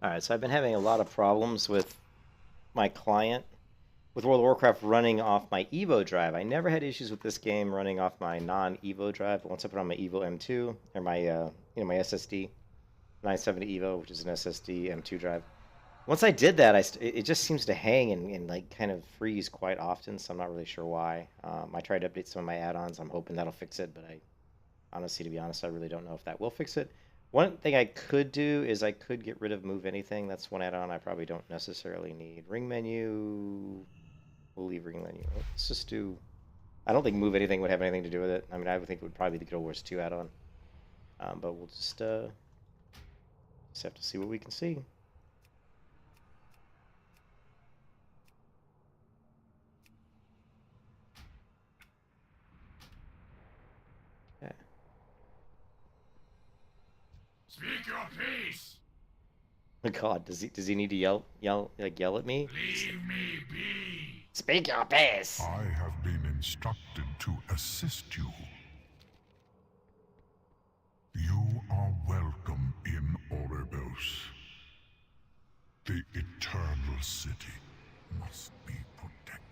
Alright, so I've been having a lot of problems with my client, with World of Warcraft running off my Evo drive. I never had issues with this game running off my non-Evo drive, but once I put on my Evo M2, or my, my SSD, 970 Evo, which is an SSD M2 drive. Once I did that, it just seems to hang and like kind of freeze quite often, so I'm not really sure why. I tried to update some of my add-ons. I'm hoping that'll fix it, but honestly, to be honest, I really don't know if that will fix it. One thing I could do is I could get rid of Move Anything. That's one add-on I probably don't necessarily need. Ring menu. We'll leave ring menu. Let's just do... I don't think Move Anything would have anything to do with it. I mean, I would think it would probably be the Guild Wars 2 add-on. But we'll just have to see what we can see. Yeah. Speak your peace. Oh God, does he need to yell at me? Leave me be. Speak your piece. I have been instructed to assist you. You are welcome in Oribos. The Eternal City must be protected.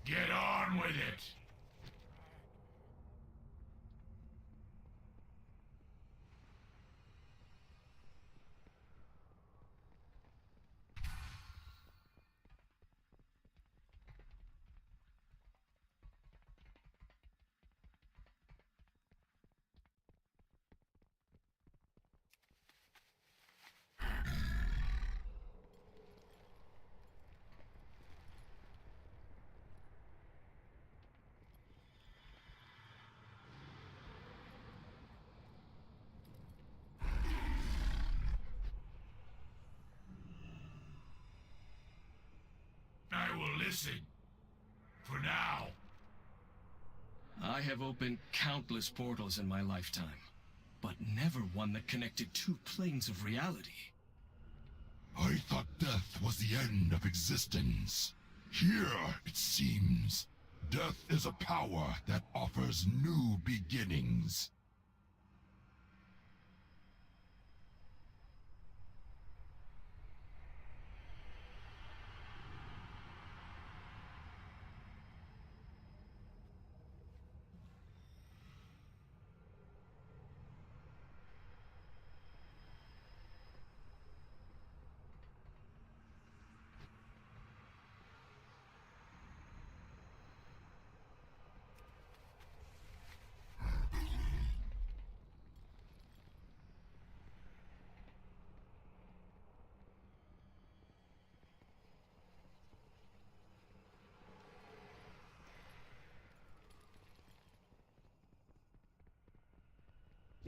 Get on with it. I will listen. For now. I have opened countless portals in my lifetime, but never one that connected two planes of reality. I thought death was the end of existence. Here, it seems, death is a power that offers new beginnings.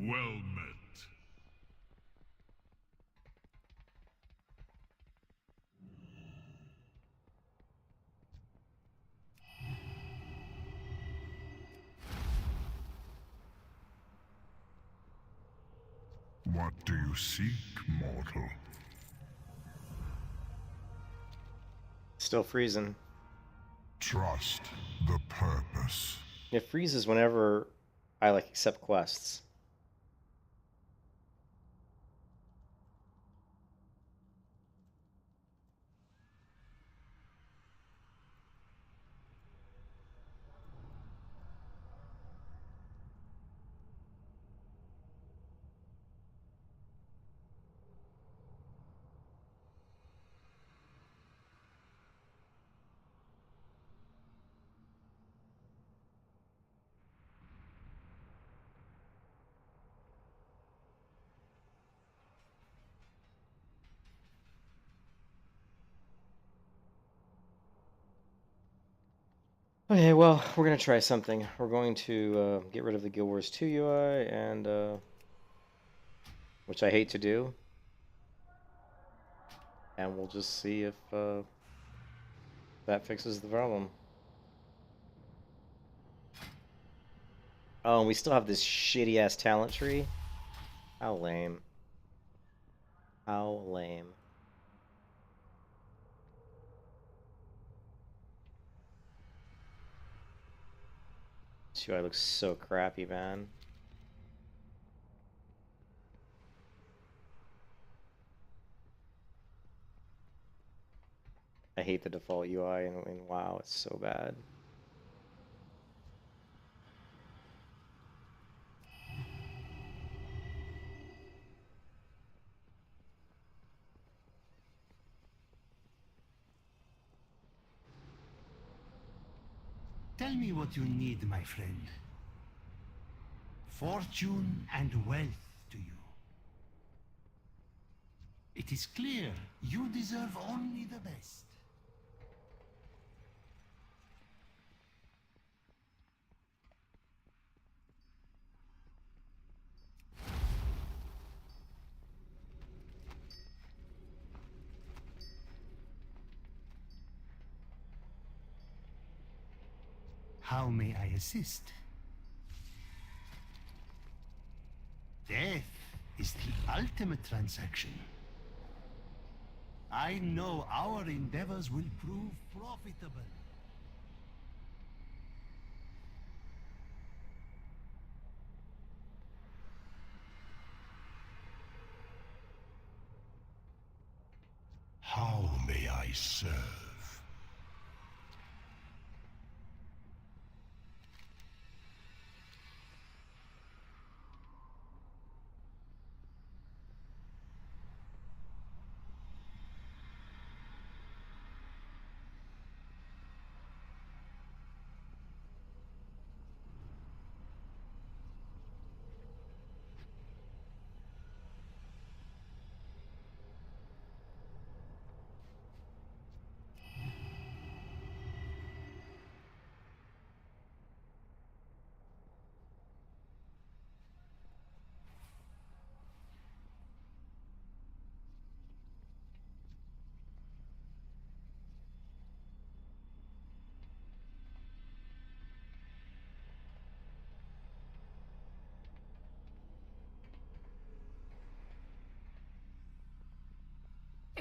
Well met. What do you seek, mortal? Still freezing. Trust the purpose. It freezes whenever I accept quests. Okay, well, we're going to try something. We're going to get rid of the Guild Wars 2 UI, and which I hate to do. And we'll just see if that fixes the problem. Oh, and we still have this shitty-ass talent tree? How lame. How lame. UI looks so crappy, man. I hate the default UI in WoW. It's so bad. Tell me what you need, my friend. Fortune and wealth to you. It is clear you deserve only the best. How may I assist? Death is the ultimate transaction. I know our endeavors will prove profitable. How may I serve?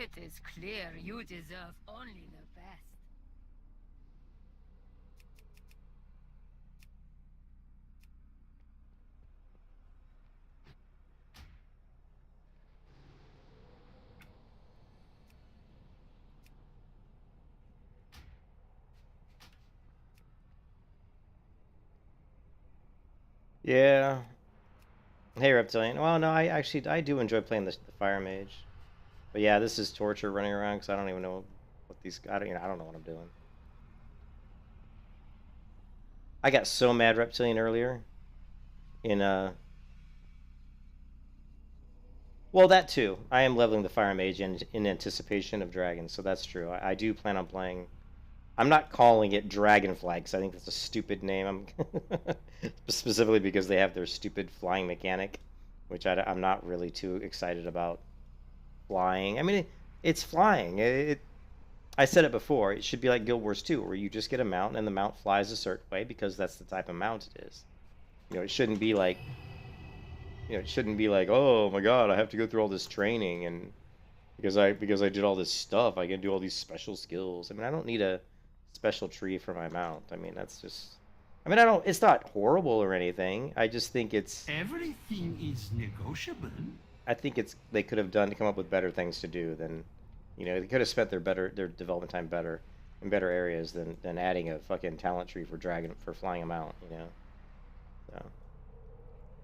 It is clear you deserve only the best. Yeah. Hey, Reptilian. Well, no, I do enjoy playing the Fire Mage. But yeah, this is torture running around because I don't even know what these. I don't know what I'm doing. I got so mad, Reptilian, earlier. Well, that too. I am leveling the Fire Mage in anticipation of dragons, so that's true. I do plan on playing. I'm not calling it Dragonfly because I think that's a stupid name. Specifically because they have their stupid flying mechanic, which I'm not really too excited about. Flying. I mean, it's flying. I said it before. It should be like Guild Wars 2, where you just get a mount and the mount flies a certain way because that's the type of mount it is. It shouldn't be like. It shouldn't be like, oh my god, I have to go through all this training and because I did all this stuff, I can do all these special skills. I mean, I don't need a special tree for my mount. I mean, that's just. I mean, it's not horrible or anything. I just think it's. Everything is negotiable. I think they could have come up with better things to do than, they could have spent their development time better in better areas than adding a fucking talent tree for flying them out. So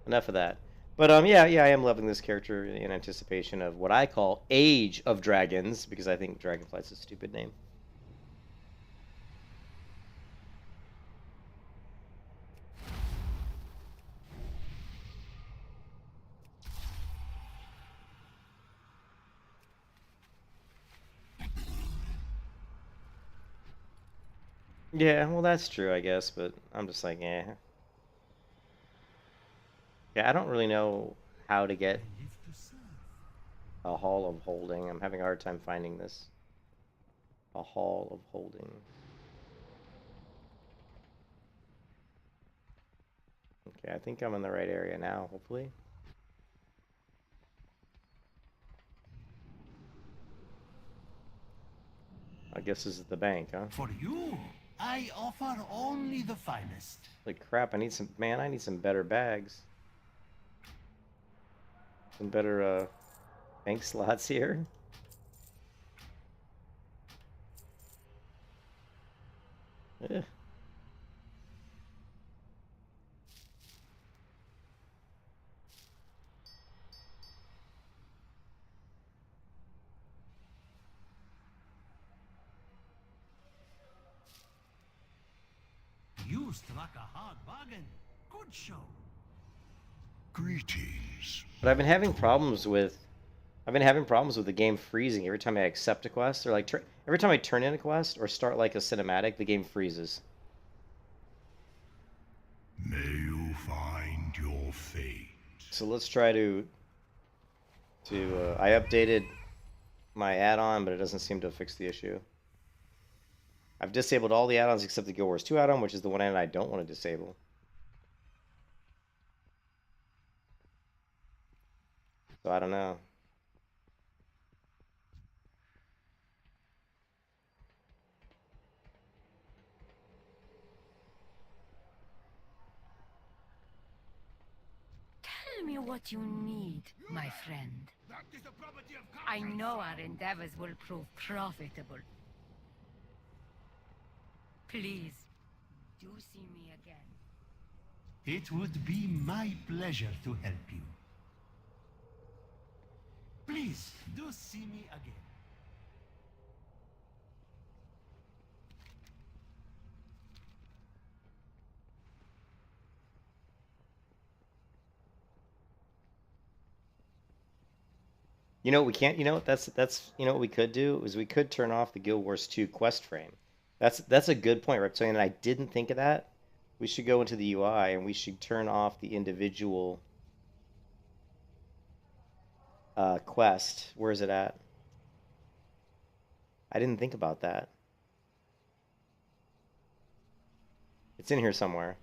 enough of that. But yeah, I am loving this character in anticipation of what I call Age of Dragons because I think Dragonfly's a stupid name. Yeah, well, that's true, I guess, but I'm just like, eh. Yeah, I don't really know how to get a Hall of Holding. I'm having a hard time finding this. A Hall of Holding. Okay, I think I'm in the right area now, hopefully. I guess this is the bank, huh? For you, I offer only the finest. Like crap, I need some, man, I need some better bags. Some better bank slots here. Ugh. You struck a hard bargain. Good show. Greetings. But I've been having problems with the game freezing every time I accept a quest, or like every time I turn in a quest or start like a cinematic, the game freezes. May you find your fate. So let's try to I updated my add-on, but it doesn't seem to fix the issue. I've disabled all the add-ons except the Guild Wars 2 add-on, which is the one add-on I don't want to disable. So I don't know. Tell me what you need, my friend. I know our endeavors will prove profitable. Please, do see me again. It would be my pleasure to help you. Please, do see me again. You know what we can't, you know what that's you know what we could do is we could turn off the Guild Wars 2 quest frame. That's a good point, Reptilian, and I didn't think of that. We should go into the UI and we should turn off the individual quest. Where is it at? I didn't think about that. It's in here somewhere.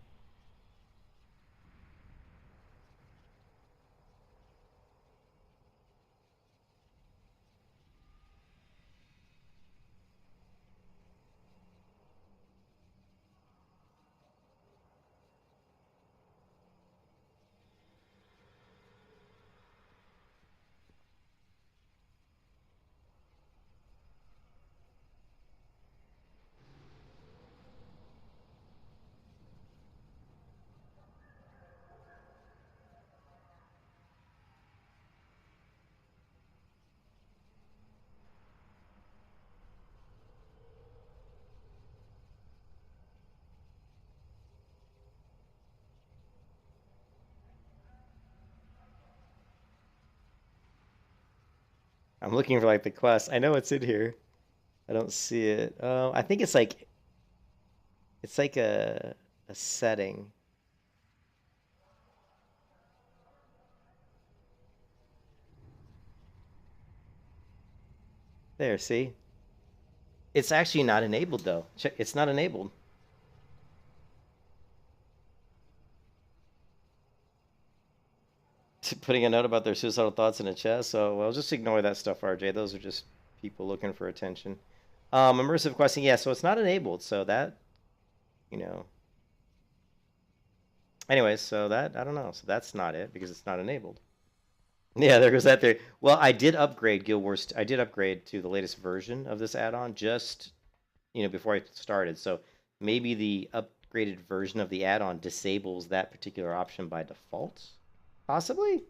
I'm looking for like the quest. I know it's in here. I don't see it. I think it's like a setting. There, see? It's actually not enabled though. Check, it's not enabled. Putting a note about their suicidal thoughts in a chest. So, well, just ignore that stuff, RJ. Those are just people looking for attention. Immersive questing, yeah. So it's not enabled. So that, you know. Anyways, so that I don't know. So that's not it because it's not enabled. Yeah, there goes that there. Well, I did upgrade Guild Wars. I did upgrade to the latest version of this add-on just, you know, before I started. So maybe the upgraded version of the add-on disables that particular option by default. Possibly?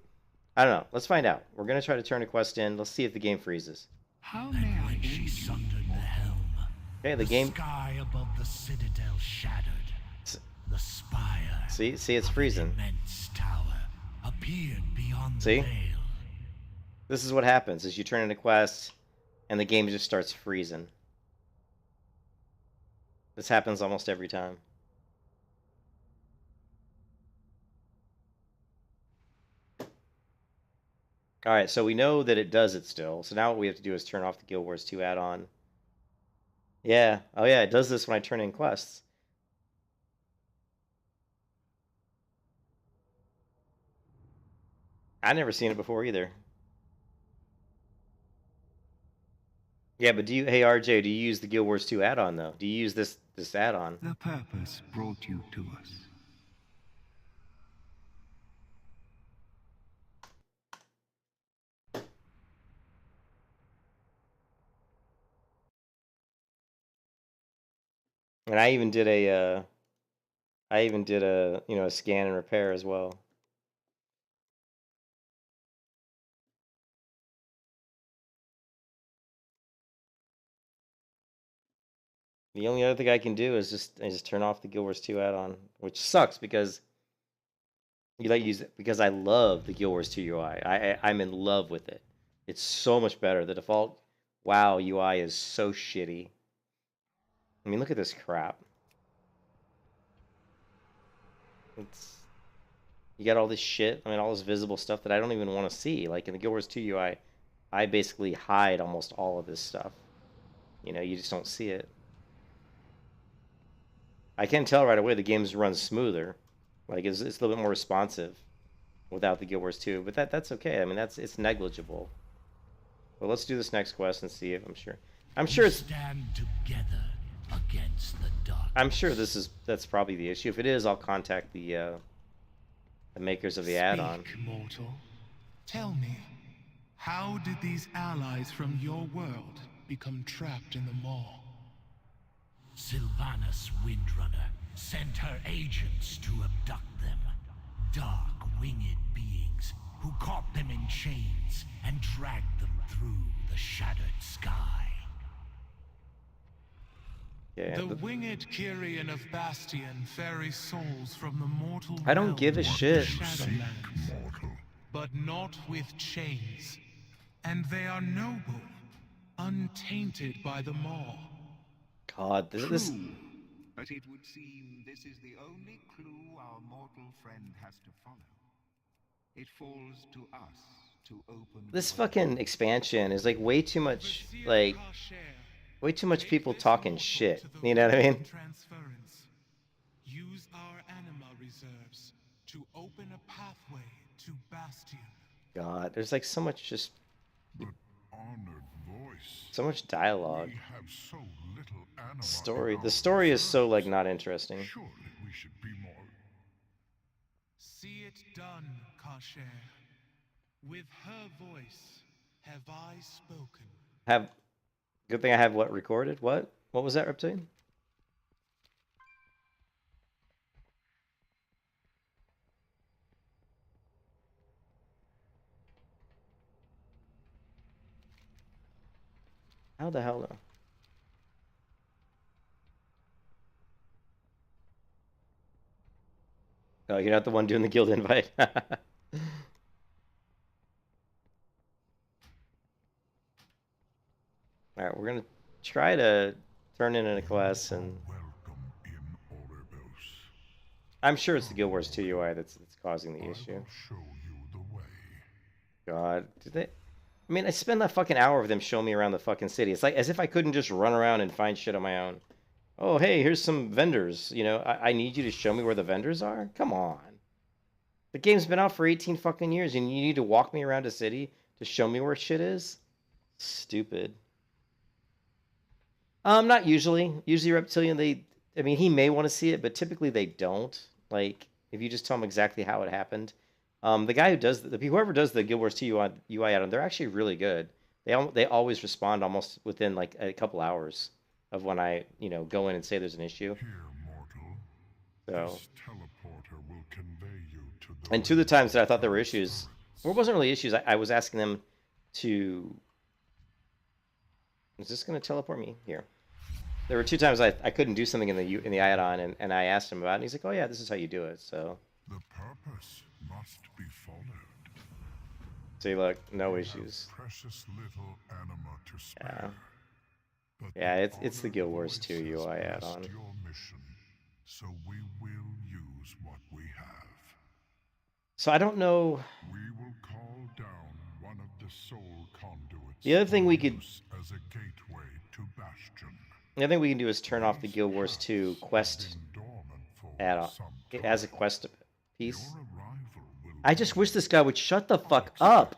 I don't know. Let's find out. We're going to try to turn a quest in. Let's see if the game freezes. How may I she sundered the helm. Okay, the game... Sky above the citadel shattered. The spire. See, it's freezing. Immense tower appeared beyond See? the veil. This is what happens, is you turn in a quest, and the game just starts freezing. This happens almost every time. Alright, so we know that it does it still. So now what we have to do is turn off the Guild Wars 2 add-on. Yeah. Oh yeah, it does this when I turn in quests. I've never seen it before either. Yeah, but hey RJ, do you use the Guild Wars 2 add-on though? Do you use this add-on? The purpose brought you to us. And I even did a a scan and repair as well. The only other thing I can do is just turn off the Guild Wars 2 add-on, which sucks because use it because I love the Guild Wars 2 UI. I'm in love with it. It's so much better. The default WoW UI is so shitty. I mean, look at this crap. You got all this shit. I mean, all this visible stuff that I don't even want to see. Like in the Guild Wars 2 UI, I basically hide almost all of this stuff. You know, you just don't see it. I can tell right away the games run smoother. Like it's a little bit more responsive without the Guild Wars 2, but that's okay. I mean, it's negligible. Well, let's do this next quest and see if I'm sure it's stand together against the dark. I'm sure that's probably the issue. If it is, I'll contact the makers of the add-on. Mortal. Tell me, how did these allies from your world become trapped in the Maw? Sylvanas Windrunner sent her agents to abduct them. Dark, winged beings who caught them in chains and dragged them through the shattered sky. Yeah, The winged Kyrian of Bastion ferry souls from the mortal I don't give a realm shit. to Shadowlands, but not with chains. And they are noble, untainted by the Maw. God, this But it would seem this is the only clue our mortal friend has to follow. It falls to us to open this fucking expansion is like way too much people talking shit. You know what I mean? Transference. Use our anima reserves to open a pathway to Bastion. God, there's like so much But honored voice. so much dialogue. We have so little anima Story. in The our story is so like reserves. not interesting. Surely we should be more. See it done, Kasher. With her voice have I spoken. Good thing I have what recorded. What was that, Reptilian? How the hell no? Oh, you're not the one doing the guild invite. Alright, we're gonna try to turn in a class, and Welcome in Oribos. I'm sure it's the Guild Wars 2 UI that's causing the I issue. will show you the way. God, did they? I mean, I spend that fucking hour of them showing me around the fucking city. It's like as if I couldn't just run around and find shit on my own. Oh, hey, here's some vendors. You know, I need you to show me where the vendors are? Come on. The game's been out for 18 fucking years, and you need to walk me around a city to show me where shit is? Stupid. Not usually. Usually Reptilian, I mean, he may want to see it, but typically they don't. Like, if you just tell them exactly how it happened. The guy who does whoever does the Guild Wars 2 UI add-on, they're actually really good. They always respond almost within like a couple hours of when I, go in and say there's an issue. Here, mortal. So, This teleporter will convey you to the and two of the times that I thought there were issues, well, it wasn't really issues. I was asking them to. Is this going to teleport me here? There were two times I couldn't do something in the add-on, and I asked him about it, and he's like, "Oh yeah, this is how you do it." So. The purpose must be followed. See, look, no We issues. have precious little anima to spare. Yeah. But Yeah, the it's the honored Guild Wars 2 voices UI blessed add-on. your mission, so we will use what we have. So I don't know. We will call down one of the soul conduits. The other thing we for could- use as a gateway to Bastion. The other thing we can do is turn off the Guild Wars 2 quest Been dormant for add-on some as a time. quest piece. Your arrival will I just wish this guy would shut the fuck up.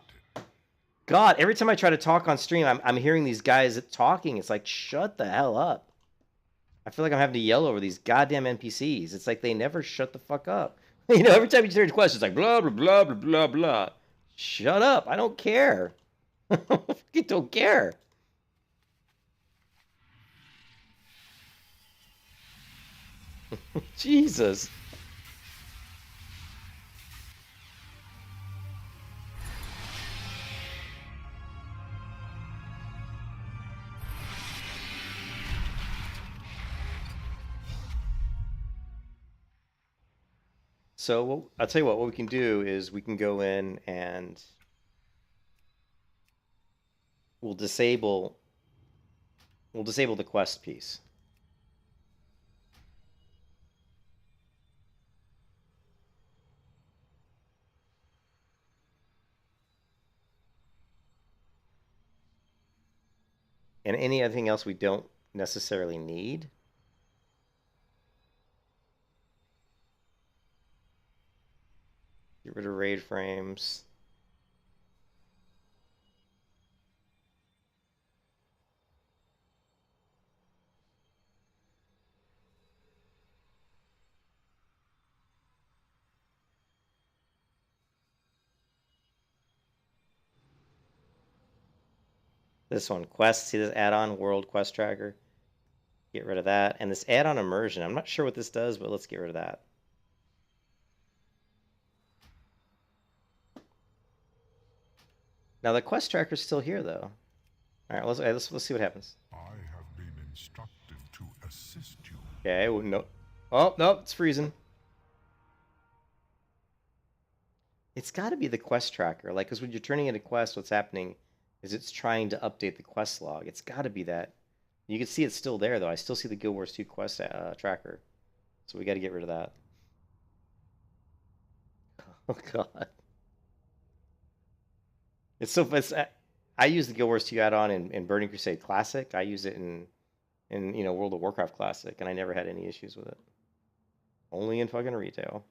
God, every time I try to talk on stream, I'm hearing these guys talking. It's like, shut the hell up. I feel like I'm having to yell over these goddamn NPCs. It's like they never shut the fuck up. You know, every time you turn to questions, it's like blah blah blah blah blah blah. Shut up! I don't care. I fucking don't care. Jesus. So I'll tell you what we can do is we can go in and we'll disable the quest piece. And anything else we don't necessarily need. Get rid of raid frames. This one, quest, see this add-on, World Quest Tracker? Get rid of that. And this add-on immersion, I'm not sure what this does, but let's get rid of that. Now the quest tracker's still here, though. All right, let's see what happens. I have been instructed to assist you. Okay, well, no. Oh, no, it's freezing. It's got to be the quest tracker. Like, because when you're turning in a quest, what's happening is it's trying to update the quest log. It's got to be that. You can see it's still there, though. I still see the Guild Wars 2 quest tracker. So we got to get rid of that. Oh, God. It's so... I use the Guild Wars 2 add-on in Burning Crusade Classic. I use it in World of Warcraft Classic, and I never had any issues with it. Only in fucking retail.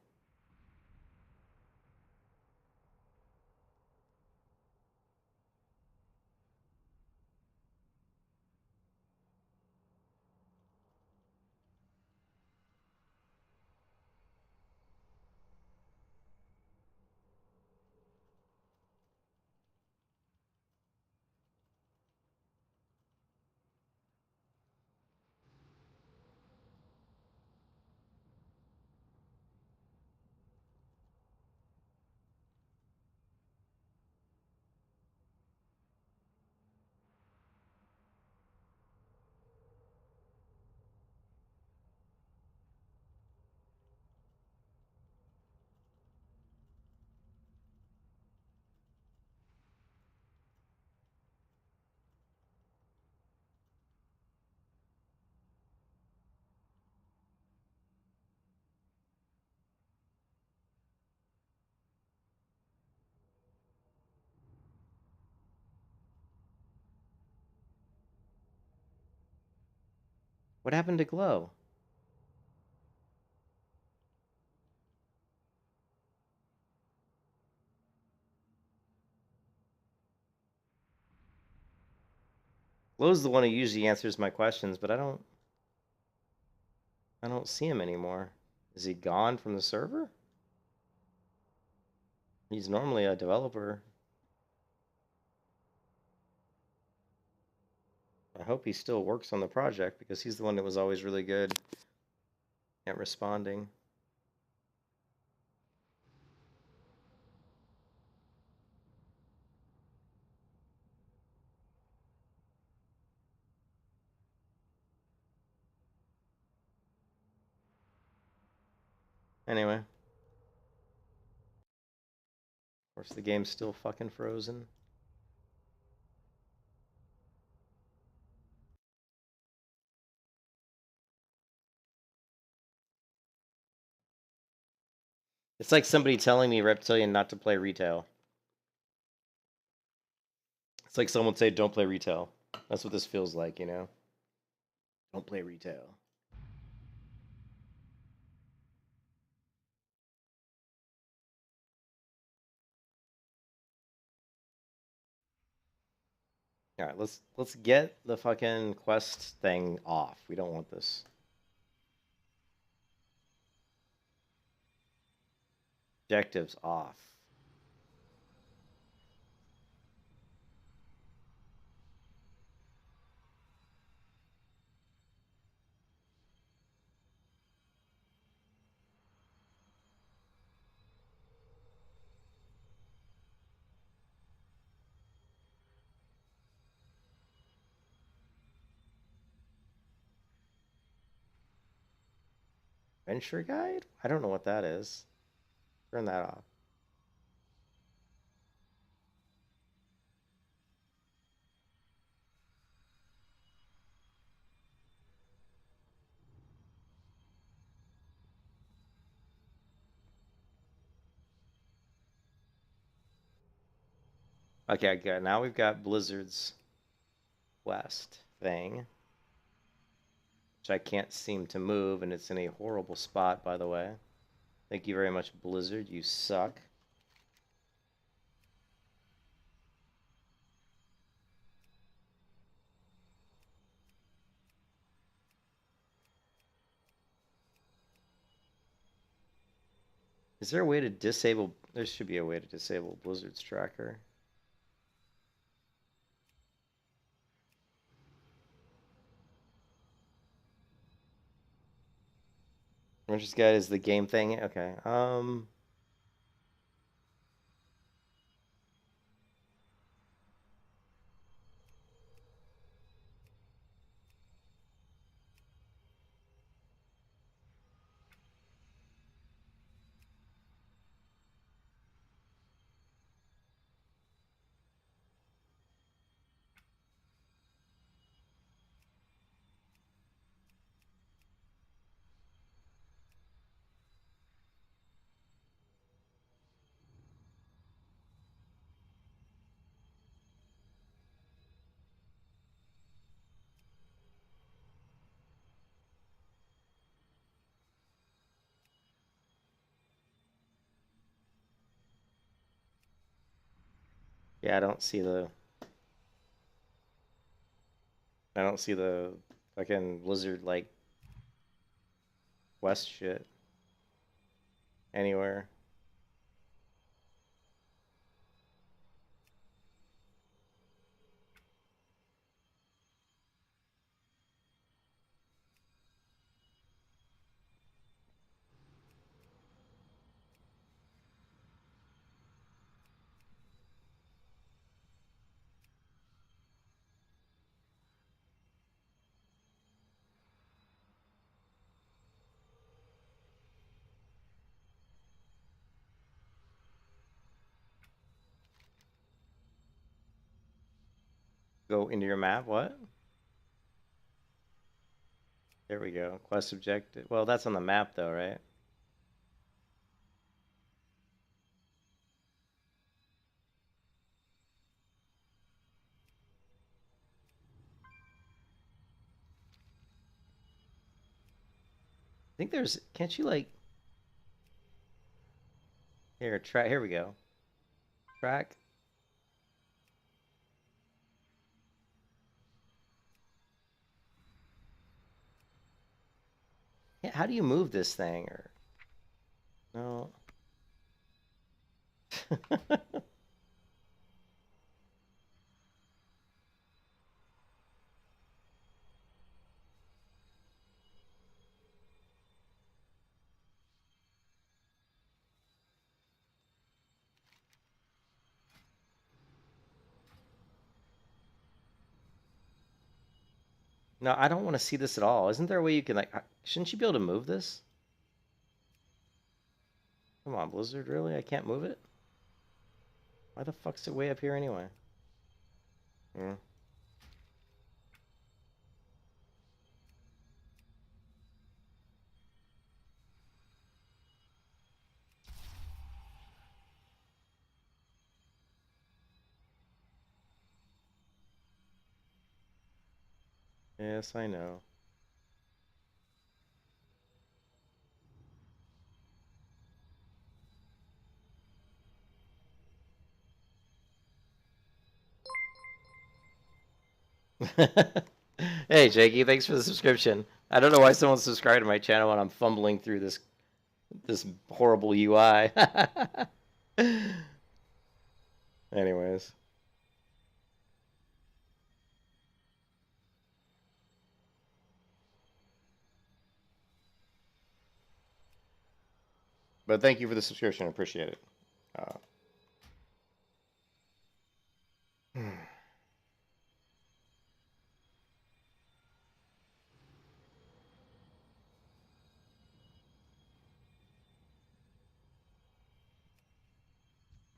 What happened to Glow? Glow's the one who usually answers my questions, but I don't see him anymore. Is he gone from the server? He's normally a developer. I hope he still works on the project because he's the one that was always really good at responding. Anyway. Of course, the game's still fucking frozen. It's like somebody telling me, Reptilian, not to play retail. It's like someone say, don't play retail. That's what this feels like, you know? Don't play retail. All right, let's get the fucking quest thing off. We don't want this. Objectives off. Adventure guide? I don't know what that is. Turn that off. Okay, good. Now we've got Blizzard's West thing, which I can't seem to move, and it's in a horrible spot, by the way. Thank you very much, Blizzard. You suck. Is there a way to disable... There should be a way to disable Blizzard's tracker. Adventure's Guide is the game thing? Okay. Yeah, I don't see the fucking Blizzard like West shit anywhere. Go into your map, what? There we go. Quest objective. Well, that's on the map though, right? I think there's... Can't you like... Here, track... Here we go. Track. Yeah, how do you move this thing? Or... No. No, I don't want to see this at all. Isn't there a way you can like... Shouldn't you be able to move this? Come on, Blizzard, really? I can't move it? Why the fuck's it way up here anyway? Hmm. Yes, I know. Hey, Jakey, thanks for the subscription. I don't know why someone subscribed to my channel when I'm fumbling through this horrible UI. Anyways. But thank you for the subscription. I appreciate it.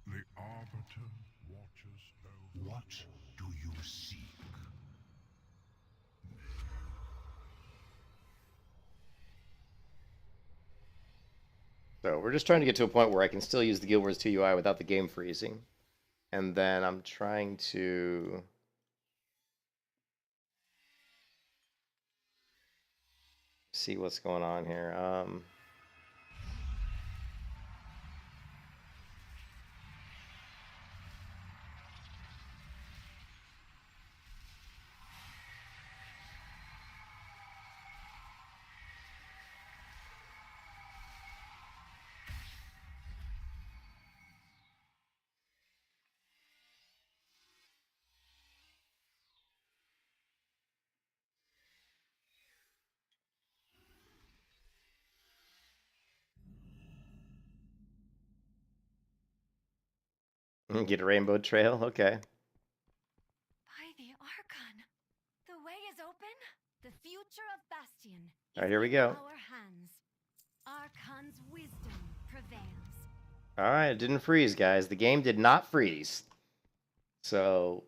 The Arbiter watches over. What do you seek? So we're just trying to get to a point where I can still use the Guild Wars 2 UI without the game freezing. And then I'm trying to see what's going on here. Get a rainbow trail. Okay. By the Archon, the way is open. The future of Bastion is All right, here we in go. our hands. Archon's wisdom prevails. All right, it didn't freeze, guys. The game did not freeze. So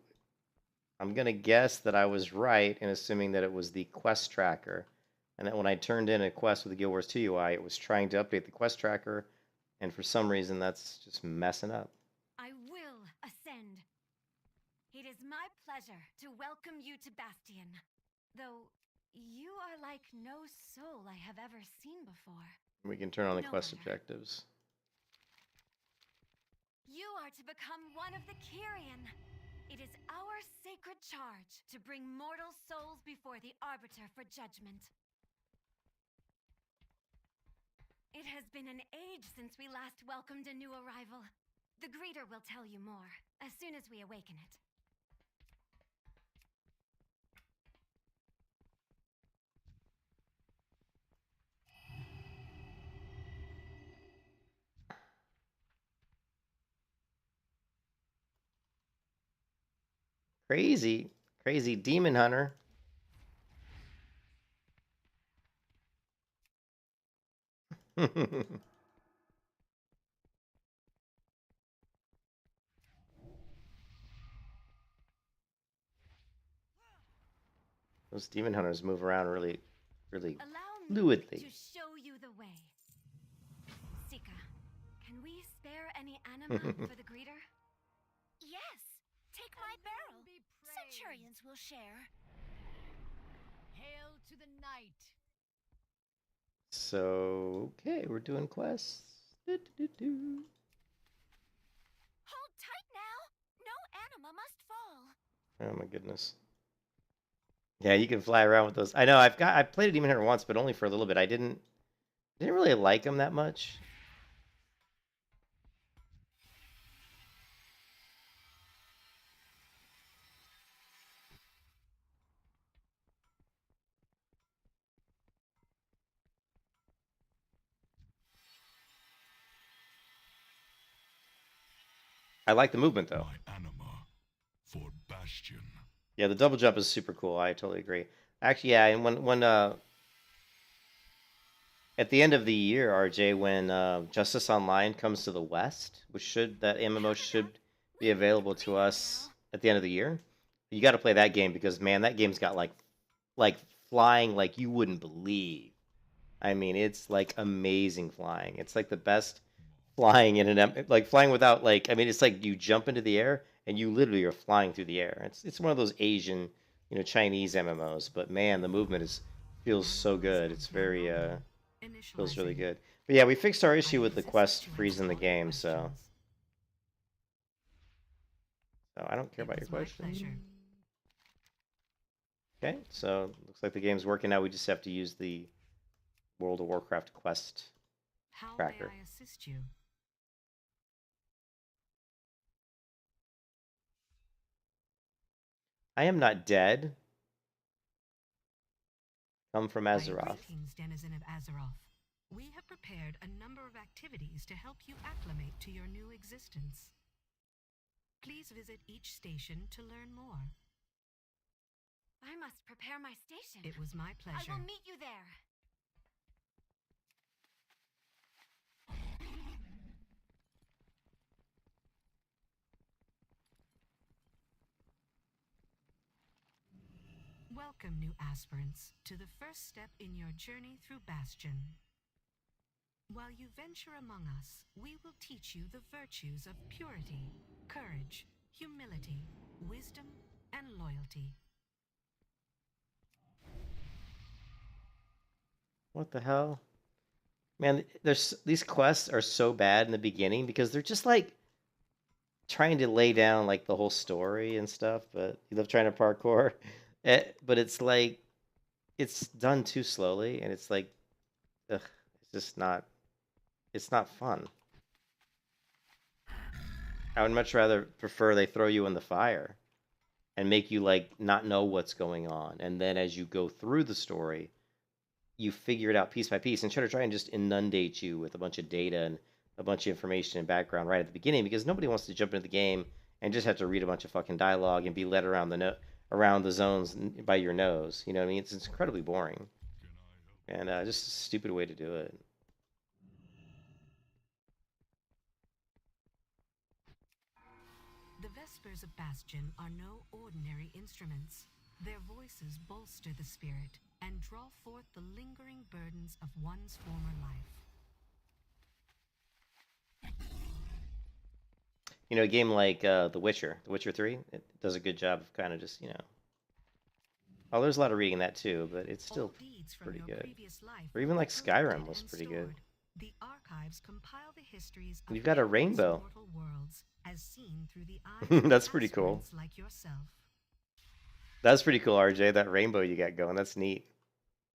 I'm going to guess that I was right in assuming that it was the quest tracker. And that when I turned in a quest with the Guild Wars 2 UI, it was trying to update the quest tracker. And for some reason, that's just messing up. I will ascend. It is my pleasure to welcome you to Bastion. Though you are like no soul I have ever seen before. We can turn on the No quest matter. objectives. You are to become one of the Kyrian. It is our sacred charge to bring mortal souls before the Arbiter for judgment. It has been an age since we last welcomed a new arrival. The greeter will tell you more as soon as we awaken it. Crazy. Crazy demon hunter. Those demon hunters move around really Allow me fluidly. to show you the way. Sika, can we spare any anima for the greeter? Yes, take my barrel. Centurions will share. Hail to the knight. So, okay, we're doing quests. Hold tight now. No anima must fall. Oh my goodness. Yeah, you can fly around with those. I know I played a demon hunter once, but only for a little bit. I didn't really like them that much. I like the movement though. My anima for Bastion. Yeah, the double jump is super cool. I totally agree. Actually, yeah, and when at the end of the year, RJ, when Justice Online comes to the West, that MMO should be available to us at the end of the year. You got to play that game because man, that game's got like flying like you wouldn't believe. I mean, it's like amazing flying. It's like the best flying in like flying without like I mean, it's like you jump into the air and you literally are flying through the air. It's one of those Asian, Chinese MMOs, but man, the movement feels so good. It's very feels really good. But yeah, we fixed our issue with the quest freezing the game, so I don't care about your question. Okay, so looks like the game's working now. We just have to use the World of Warcraft quest How tracker. may I assist you? I am not dead. Come from My Azeroth. greetings, denizen of Azeroth. We have prepared a number of activities to help you acclimate to your new existence. Please visit each station to learn more. I must prepare my station. It was my pleasure. I will meet you there. Welcome, new aspirants, to the first step in your journey through Bastion. While you venture among us, we will teach you the virtues of purity, courage, humility, wisdom, and loyalty. What the hell? Man, these quests are so bad in the beginning because they're just like trying to lay down like the whole story and stuff, but you love trying to parkour. But it's like it's done too slowly and it's like ugh, it's just not fun. I would much rather prefer they throw you in the fire and make you like not know what's going on, and then as you go through the story you figure it out piece by piece, and try and just inundate you with a bunch of data and a bunch of information and background right at the beginning, because nobody wants to jump into the game and just have to read a bunch of fucking dialogue and be led around the zones by your nose. You know what I mean? It's incredibly boring, and just a stupid way to do it. The Vespers of Bastion are no ordinary instruments. Their voices bolster the spirit and draw forth the lingering burdens of one's former life. You know, a game like The Witcher 3, it does a good job of kind of just, oh, there's a lot of reading that too, but it's still pretty good. Or even like Skyrim was pretty good. The archives compile the histories of You've got a rainbow. worlds as seen through the eyes of That's pretty cool. aspirants like yourself. That's pretty cool, RJ. That rainbow you got going. That's neat.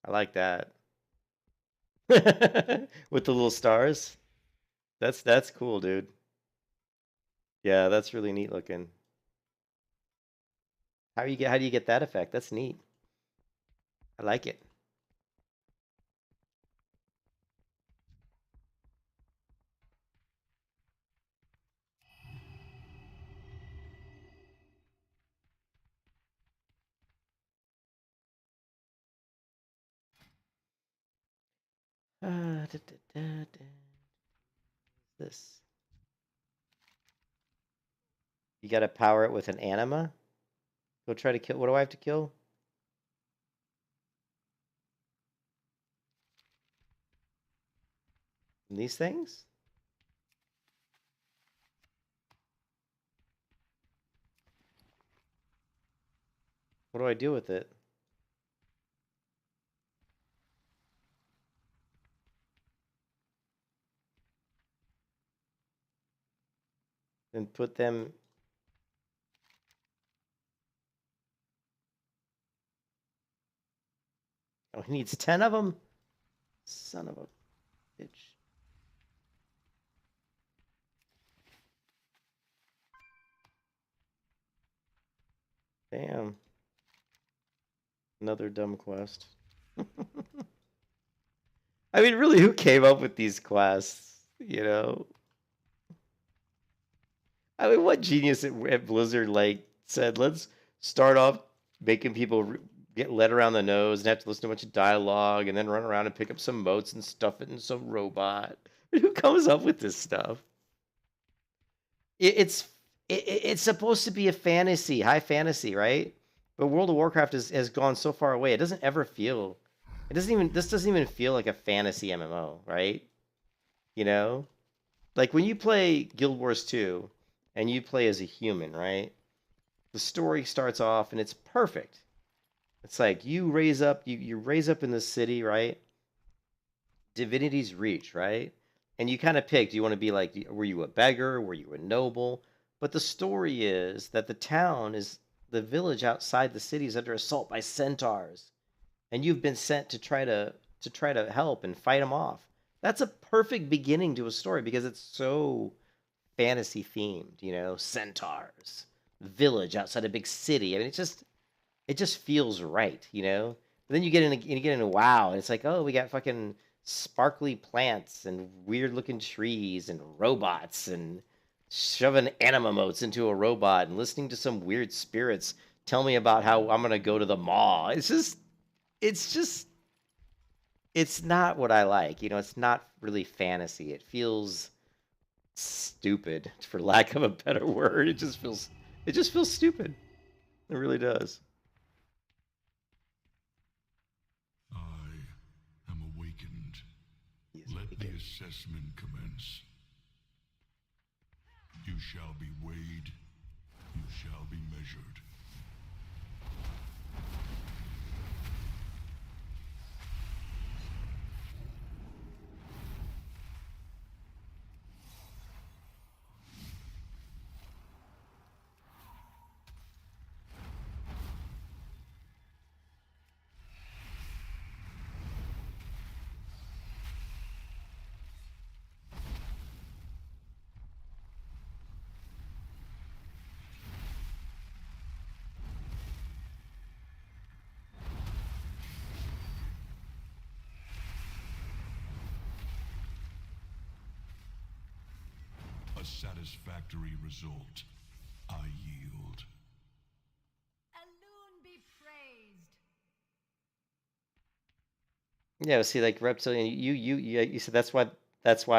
I like that. With the little stars. That's cool, dude. Yeah, that's really neat looking. How do you get that effect? That's neat. I like it. This. You gotta power it with an anima? Go try to kill. What do I have to kill? These things? What do I do with it? And put them... Oh, he needs 10 of them? Son of a bitch. Damn. Another dumb quest. I mean, really, who came up with these quests? You know? I mean, what genius at Blizzard, like, said, let's start off making people get led around the nose and have to listen to a bunch of dialogue and then run around and pick up some motes and stuff it in some robot. Who comes up with this stuff? It's supposed to be a fantasy, high fantasy, right? But World of Warcraft has gone so far away. It doesn't ever feel. This doesn't even feel like a fantasy MMO, right? You know, like when you play Guild Wars 2 and you play as a human, right? The story starts off and it's perfect. It's like you raise up in the city, right? Divinity's Reach, right? And you kind of pick, do you want to be like, were you a beggar? Were you a noble? But the story is that the town is the village outside the city is under assault by centaurs, and you've been sent to try to help and fight them off. That's a perfect beginning to a story because it's so fantasy themed, you know, centaurs, village outside a big city. I mean, it just feels right, you know. But then you get into WoW, and it's like, oh, we got fucking sparkly plants and weird looking trees and robots and shoving anima motes into a robot and listening to some weird spirits tell me about how I'm gonna go to the mall. It's not what I like, you know. It's not really fantasy. It feels stupid, for lack of a better word. It just feels stupid. It really does. I am awakened. Let the assessment commence. You shall be weighed. You shall be measured. A satisfactory result. I yield. Alune be praised. Yeah, see, like Reptilian, you said that's why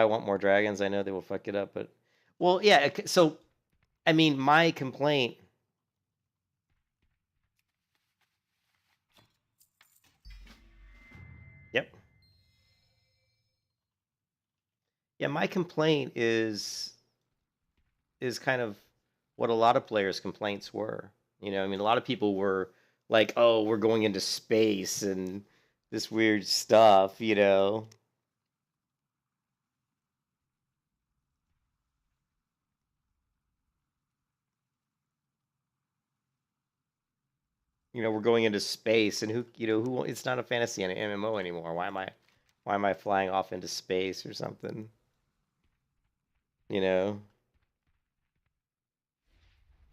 I want more dragons. I know they will fuck it up, but well, yeah. So, I mean, my complaint. Yep. Yeah, my complaint is kind of what a lot of players' complaints were. You know, I mean, a lot of people were like, "Oh, we're going into space and this weird stuff," you know. You know, we're going into space, and who? It's not a fantasy and an MMO anymore. Why am I flying off into space or something? You know.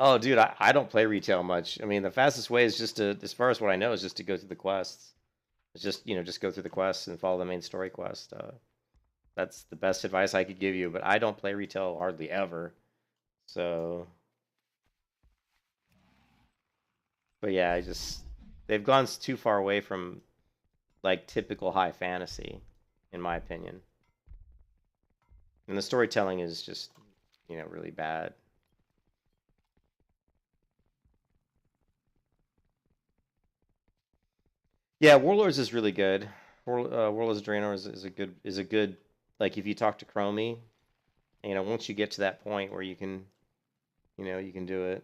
Oh, dude, I don't play retail much. I mean, the fastest way is just to, as far as what I know, is just to go through the quests. It's just, just go through the quests and follow the main story quest. That's the best advice I could give you, but I don't play retail hardly ever. So, but yeah, they've gone too far away from like typical high fantasy, in my opinion. And the storytelling is just, really bad. Yeah, Warlords is really good. Warlords of Draenor is a good, like, if you talk to Chromie, once you get to that point where you can do it.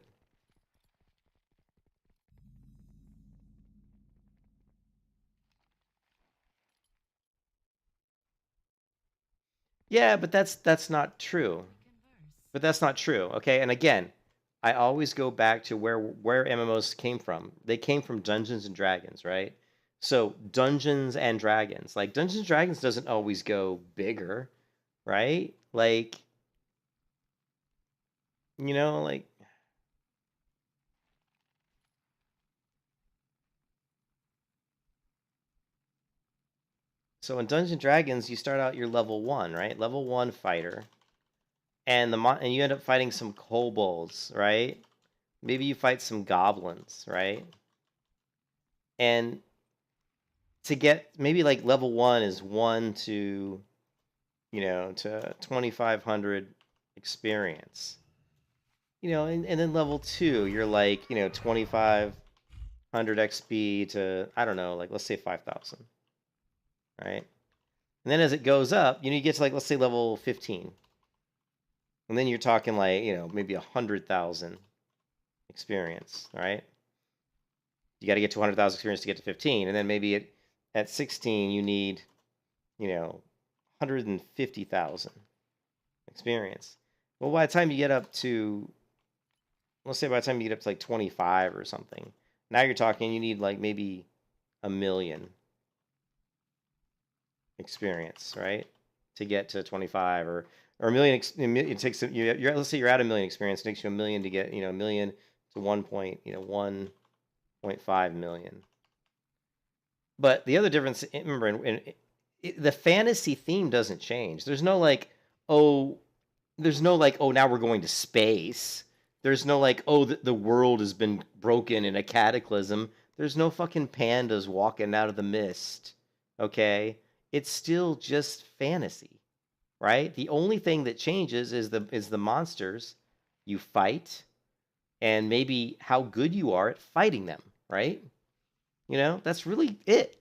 Yeah, but that's not true. But that's not true. Okay, and again, I always go back to where MMOs came from. They came from Dungeons and Dragons, right? So Dungeons and Dragons, like Dungeons and Dragons doesn't always go bigger, right? Like, like so in Dungeons and Dragons, you start out your level 1, right? Level 1 fighter. And and you end up fighting some kobolds, right? Maybe you fight some goblins, right? And to get maybe like level 1 is 1 to 2500 experience. And then level 2 you're like 2500 XP to, I don't know, like let's say 5000, right? And then as it goes up, you get to, like, let's say level 15, and then you're talking like maybe 100,000 experience, right? You got to get to 100,000 experience to get to 15, and then maybe at 16 you need 150,000 experience. Well, by the time you get up to let's say by the time you get up to like 25 or something, now you're talking you need like maybe 1 million experience, right? To get to 25 or a million. It takes let's say you're at 1 million experience. It takes you 1 million to get 1 million to 1.5 million. But the other difference, remember, the fantasy theme doesn't change. There's no like, oh, now we're going to space. There's no like, oh, the world has been broken in a cataclysm. There's no fucking pandas walking out of the mist. Okay? It's still just fantasy, right? The only thing that changes is the monsters you fight and maybe how good you are at fighting them, right? That's really it.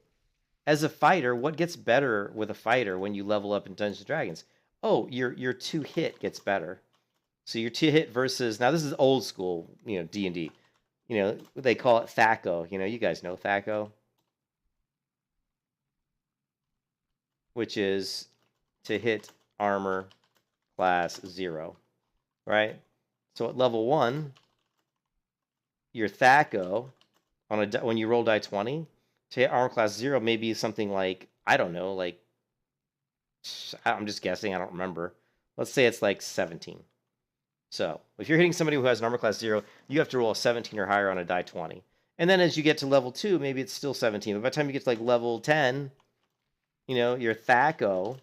As a fighter, what gets better with a fighter when you level up in Dungeons & Dragons? Oh, your 2-hit gets better. So your 2-hit versus, now this is old school, D&D. They call it THAC0. You guys know THAC0. Which is to hit armor class 0, right? So at level 1, your THAC0, when you roll die 20, to hit armor class 0 may be something like, I don't know, like, I'm just guessing, I don't remember. Let's say it's like 17. So if you're hitting somebody who has an armor class 0, you have to roll a 17 or higher on a die 20. And then as you get to level 2, maybe it's still 17. But by the time you get to like level 10, your THAC0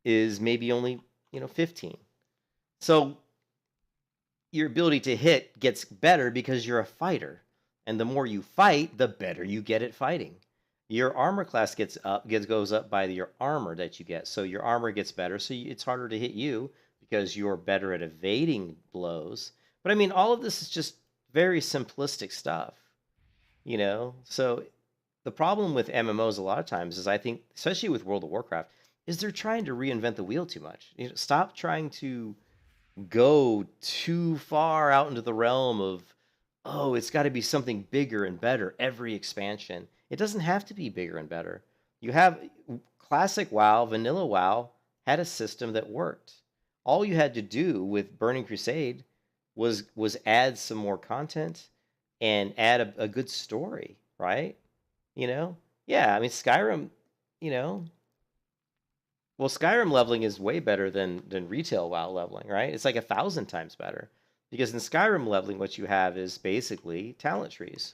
is maybe only, 15. So your ability to hit gets better because you're a fighter. And the more you fight, the better you get at fighting. Your armor class goes up by your armor that you get. So your armor gets better, so it's harder to hit you because you're better at evading blows. But I mean, all of this is just very simplistic stuff, So the problem with MMOs a lot of times is, I think, especially with World of Warcraft, is they're trying to reinvent the wheel too much. Stop trying to go too far out into the realm of, oh, it's got to be something bigger and better every expansion. It doesn't have to be bigger and better. You have classic WoW, vanilla WoW, had a system that worked. All you had to do with Burning Crusade was add some more content and add a good story, right? Yeah, I mean, Skyrim, well, Skyrim leveling is way better than retail WoW leveling, right? It's like 1,000 times better. Because in Skyrim leveling, what you have is basically talent trees.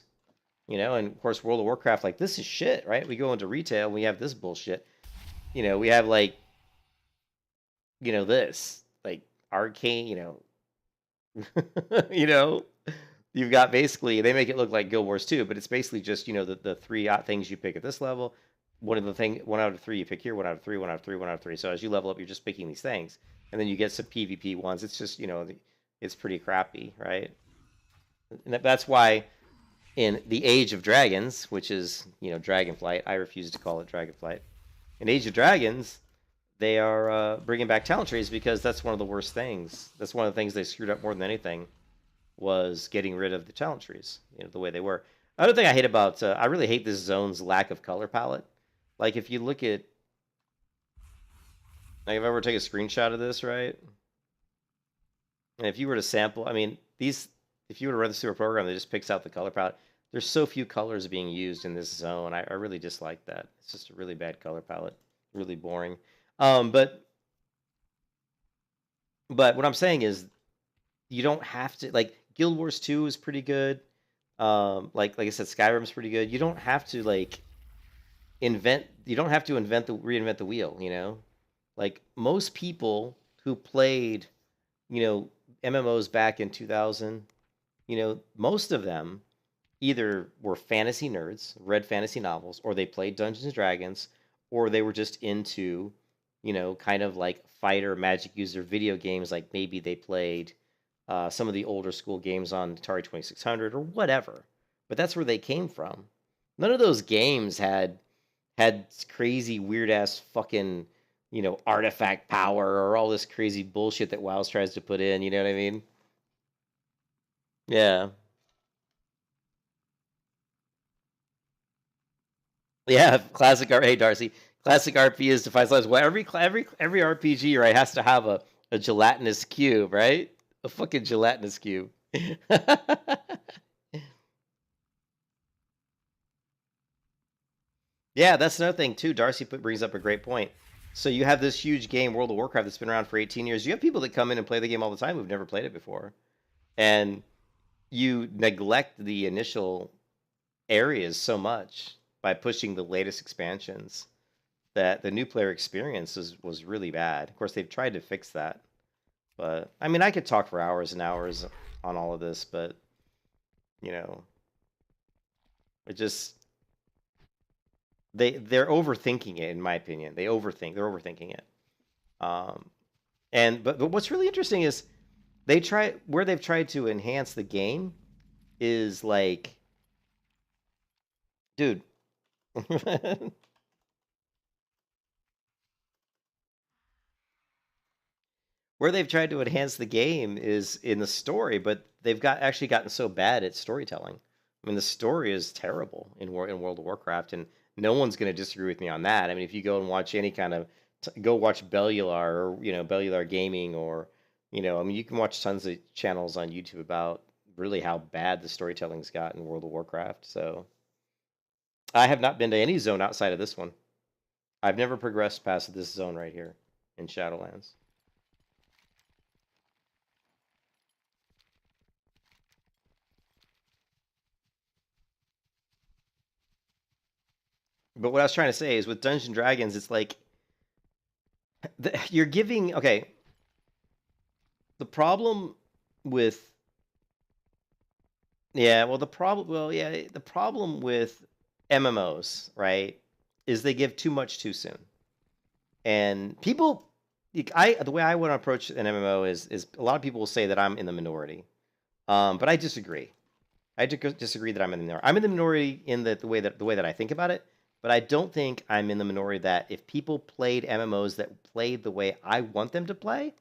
And of course, World of Warcraft, like, this is shit, right? We go into retail and we have this bullshit. We have like, this, like, arcane, you've got basically, they make it look like Guild Wars 2, but it's basically just, the 3 things you pick at this level. One out of 3 you pick here, 1 out of 3, 1 out of 3, 1 out of 3. So as you level up, you're just picking these things. And then you get some PvP ones. It's just, it's pretty crappy, right? And that's why in the Age of Dragons, which is, Dragonflight, I refuse to call it Dragonflight. In Age of Dragons, they are bringing back talent trees because that's one of the worst things. That's one of the things they screwed up more than anything, was getting rid of the talent trees, the way they were. Another thing I hate about, I really hate this zone's lack of color palette. Like, if you look at, like, if I were to take a screenshot of this, right? And if you were to sample, I mean, if you were to run this through a program that just picks out the color palette, there's so few colors being used in this zone. I really dislike that. It's just a really bad color palette. Really boring. But what I'm saying is, you don't have to, like, Guild Wars 2 is pretty good. Like I said, Skyrim's pretty good. You don't have to, like, reinvent the wheel, Like, most people who played, MMOs back in 2000, most of them either were fantasy nerds, read fantasy novels, or they played Dungeons & Dragons, or they were just into, kind of like fighter magic user video games, like maybe they played some of the older school games on Atari 2600 or whatever. But that's where they came from. None of those games had crazy, weird-ass fucking, artifact power or all this crazy bullshit that WoW tries to put in, you know what I mean? Yeah. Yeah, hey, Darcy. Classic RP is defines lives. Well, every RPG, right, has to have a gelatinous cube, right? A fucking gelatinous cube. Yeah, that's another thing too. Darcy brings up a great point. So you have this huge game, World of Warcraft, that's been around for 18 years. You have people that come in and play the game all the time who've never played it before, and you neglect the initial areas so much by pushing the latest expansions that the new player experience was really bad. Of course, they've tried to fix that, but I mean, I could talk for hours and hours on all of this, but you know, it just they're overthinking it, in my opinion. They're overthinking it. But what's really interesting is they've tried to enhance the game is like, dude. Where they've tried to enhance the game is in the story, but they've actually gotten so bad at storytelling. I mean, the story is terrible in World of Warcraft, and no one's going to disagree with me on that. I mean, if you go and watch any kind of go watch Bellular or Bellular Gaming, or I mean, you can watch tons of channels on YouTube about really how bad the storytelling's got in World of Warcraft. So I have not been to any zone outside of this one. I've never progressed past this zone right here in Shadowlands. But what I was trying to say is with Dungeons & Dragons, it's like you're giving... Okay. The problem with... Yeah, well, the problem with MMOs, right, is they give too much too soon. And people... the way I want to approach an MMO is a lot of people will say that I'm in the minority. But I disagree. I disagree that I'm in the minority. I'm in the minority in the way that I think about it. But I don't think I'm in the minority that if people played MMOs that played the way I want them to play,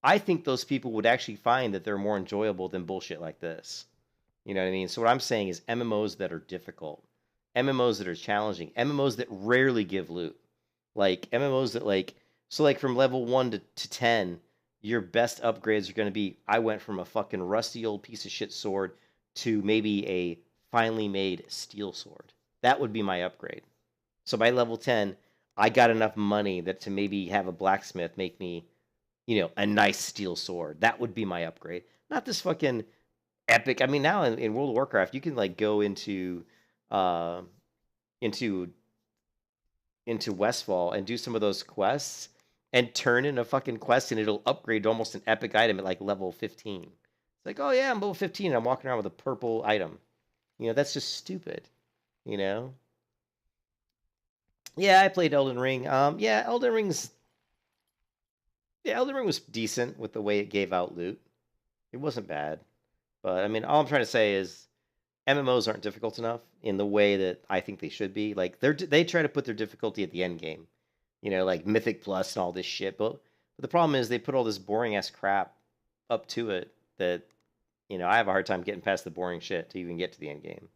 I think those people would actually find that they're more enjoyable than bullshit like this. You know what I mean? So what I'm saying is MMOs that are difficult, MMOs that are challenging, MMOs that rarely give loot. Like MMOs that from level 1 to 10, your best upgrades are going to be, I went from a fucking rusty old piece of shit sword to maybe a finely made steel sword. That would be my upgrade. So by level 10, I got enough money to maybe have a blacksmith make me, a nice steel sword. That would be my upgrade. Not this fucking epic. I mean, now in World of Warcraft, you can go into Westfall and do some of those quests and turn in a fucking quest and it'll upgrade to almost an epic item at level 15. It's like, oh yeah, I'm level 15 and I'm walking around with a purple item. That's just stupid. Yeah, I played Elden Ring. Elden Ring was decent with the way it gave out loot. It wasn't bad. But I mean, all I'm trying to say is MMOs aren't difficult enough in the way that I think they should be. Like they try to put their difficulty at the end game. Like Mythic Plus and all this shit. But the problem is they put all this boring ass crap up to it that I have a hard time getting past the boring shit to even get to the end game.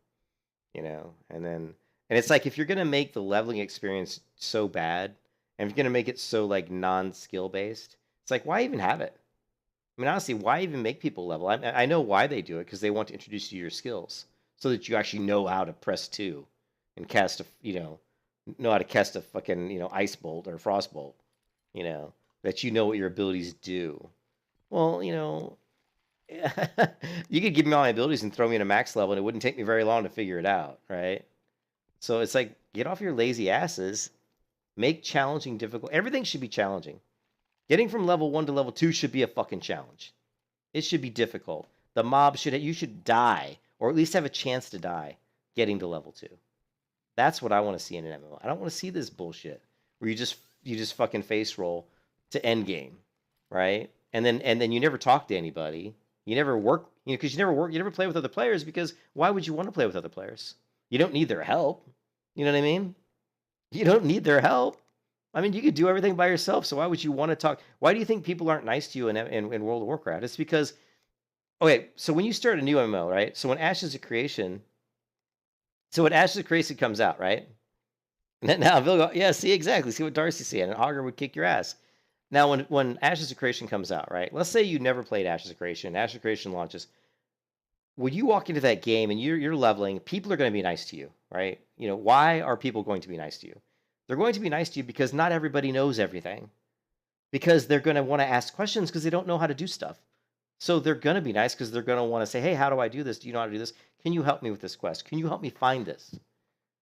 And it's like if you're gonna make the leveling experience so bad, and if you're gonna make it so non-skill based, it's like, why even have it? I mean, honestly, why even make people level? I know why they do it, because they want to introduce you to your skills so that you actually know how to press 2 and cast know how to cast a fucking ice bolt or frost bolt. That what your abilities do. Well, you could give me all my abilities and throw me in a max level, and it wouldn't take me very long to figure it out, right? So it's like, get off your lazy asses, make challenging difficult. Everything should be challenging. Getting from level 1 to level 2 should be a fucking challenge. It should be difficult. The mob you should die, or at least have a chance to die, getting to level 2. That's what I want to see in an MMO. I don't want to see this bullshit where you just fucking face roll to end game, right? And then you never talk to anybody. You never work, because you never play with other players, because why would you want to play with other players? You don't need their help. You know what I mean? You don't need their help. I mean, you could do everything by yourself, so why would you want to talk? Why do you think people aren't nice to you in World of Warcraft? It's because, okay, so when you start a new MMO, right? So when Ashes of Creation comes out, right? Now, Bill go, yeah, see, exactly. See what Darcy's saying. An Augur would kick your ass. Now, when Ashes of Creation comes out, right? Let's say you never played Ashes of Creation. Ashes of Creation launches. when you walk into that game and you're leveling, people are going to be nice to you, right? Why are people going to be nice to you? They're going to be nice to you because not everybody knows everything. Because they're going to want to ask questions because they don't know how to do stuff. So they're going to be nice because they're going to want to say, hey, how do I do this? Do you know how to do this? Can you help me with this quest? Can you help me find this?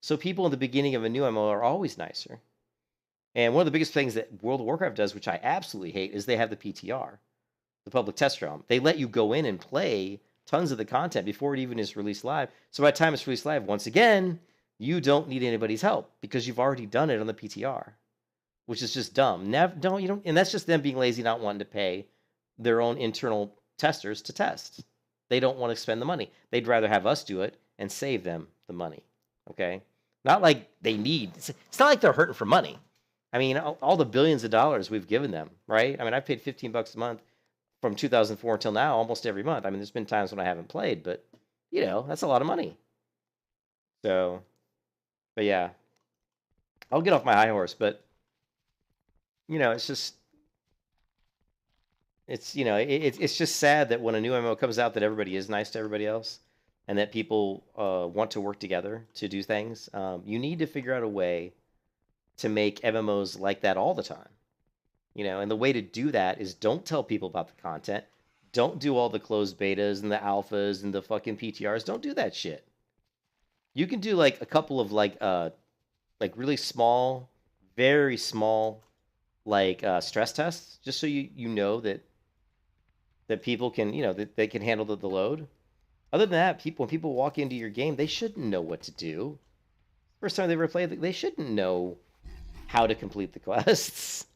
So people in the beginning of a new MMO are always nicer. And one of the biggest things that World of Warcraft does, which I absolutely hate, is they have the PTR, the public test realm. They let you go in and play tons of the content before it even is released live. So by the time it's released live, once again, you don't need anybody's help because you've already done it on the PTR, which is just dumb. And that's just them being lazy, not wanting to pay their own internal testers to test. They don't want to spend the money. They'd rather have us do it and save them the money. Okay? Not like they need. It's not like they're hurting for money. I mean, all the billions of dollars we've given them, right? I mean, I've paid $15 a month from 2004 until now, almost every month. I mean, there's been times when I haven't played, but that's a lot of money. So, but yeah, I'll get off my high horse, but it's just, it's just sad that when a new MMO comes out that everybody is nice to everybody else and that people want to work together to do things. You need to figure out a way to make MMOs like that all the time. And the way to do that is don't tell people about the content. Don't do all the closed betas and the alphas and the fucking PTRs. Don't do that shit. You can do like a couple of like really small, very small, like stress tests, just so you know that people can, that they can handle the load. Other than that, when people walk into your game, they shouldn't know what to do. First time they ever played, they shouldn't know how to complete the quests,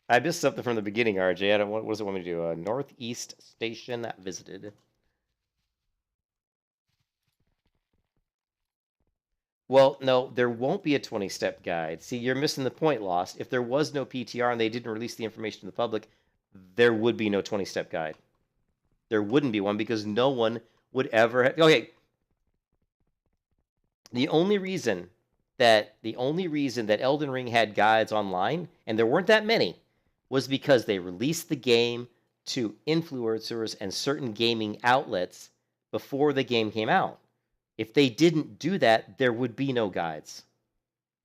I missed something from the beginning, RJ. What does it want me to do? Northeast Station visited. Well, no, there won't be a 20-step guide. See, you're missing the point, Lost. If there was no PTR and they didn't release the information to the public, there would be no 20-step guide. There wouldn't be one because no one would ever... Okay. The only reason that Elden Ring had guides online, and there weren't that many, was because they released the game to influencers and certain gaming outlets before the game came out. If they didn't do that, there would be no guides.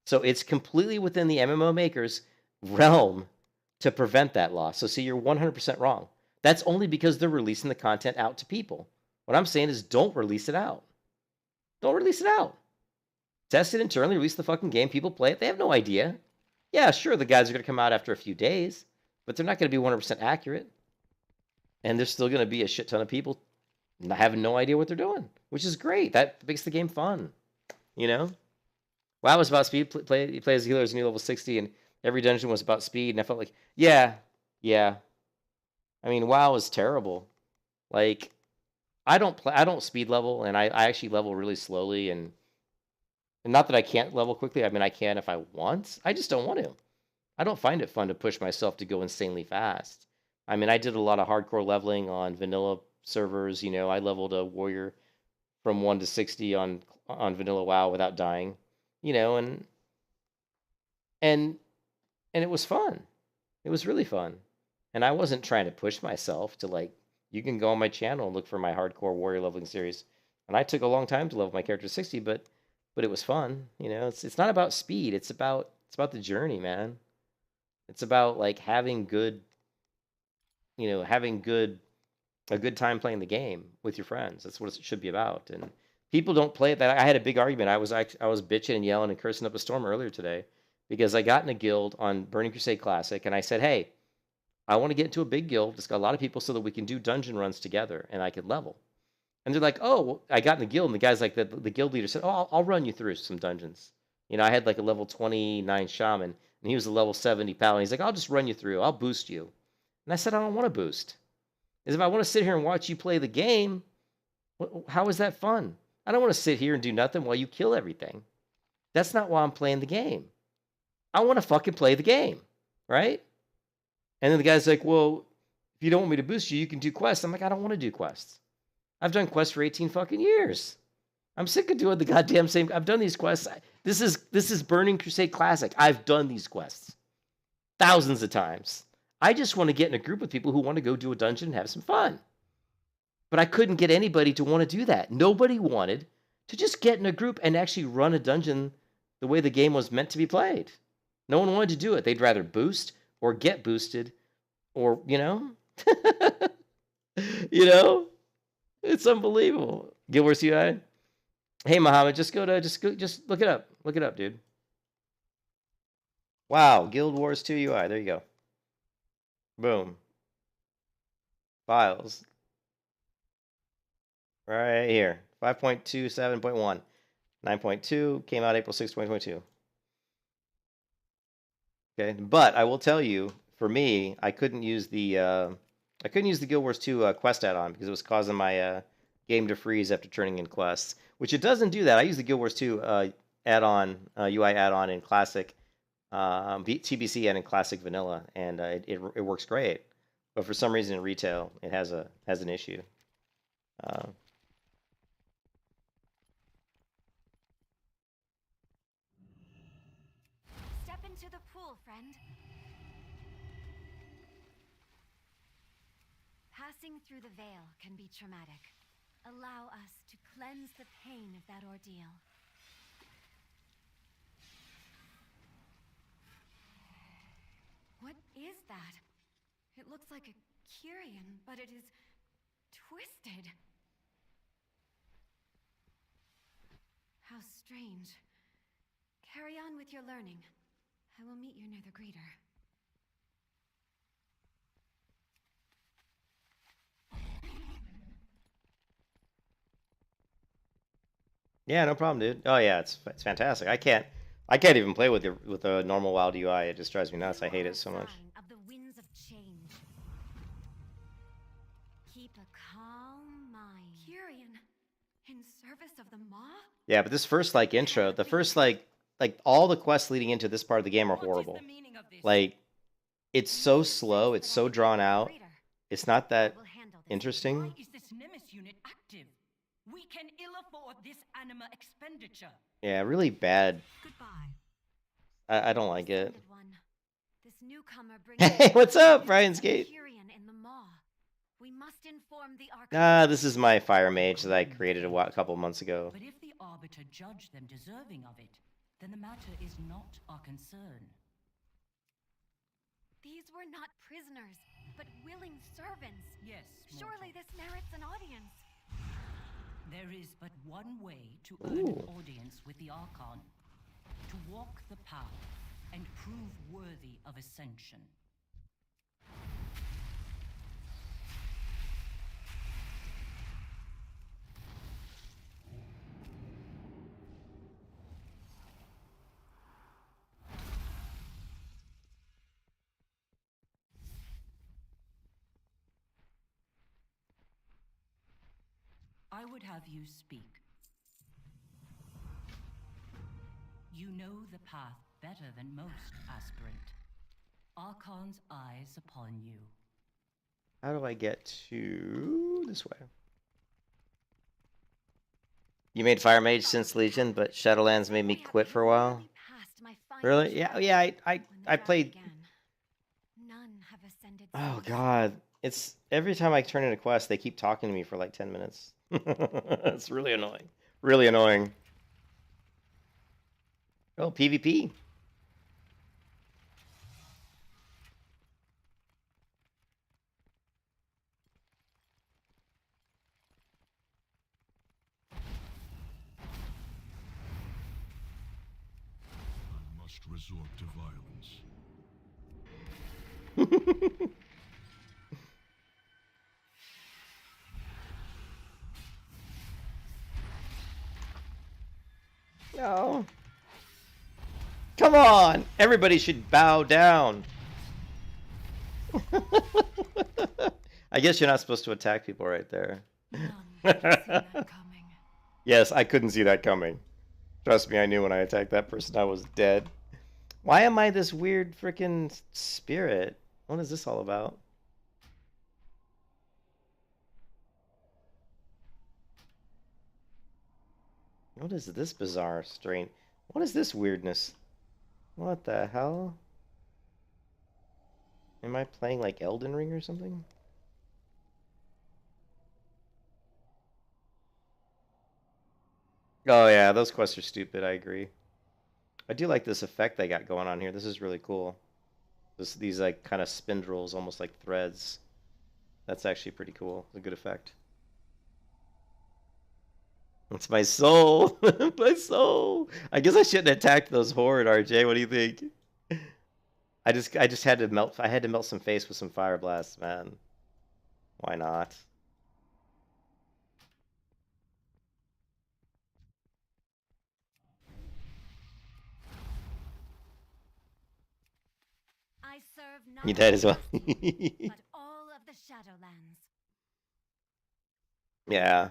So it's completely within the MMO makers' realm to prevent that loss. So see, you're 100% wrong. That's only because they're releasing the content out to people. What I'm saying is don't release it out. Don't release it out. Test it internally, release the fucking game, people play it. They have no idea. Yeah, sure, the guides are going to come out after a few days, but they're not going to be 100% accurate. And there's still going to be a shit ton of people having no idea what they're doing, which is great. That makes the game fun, WoW was about speed. Play as a healer as a new level 60, and every dungeon was about speed, and I felt like, yeah. I mean, WoW is terrible. Like, I don't speed level, and I actually level really slowly, and not that I can't level quickly. I mean, I can if I want. I just don't want to. I don't find it fun to push myself to go insanely fast. I mean, I did a lot of hardcore leveling on vanilla servers. I leveled a warrior from 1 to 60 on vanilla WoW without dying. And it was fun. It was really fun. And I wasn't trying to push myself to like, you can go on my channel and look for my hardcore warrior leveling series. And I took a long time to level my character to 60, but it was fun. It's not about speed. It's about the journey, man. It's about like having a good time playing the game with your friends. That's what it should be about. And people don't play it. That I had a big argument. I was bitching and yelling and cursing up a storm earlier today because I got in a guild on Burning Crusade Classic, and I said, hey, I want to get into a big guild. It's got a lot of people so that we can do dungeon runs together and I could level. And they're like, oh, well, I got in the guild, and the guy's like, the guild leader said, oh, I'll run you through some dungeons. I had like a level 29 shaman, and he was a level 70 paladin. He's like, I'll just run you through. I'll boost you. And I said, I don't want to boost. Is if I want to sit here and watch you play the game, how is that fun? I don't want to sit here and do nothing while you kill everything. That's not why I'm playing the game. I want to fucking play the game, right? And then the guy's like, well, if you don't want me to boost you, you can do quests. I'm like, I don't want to do quests. I've done quests for 18 fucking years. I'm sick of doing the goddamn same. I've done these quests. This is Burning Crusade Classic. I've done these quests thousands of times. I just want to get in a group with people who want to go do a dungeon and have some fun. But I couldn't get anybody to want to do that. Nobody wanted to just get in a group and actually run a dungeon the way the game was meant to be played. No one wanted to do it. They'd rather boost or get boosted or, you know? You know? It's unbelievable. Guild Wars UI. Hey, Muhammad, just look it up. Look it up, dude. Wow, Guild Wars 2 UI. There you go. Boom. Files. Right here. 5.27.1. 9.2 came out April 6, 2022. Okay, but I will tell you, for me, I couldn't use the Guild Wars 2 quest add-on because it was causing my game to freeze after turning in quests, which it doesn't do that. I use the Guild Wars 2 add-on UI add-on in Classic TBC and in Classic Vanilla, and it works great. But for some reason in retail, it has an issue. Step into the pool, friend. Passing through the veil can be traumatic. Allow us to cleanse the pain of that ordeal. What is that? It looks like a Kyrian, but it is twisted. How strange. Carry on with your learning. I will meet you near the greeter. Yeah, no problem, dude. Oh yeah, it's fantastic. I can't even play with a normal WoW UI. It just drives me nuts. I hate it so much. Of the winds of change. Keep a calm mind. Kyrian, in service of the Maw? Yeah, but this first intro, the first like all the quests leading into this part of the game are horrible. Like, it's so slow, it's so drawn out. It's not that interesting. Why is this Nemesis unit active? We can ill afford this anima expenditure. Yeah, really bad. Goodbye. I don't like it. This newcomer brings Hey, what's up, Brian's Gate? Kyrian in the Maw. We must inform the This is my Fire Mage that I created a couple months ago. But if the Arbiter judge them deserving of it, then the matter is not our concern. These were not prisoners, but willing servants. Yes, surely this merits an audience. There is but one way to earn an audience with the Archon. To walk the path and prove worthy of ascension. I would have you speak. You know the path better than most, aspirant. Archon's eyes upon you. How do I get to this way? You made Fire Mage since Legion, but Shadowlands made me quit for a while. Really? Yeah. I played. Oh God, it's every time I turn in a quest, they keep talking to me for like 10 minutes. It's really annoying. Really annoying. Oh, PvP. I must resort to violence. No. Come on! Everybody should bow down. I guess you're not supposed to attack people right there. Yes, I couldn't see that coming. Trust me, I knew when I attacked that person I was dead. Why am I this weird freaking spirit? What is this all about? What is this bizarre strain? What is this weirdness? What the hell? Am I playing like Elden Ring or something? Oh yeah, those quests are stupid, I agree. I do like this effect they got going on here. This is really cool. These like kind of spindles, almost like threads. That's actually pretty cool. It's a good effect. It's my soul. My soul. I guess I shouldn't attack those horde, RJ. What do you think? I just had to melt some face with some fire blasts, man. Why not? I serve not You dead as well. but all of the Shadowlands. Yeah.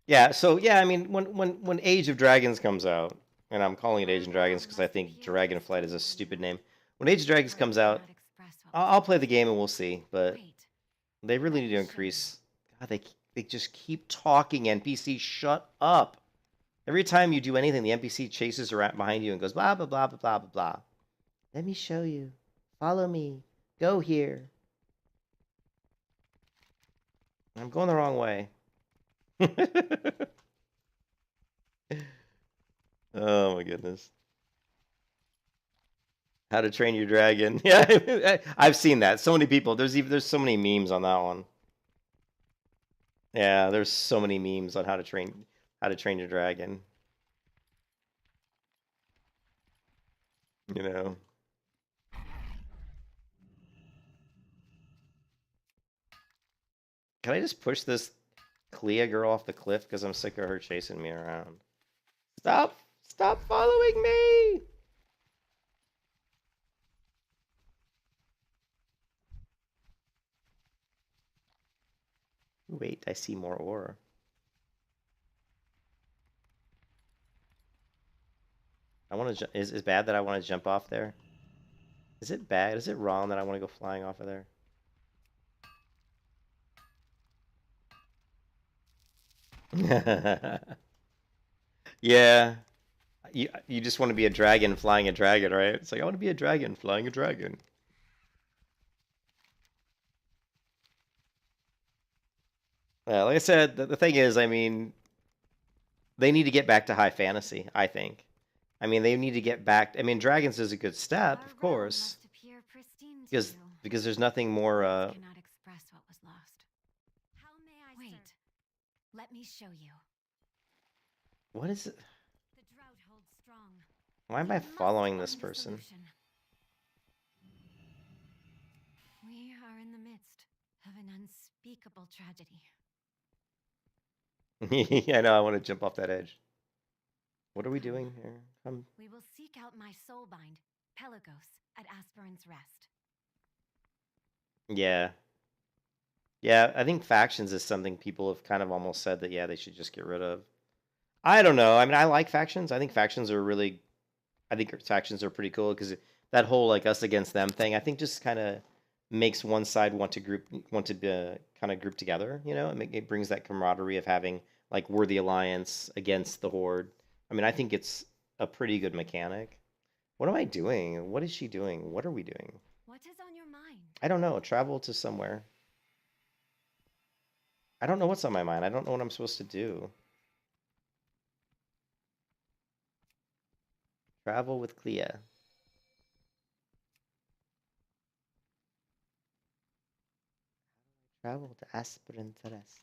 Yeah, so yeah, I mean when Age of Dragons comes out, and I'm calling it Age of Dragons because I think Dragonflight is a stupid name. When Age of Dragons comes out, I'll play the game and we'll see, but they really need to increase. God, they just keep talking, NPC, shut up. Every time you do anything, the NPC chases around behind you and goes blah blah blah blah blah blah blah. Let me show you. Follow me. Go here. I'm going the wrong way. Oh my goodness. How to Train Your Dragon. Yeah, I've seen that. So many people. There's so many memes on that one. Yeah, there's so many memes on how to train your dragon. You know. Can I just push this Clea girl off the cliff because I'm sick of her chasing me around? Stop following me! Wait, I see more ore. I want to. Is bad that I want to jump off there? Is it bad? Is it wrong that I want to go flying off of there? Yeah. You just want to be a dragon flying a dragon, right? It's like I want to be a dragon flying a dragon. Like I said, the thing is, I mean, they need to get back to high fantasy, I think. I mean, they need to get back. I mean, dragons is a good step, of course, because there's nothing more. Cannot express what was lost. How may I wait? Let me show you. What is it? The drought holds strong. Why am I following this person? We are in the midst of an unspeakable tragedy. I know. I want to jump off that edge. What are we doing here? We will seek out my soulbind, Pelagos, at Aspirant's Rest. Yeah. Yeah, I think factions is something people have kind of almost said that, yeah, they should just get rid of. I don't know. I mean, I like factions. I think factions are pretty cool because that whole like us against them thing, I think just kind of makes one side want to kind of group together, you know? It brings that camaraderie of having like we're the alliance against the horde. I mean, I think it's a pretty good mechanic. What am I doing? What is she doing? What are we doing? What is on your mind? I don't know. Travel to somewhere. I don't know what's on my mind. I don't know what I'm supposed to do. Travel with Clea. Travel to Aspirant Rest.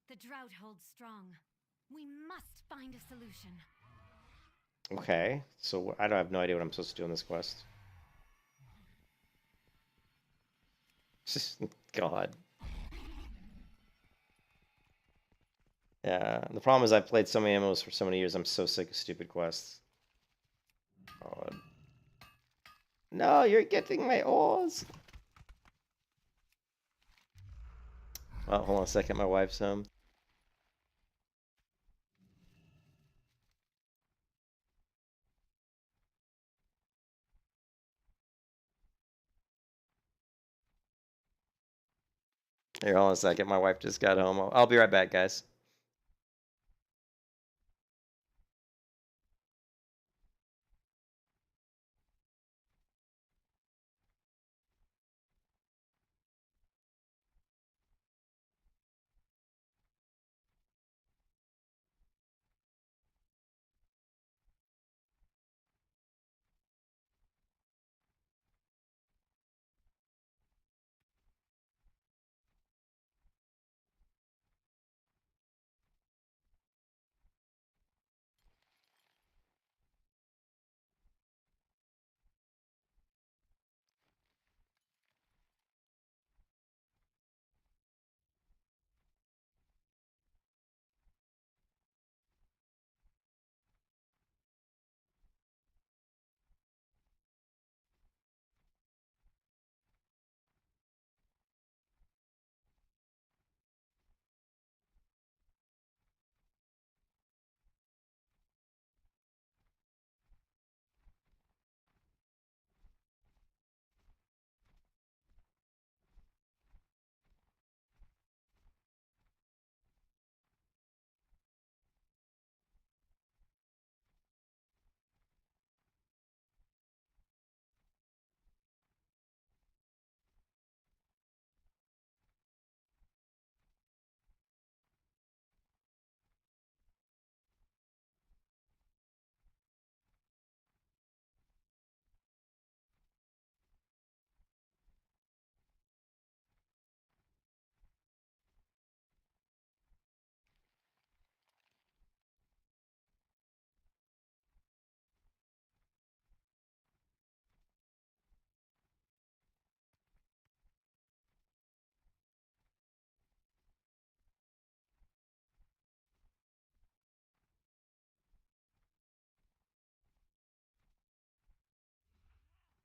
The drought holds strong. We must find a solution. Okay, so I don't have no idea what I'm supposed to do in this quest. God. Yeah, the problem is I've played so many MMOs for so many years, I'm so sick of stupid quests. God. No, you're getting my ores! Oh, hold on a second, my wife's home. Here, hold on a second. My wife just got home. I'll be right back, guys.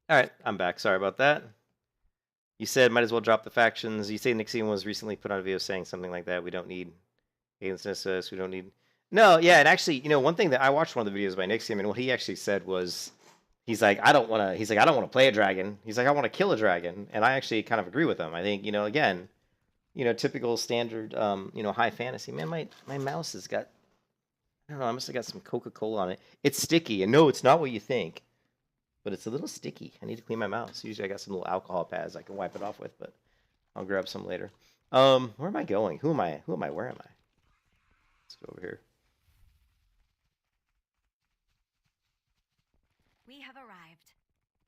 All right, I'm back. Sorry about that. You said might as well drop the factions. You say Nixian was recently put on a video saying something like that. We don't need Aliens. We don't need. No, yeah, and actually, one thing that I watched one of the videos by Nixian, and what he actually said was, he's like, I don't want to play a dragon. He's like, I want to kill a dragon, and I actually kind of agree with him. I think, again, typical standard, high fantasy. Man, my mouse has got, I don't know, I must have got some Coca-Cola on it. It's sticky, and no, it's not what you think. But it's a little sticky. I need to clean my mouse. Usually I got some little alcohol pads I can wipe it off with, but I'll grab some later. Where am I going? Who am I? Where am I? Let's go over here. We have arrived.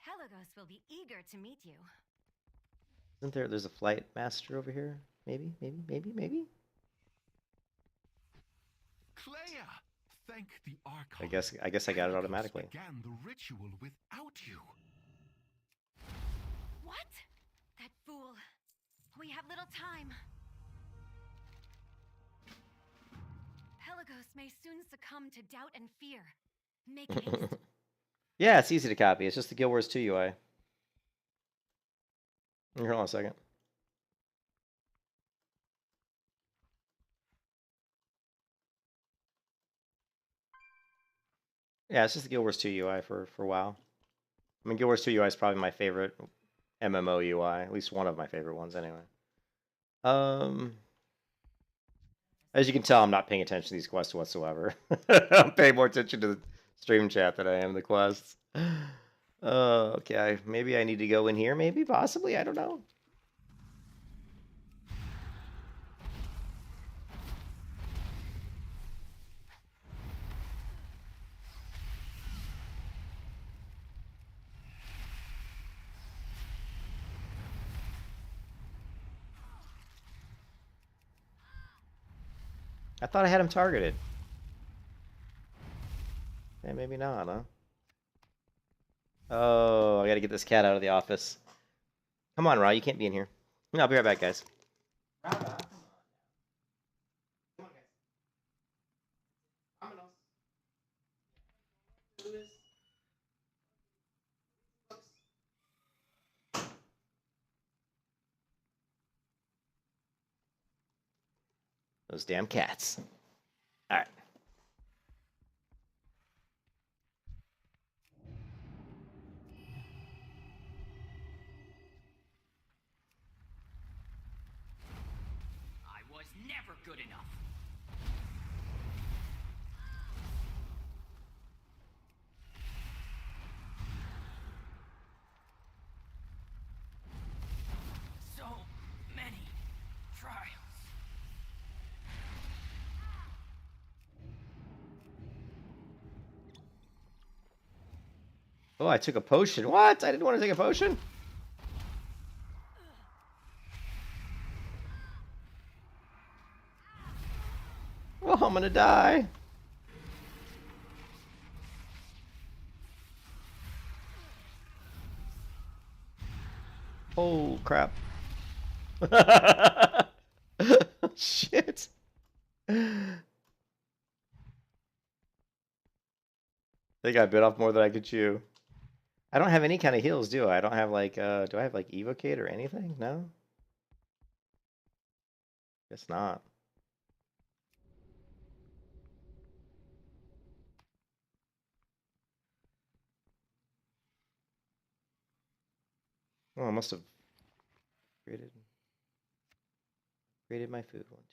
Pelagos will be eager to meet you. Isn't there's a flight master over here? Maybe? Clea! Thank the Archon. I guess I got it automatically. Began the ritual without you. What? That fool. We have little time. Pelagos may soon succumb to doubt and fear. Make haste. Yeah, it's easy to copy. It's just the Guild Wars 2 UI. Hold on a second. Yeah, it's just the Guild Wars 2 UI for a while. I mean, Guild Wars 2 UI is probably my favorite MMO UI, at least one of my favorite ones anyway. As you can tell, I'm not paying attention to these quests whatsoever. I'm paying more attention to the stream chat than I am the quests. Okay, maybe I need to go in here, maybe, possibly, I don't know. I thought I had him targeted. Yeah, maybe not, huh? Oh, I gotta get this cat out of the office. Come on, Ra, you can't be in here. I'll be right back, guys. Those damn cats. All right. good enough. So many trials. Oh, I took a potion. What? I didn't want to take a potion? Oh, I'm gonna die. Oh, crap. Shit. I think I bit off more than I could chew. I don't have any kind of heals, do I? I don't have like, do I have like Evocate or anything? No? Guess not. Oh, I must have created my food. 1, 2.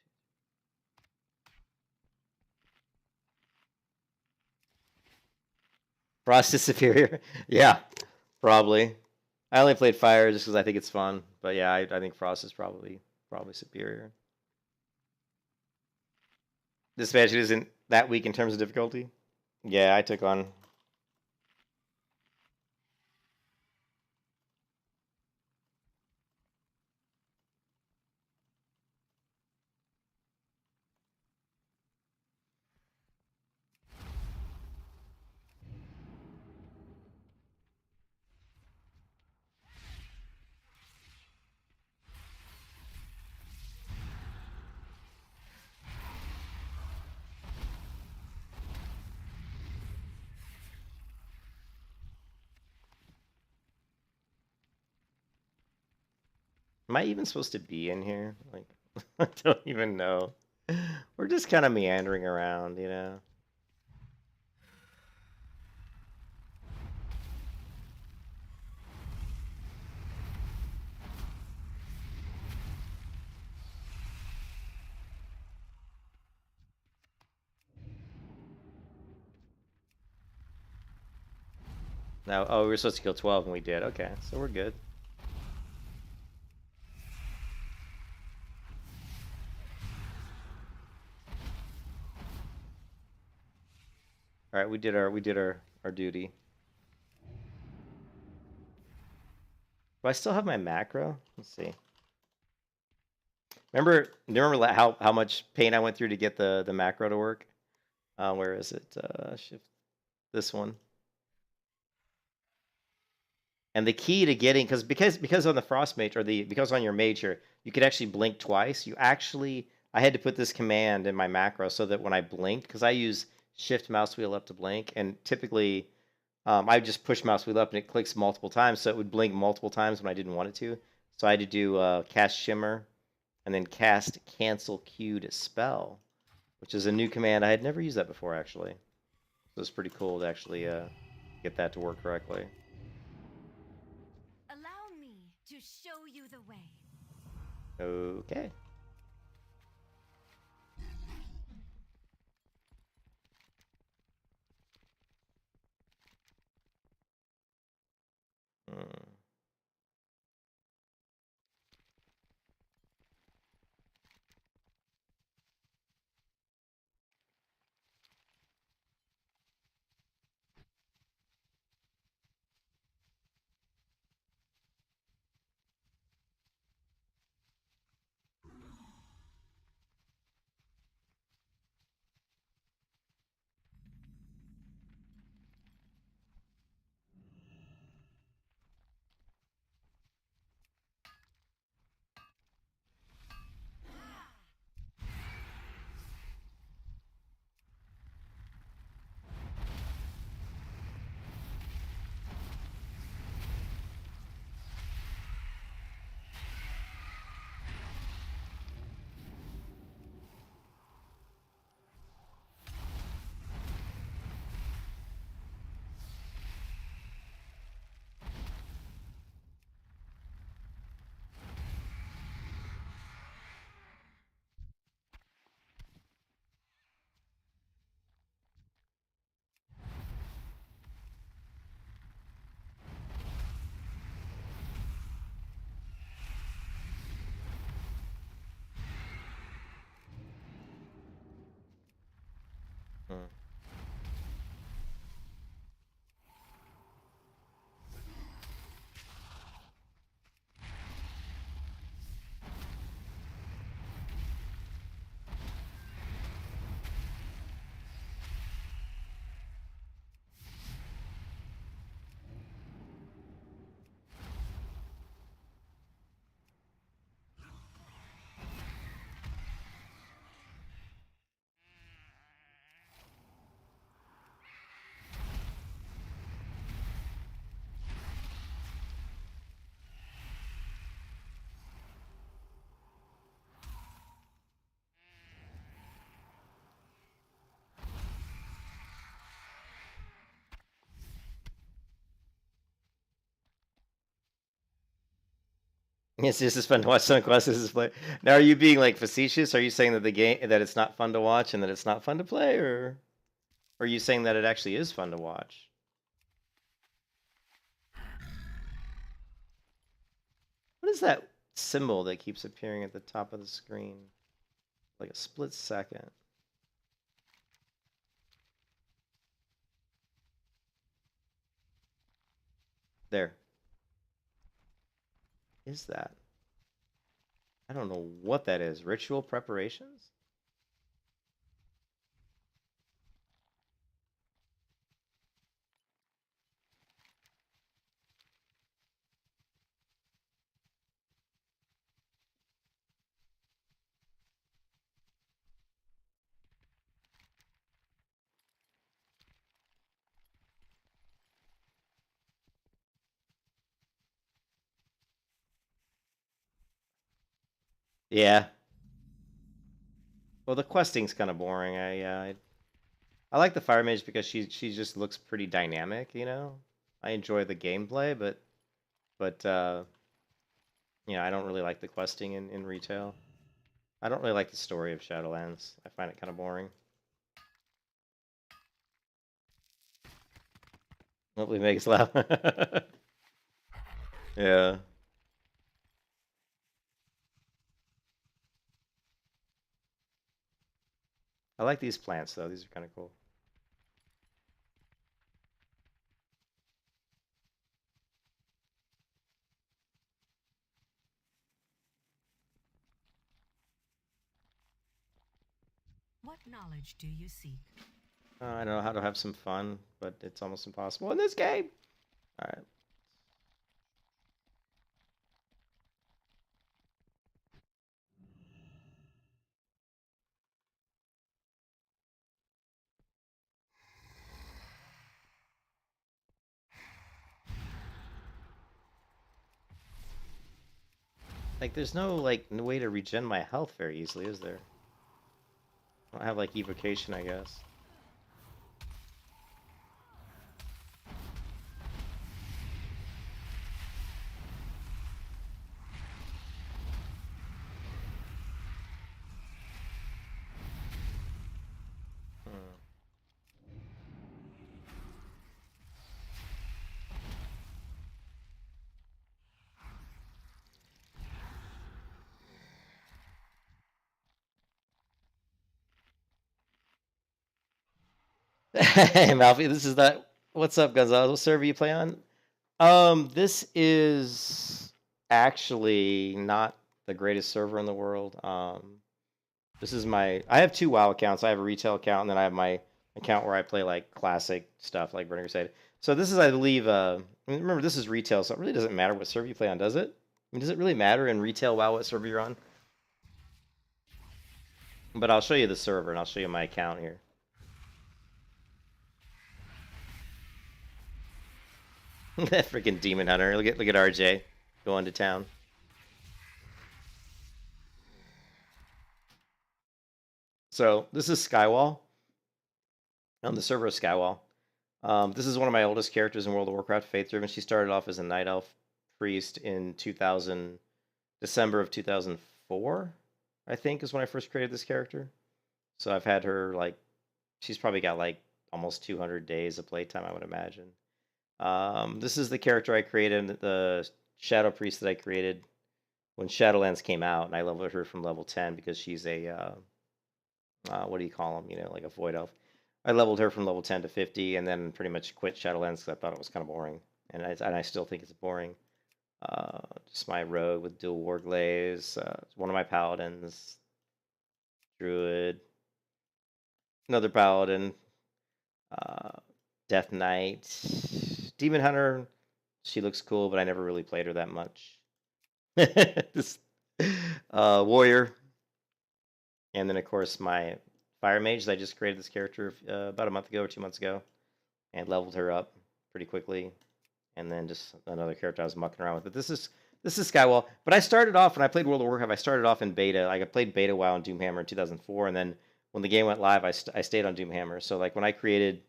Frost is superior. Yeah, probably. I only played Fire just because I think it's fun. But yeah, I think Frost is probably superior. This match isn't that weak in terms of difficulty. Yeah, I took on. Am I even supposed to be in here? Like, I don't even know. We're just kind of meandering around, you know? Now, oh, we were supposed to kill 12 and we did. Okay, so we're good. All right, we did our duty. Do I still have my macro? Let's see. Remember how much pain I went through to get the macro to work? Where is it? Shift this one. And the key to getting because on the Frost Mage because on your Mage here, you could actually blink twice. I had to put this command in my macro so that when I blinked, because I use Shift mouse wheel up to blink, and typically I just push mouse wheel up and it clicks multiple times, so it would blink multiple times when I didn't want it to. So I had to do cast Shimmer, and then cast Cancel Q to spell, which is a new command. I had never used that before actually, so it's pretty cool to actually get that to work correctly. Allow me to show you the way. Okay. Hmm. It's just as fun to watch Sunglasses as play. Now, are you being like facetious? Are you saying that the game that it's not fun to watch and that it's not fun to play, or are you saying that it actually is fun to watch? What is that symbol that keeps appearing at the top of the screen? Like a split second. There. Is that? I don't know what that is. Ritual preparations? Yeah. Well, the questing's kind of boring. I like the Fire Mage because she just looks pretty dynamic, you know? I enjoy the gameplay, but you know, I don't really like the questing in retail. I don't really like the story of Shadowlands. I find it kind of boring. Hopefully makes laugh. Yeah. I like these plants though. These are kind of cool. What knowledge do you seek? I don't know how to have some fun, but it's almost impossible in this game. All right. Like, there's no like no way to regen my health very easily, is there? I don't have like evocation, I guess. Hey, Malfi, this is that. What's up, Gonzalo? What server you play on? This is actually not the greatest server in the world. This is my. I have two WoW accounts. I have a retail account, and then I have my account where I play like classic stuff, like Burning Crusade. So this is, I believe. Remember, this is retail, so it really doesn't matter what server you play on, does it? I mean, does it really matter in retail WoW what server you're on? But I'll show you the server, and I'll show you my account here. That freaking demon hunter! Look at RJ going to town. So this is Skywall. On the server of Skywall. This is one of my oldest characters in World of Warcraft, Faith Driven. She started off as a Night Elf priest in December of 2004, I think, is when I first created this character. So I've had her, like, she's probably got like almost 200 days of playtime, I would imagine. This is the character I created, the Shadow Priest that I created when Shadowlands came out, and I leveled her from level 10 because she's a, what do you call them? You know, like a Void Elf. I leveled her from level 10 to 50, and then pretty much quit Shadowlands because I thought it was kind of boring, and I still think it's boring. Just my rogue with dual warglaze, one of my paladins, druid, another paladin, Death Knight, demon hunter. She looks cool, but I never really played her that much. This warrior, and then of course my fire mage. I just created this character about a month ago or 2 months ago, and leveled her up pretty quickly. And then just another character I was mucking around with. But this is Skywall. But I started off, when I played World of Warcraft, I started off in beta. Like, I played beta WoW and Doomhammer in 2004, and then when the game went live, I stayed on Doomhammer. So, like, when I created...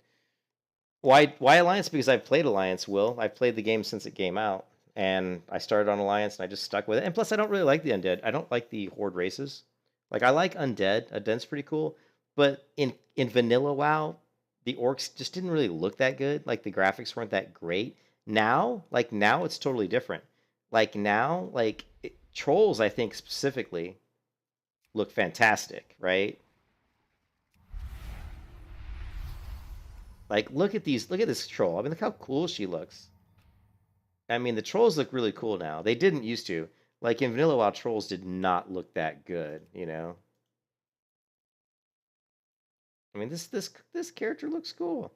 Why Alliance? Because I've played Alliance, Will. I've played the game since it came out, and I started on Alliance, and I just stuck with it. And plus, I don't really like the Undead. I don't like the Horde races. Like, I like Undead. Undead's pretty cool. But in vanilla WoW, the Orcs just didn't really look that good. Like, the graphics weren't that great. Now it's totally different. Trolls, I think specifically, look fantastic, right? Like, look at this troll. I mean, look how cool she looks. I mean, the trolls look really cool now. They didn't used to. Like, in vanilla WoW, trolls did not look that good, you know? I mean, this character looks cool.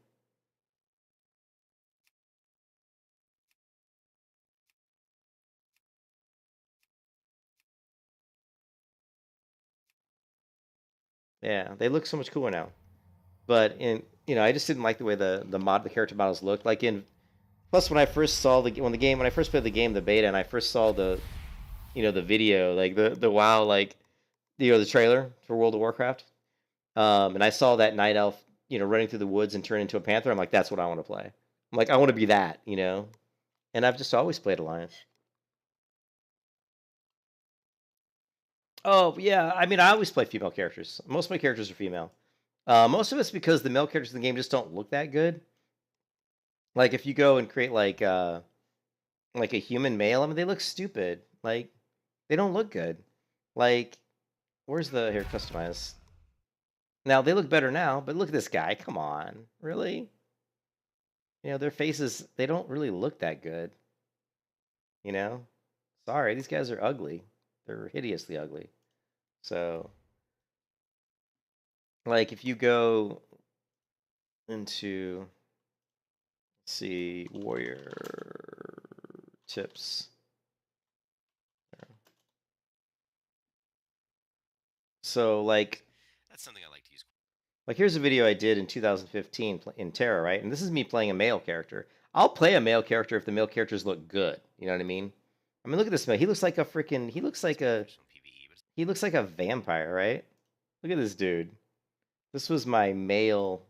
Yeah, they look so much cooler now. But I just didn't like the way the character models looked. Like plus when I first saw when I first played the game, the beta, and I first saw the video, like the WoW, like the trailer for World of Warcraft, and I saw that night elf running through the woods and turn into a panther. I'm like, that's what I want to play. I'm like, I want to be that, and I've just always played Alliance. Oh, yeah. I mean, I always play female characters. Most of my characters are female. Most of it's because the male characters in the game just don't look that good. Like, if you go and create, like a human male, I mean, they look stupid. Like, they don't look good. Like, where's the hair customize? Now, they look better now, but look at this guy. Come on. Really? Their faces, they don't really look that good. Sorry, these guys are ugly. They're hideously ugly. So, like, if you go into, let's see, warrior tips. So, like, that's something I like to use. Like, here's a video I did in 2015 in Terra, right? And this is me playing a male character. I'll play a male character if the male characters look good. You know what I mean? I mean, look at this man. He looks like a freaking. He looks like a vampire, right? Look at this dude. This was my male.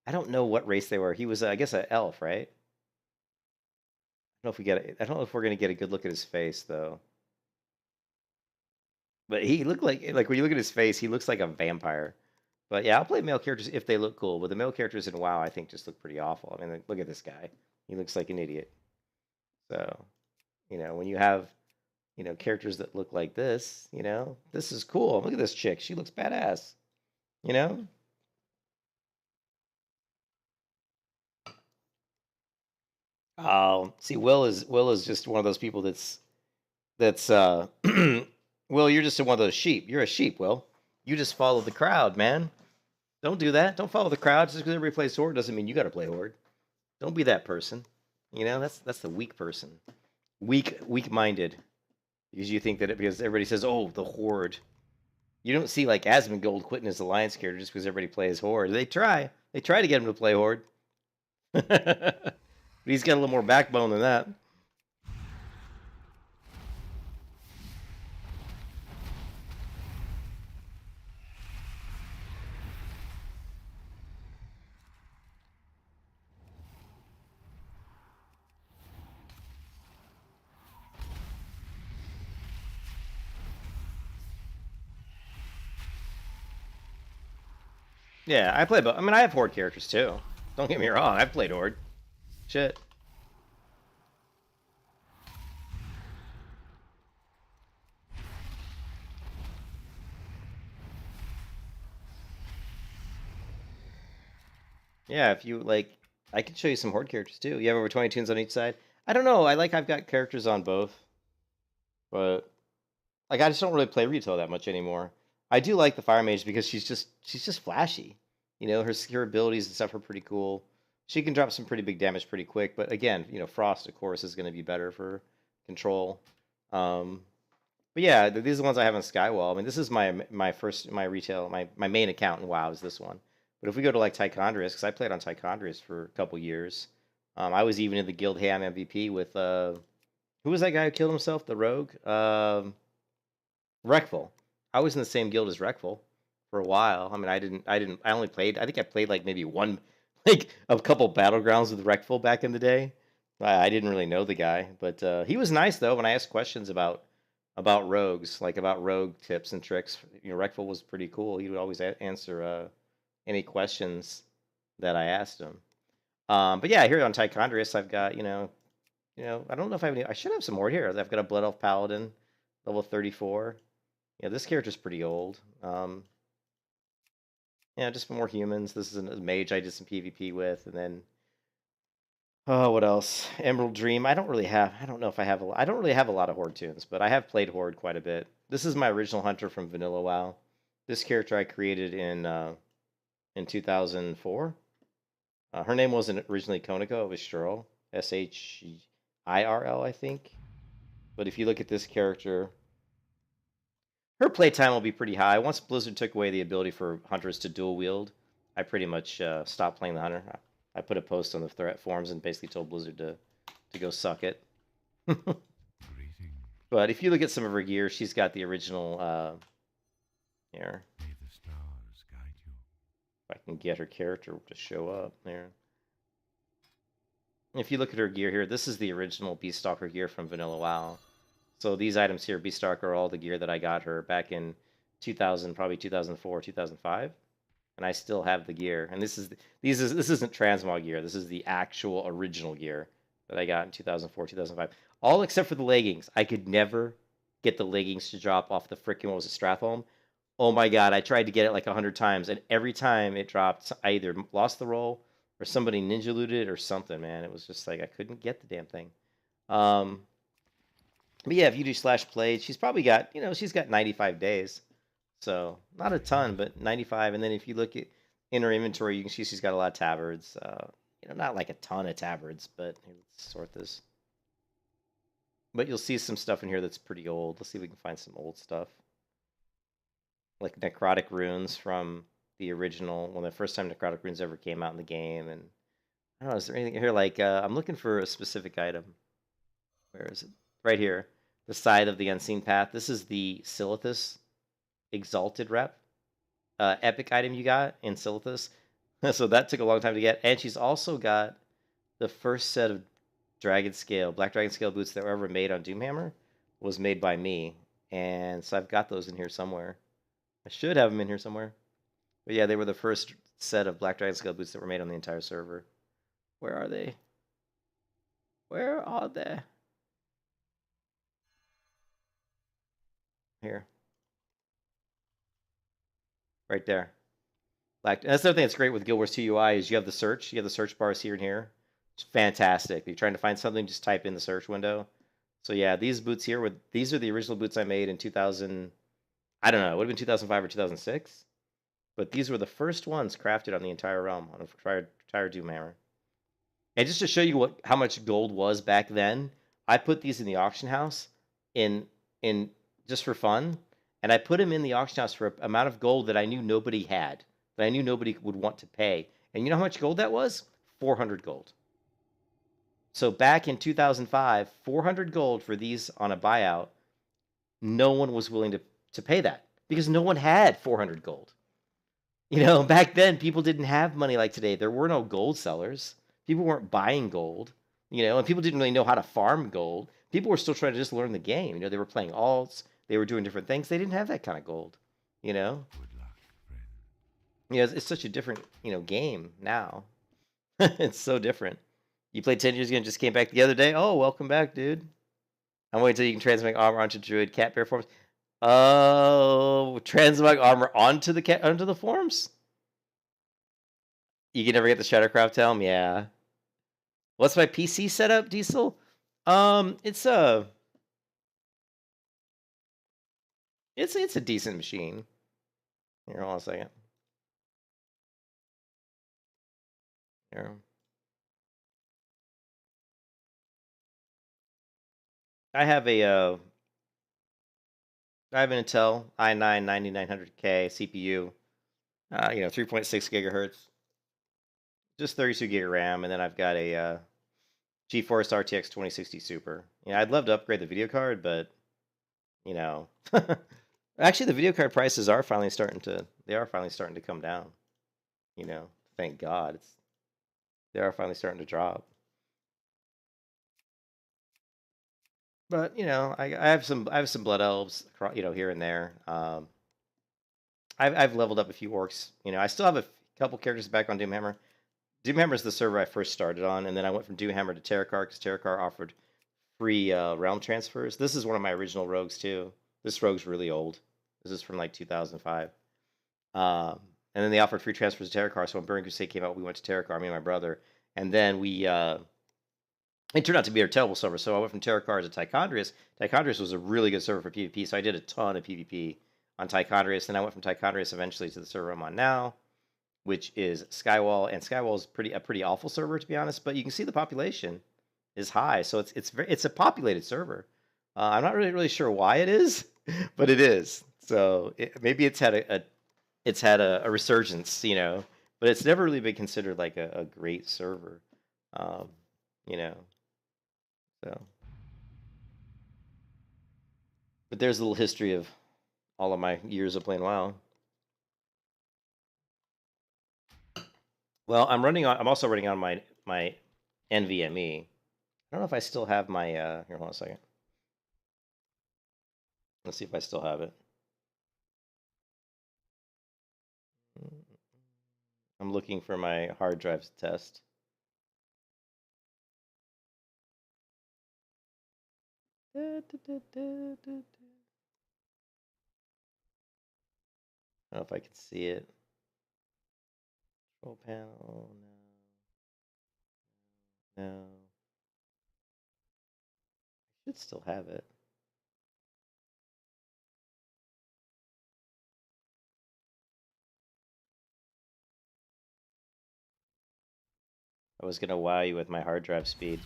I don't know what race they were. He was, I guess, an elf, right? I don't know if we're gonna get a good look at his face though. But he looked like when you look at his face, he looks like a vampire. But yeah, I'll play male characters if they look cool. But the male characters in WoW, I think, just look pretty awful. I mean, look at this guy. He looks like an idiot. So, when you have, characters that look like this, this is cool. Look at this chick. She looks badass. Oh, see, Will is just one of those people that's Will, you're just one of those sheep. You're a sheep, Will. You just follow the crowd, man. Don't do that. Don't follow the crowd. Just because everybody plays Horde doesn't mean you got to play Horde. Don't be that person. That's the weak person. Weak-minded. Because you think that because everybody says, oh, the Horde. You don't see, like, Asmongold quitting his Alliance character just because everybody plays Horde. They try. They try to get him to play Horde. But he's got a little more backbone than that. Yeah, I play both. I mean, I have Horde characters too. Don't get me wrong. I've played Horde. Shit. Yeah, if you like, I can show you some horde characters too. You have over 20 tunes on each side. I don't know. I've got characters on both, but like I just don't really play retail that much anymore. I do like the fire mage because she's just flashy. You know, her abilities and stuff are pretty cool. She can drop some pretty big damage pretty quick, but again, you know, frost of course is going to be better for control. But yeah, these are the ones I have on Skywall. I mean, this is my retail my main account in WoW is this one. But if we go to like Tichondrius, because I played on Tichondrius for a couple years, I was even in the Guild Ham MVP with who was that guy who killed himself? The rogue, Reckful. I was in the same guild as Reckful for a while. I mean, I only played. I think I played like maybe one, like a couple battlegrounds with Reckful back in the day. I didn't really know the guy, but he was nice though when I asked questions about rogues, like about rogue tips and tricks. You know, Reckful was pretty cool. He would always answer any questions that I asked him. But yeah, here on Tichondrius, I've got I don't know if I have any. I should have some more here. I've got a Blood Elf Paladin, level 34. Yeah, this character's pretty old. Yeah, just more humans. This is a mage I did some PvP with, and then what else? Emerald Dream. I don't know if I have I don't really have a lot of Horde tunes, but I have played Horde quite a bit. This is my original hunter from Vanilla WoW. This character I created in 2004. Her name wasn't originally Koniko, it was Shirl. Shirl, I think. But if you look at this character, her playtime will be pretty high. Once Blizzard took away the ability for hunters to dual wield, I pretty much stopped playing the hunter. I put a post on the threat forums and basically told Blizzard to go suck it. But if you look at some of her gear, she's got the original here. May the stars guide you. If I can get her character to show up there. If you look at her gear here, this is the original Beastalker gear from Vanilla WoW. So these items here, Beastalker, are all the gear that I got her back in 2000, probably 2004, 2005. And I still have the gear. And this isn't transmog gear. This is the actual original gear that I got in 2004, 2005. All except for the leggings. I could never get the leggings to drop off the freaking, what was it, Stratholme? Oh my god, I tried to get it like 100 times, and every time it dropped, I either lost the roll, or somebody ninja looted it, or something, man. It was just like, I couldn't get the damn thing. But yeah, if you do /play, she's probably got, she's got 95 days. So, not a ton, but 95. And then if you look at in her inventory, you can see she's got a lot of tabards. Not like a ton of tabards, but here, let's sort this. But you'll see some stuff in here that's pretty old. Let's see if we can find some old stuff. Like necrotic runes from the original, when the first time necrotic runes ever came out in the game. And I don't know, is there anything here? Like, I'm looking for a specific item. Where is it? Right here. The Side of the Unseen Path. This is the Silithus Exalted rep. Epic item you got in Silithus. So that took a long time to get. And she's also got the first set of Black Dragon Scale boots that were ever made on Doomhammer. Was made by me. And so I've got those in here somewhere. I should have them in here somewhere. But yeah, they were the first set of Black Dragon Scale boots that were made on the entire server. Where are they? Where are they? Here. Right there. That's the other thing that's great with Guild Wars 2 UI is you have the search. You have the search bars here and here. It's fantastic. If you're trying to find something, just type in the search window. So yeah, these boots here, these are the original boots I made in 2000. I don't know. It would have been 2005 or 2006. But these were the first ones crafted on the entire realm on a entire Doomhammer. And just to show you how much gold was back then, I put these in the auction house in just for fun. And I put them in the auction house for an amount of gold that I knew nobody had, that I knew nobody would want to pay. And you know how much gold that was? 400 gold. So back in 2005, 400 gold for these on a buyout, no one was willing to pay that because no one had 400 gold. Back then, people didn't have money like today. There were no gold sellers. People weren't buying gold, and people didn't really know how to farm gold. People were still trying to just learn the game. They were playing alts. They were doing different things. They didn't have that kind of gold, Good luck, friend. It's such a different, game now. It's so different. You played 10 years ago and just came back the other day. Oh, welcome back, dude. I'm waiting until you can transmog armor onto Druid cat bear forms. Oh, transmog armor onto the forms? You can never get the Shadowcraft helm? Yeah. What's my PC setup, Diesel? It's a decent machine. Here, hold on a second. Here. I have an Intel i9 9900K CPU. 3.6 gigahertz, just 32 gig of RAM, and then I've got a GeForce RTX 2060 Super. I'd love to upgrade the video card, but actually the video card prices are finally starting to come down. Thank God, they are finally starting to drop. But I have some blood elves, here and there. I've leveled up a few orcs. I still have a couple characters back on Doomhammer. Doomhammer is the server I first started on, and then I went from Doomhammer to Terracar because Terracar offered free realm transfers. This is one of my original rogues too. This rogue's really old. This is from like 2005. And then they offered free transfers to Terracar. So when Burning Crusade came out, we went to Terracar, me and my brother, and then we. It turned out to be a terrible server, so I went from Terracar to Tichondrius. Tichondrius was a really good server for PvP, so I did a ton of PvP on Tichondrius. Then I went from Tichondrius eventually to the server I'm on now, which is Skywall, and Skywall is a pretty awful server, to be honest. But you can see the population is high, so it's a populated server. I'm not really sure why it is, but it is. So maybe it's had a resurgence, but it's never really been considered like a great server, So, but there's a little history of all of my years of playing WoW. Well, I'm also running on my NVMe. I don't know if I still have my here, hold on a second. Let's see if I still have it. I'm looking for my hard drives to test. I don't know if I can see it. Control panel, no. I should still have it. I was gonna wow you with my hard drive speed.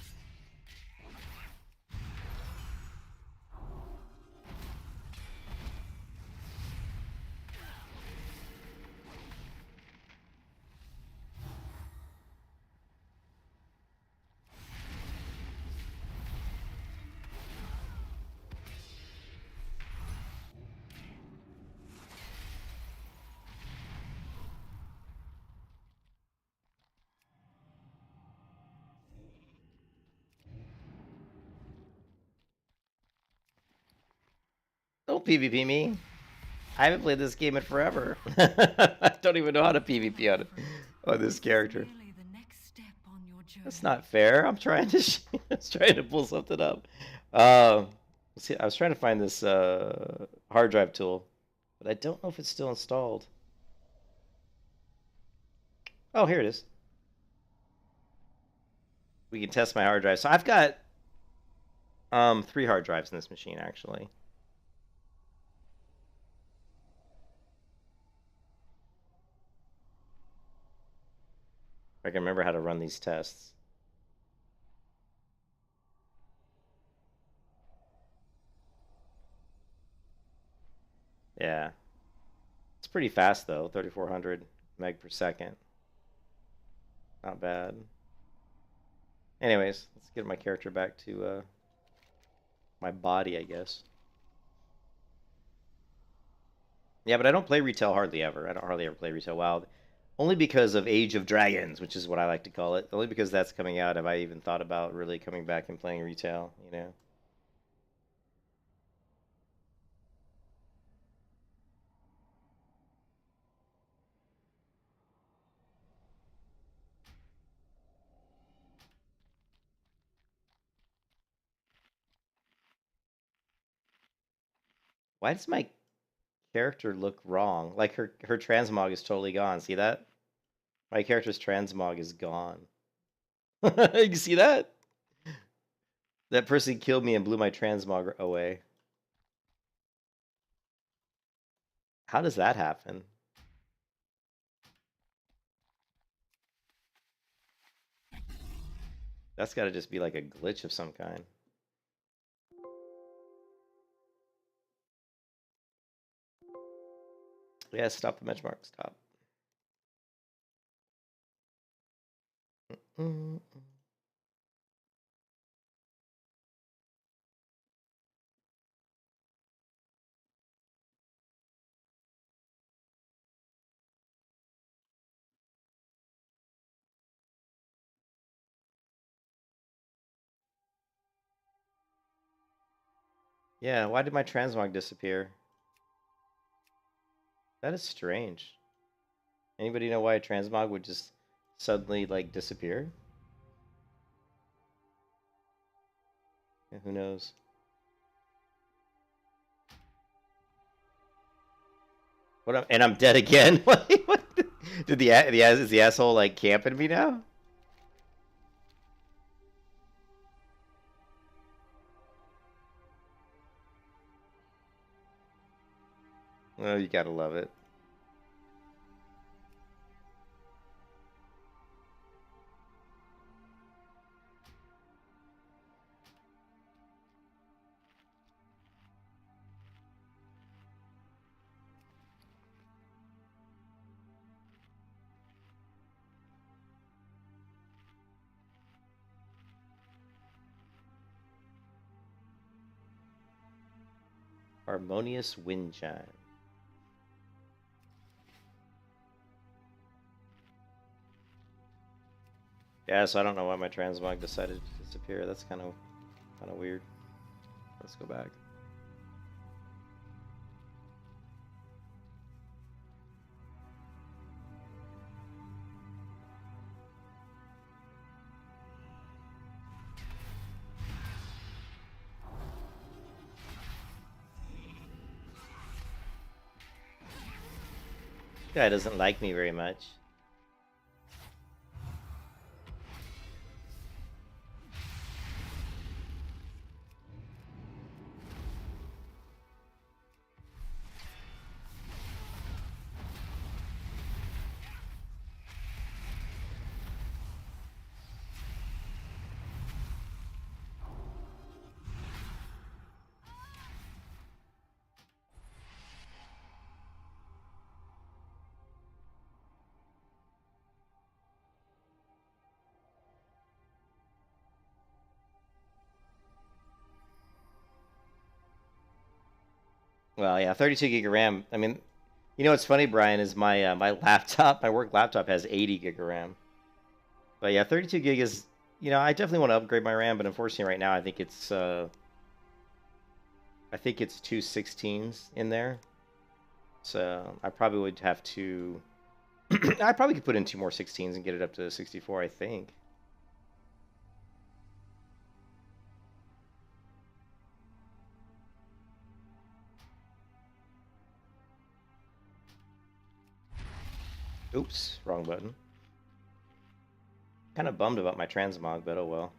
Don't PvP me. I haven't played this game in forever. I don't even know how to PvP on this character. That's not fair. I'm trying to pull something up. See, I was trying to find this hard drive tool, but I don't know if it's still installed. Oh, here it is. We can test my hard drive. So I've got 3 hard drives in this machine, actually. I can remember how to run these tests. Yeah. It's pretty fast, though. 3,400 meg per second. Not bad. Anyways, let's get my character back to my body, I guess. Yeah, but I don't play retail hardly ever. I don't hardly ever play retail WoW. Only because of Age of Dragons, which is what I like to call it. Only because that's coming out have I even thought about really coming back and playing retail, Why does my character look wrong? Like her transmog is totally gone. See that? My character's transmog is gone. You can see that? That person killed me and blew my transmog away. How does that happen? That's got to just be like a glitch of some kind. Yeah, stop the benchmark. Stop. Yeah, why did my transmog disappear? That is strange. Anybody know why a transmog would just suddenly like disappear? Yeah, who knows? And I'm dead again. What? Did is the asshole like camping me now? Oh, you gotta love it. Harmonious wind chime. Yeah, so I don't know why my transmog decided to disappear. That's kind of weird. Let's go back. Guy doesn't like me very much. Well, yeah, 32 gig of RAM. I mean, you know what's funny, Brian, is my my laptop, my work laptop has 80 gig of RAM. But yeah, 32 gig is, you know, I definitely want to upgrade my RAM, but unfortunately right now I think it's 2 16s in there. So I probably would have to I probably could put in 2 more 16s and get it up to 64, I think. Oops, wrong button. Kind of bummed about my transmog, but oh well.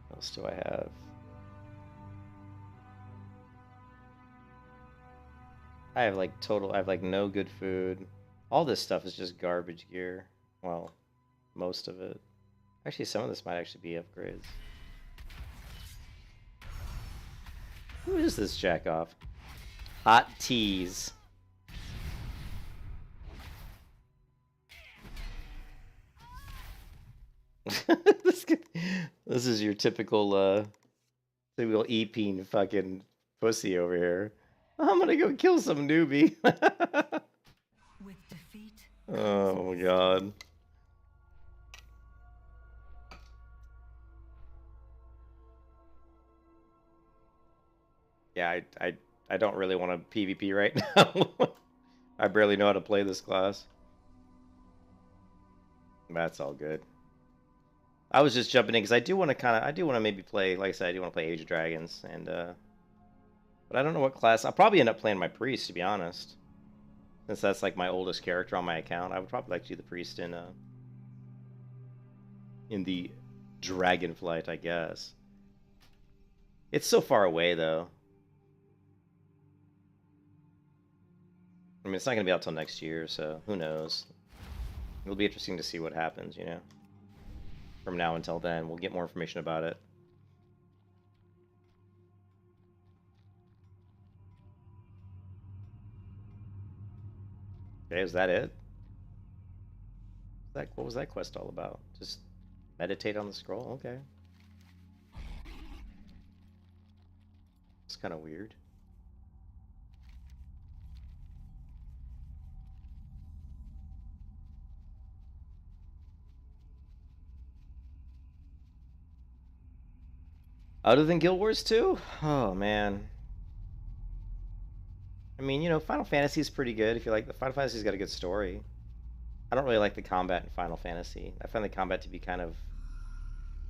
What else do I have? I have like no good food. All this stuff is just garbage gear. Well, most of it. Actually, some of this might actually be upgrades. Who is this jack off? Hot teas. This is your typical E-peen fucking pussy over here. I'm gonna go kill some newbie. With defeat. Oh my god. Yeah, I don't really want to PvP right now. I barely know how to play this class. That's all good. I was just jumping in because I do want to maybe play, like I said, I do want to play Age of Dragons, and but I don't know what class. I'll probably end up playing my priest, to be honest, since that's like my oldest character on my account. I would probably like to do the priest in the Dragonflight, I guess. It's so far away, though. I mean, it's not going to be out till next year, so who knows? It'll be interesting to see what happens, you know? From now until then, we'll get more information about it. Okay, is that it? What was that quest all about? Just meditate on the scroll? Okay. It's kind of weird. Other than Guild Wars 2? Oh, man. I mean, you know, Final Fantasy is pretty good. If you like, the Final Fantasy's got a good story. I don't really like the combat in Final Fantasy. I find the combat to be kind of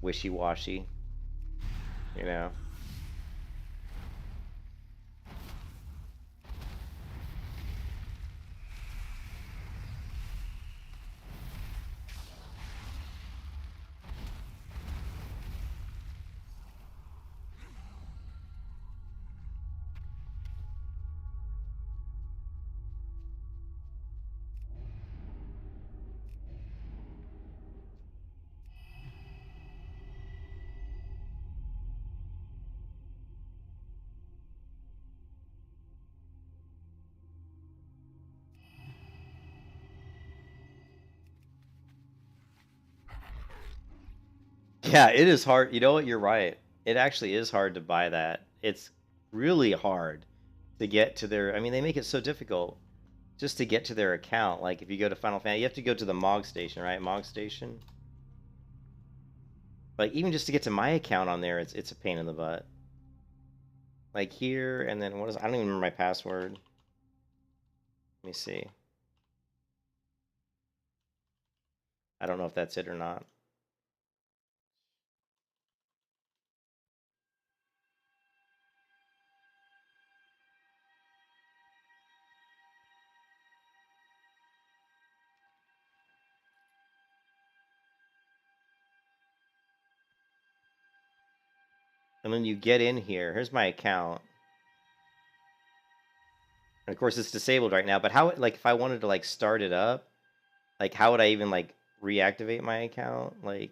wishy-washy. You know? Yeah, it is hard. You know what? You're right. It actually is hard to buy that. It's really hard to get to their... I mean, they make it so difficult just to get to their account. Like, if you go to Final Fantasy, you have to go to the Mog Station, right? Mog Station. Like, even just to get to my account on there, it's a pain in the butt. Like, here, and then what is... I don't even remember my password. Let me see. I don't know if that's it or not. And then you get in here. Here's my account. And of course, it's disabled right now. But how, like, if I wanted to, like, start it up, like, how would I even, like, reactivate my account? Like,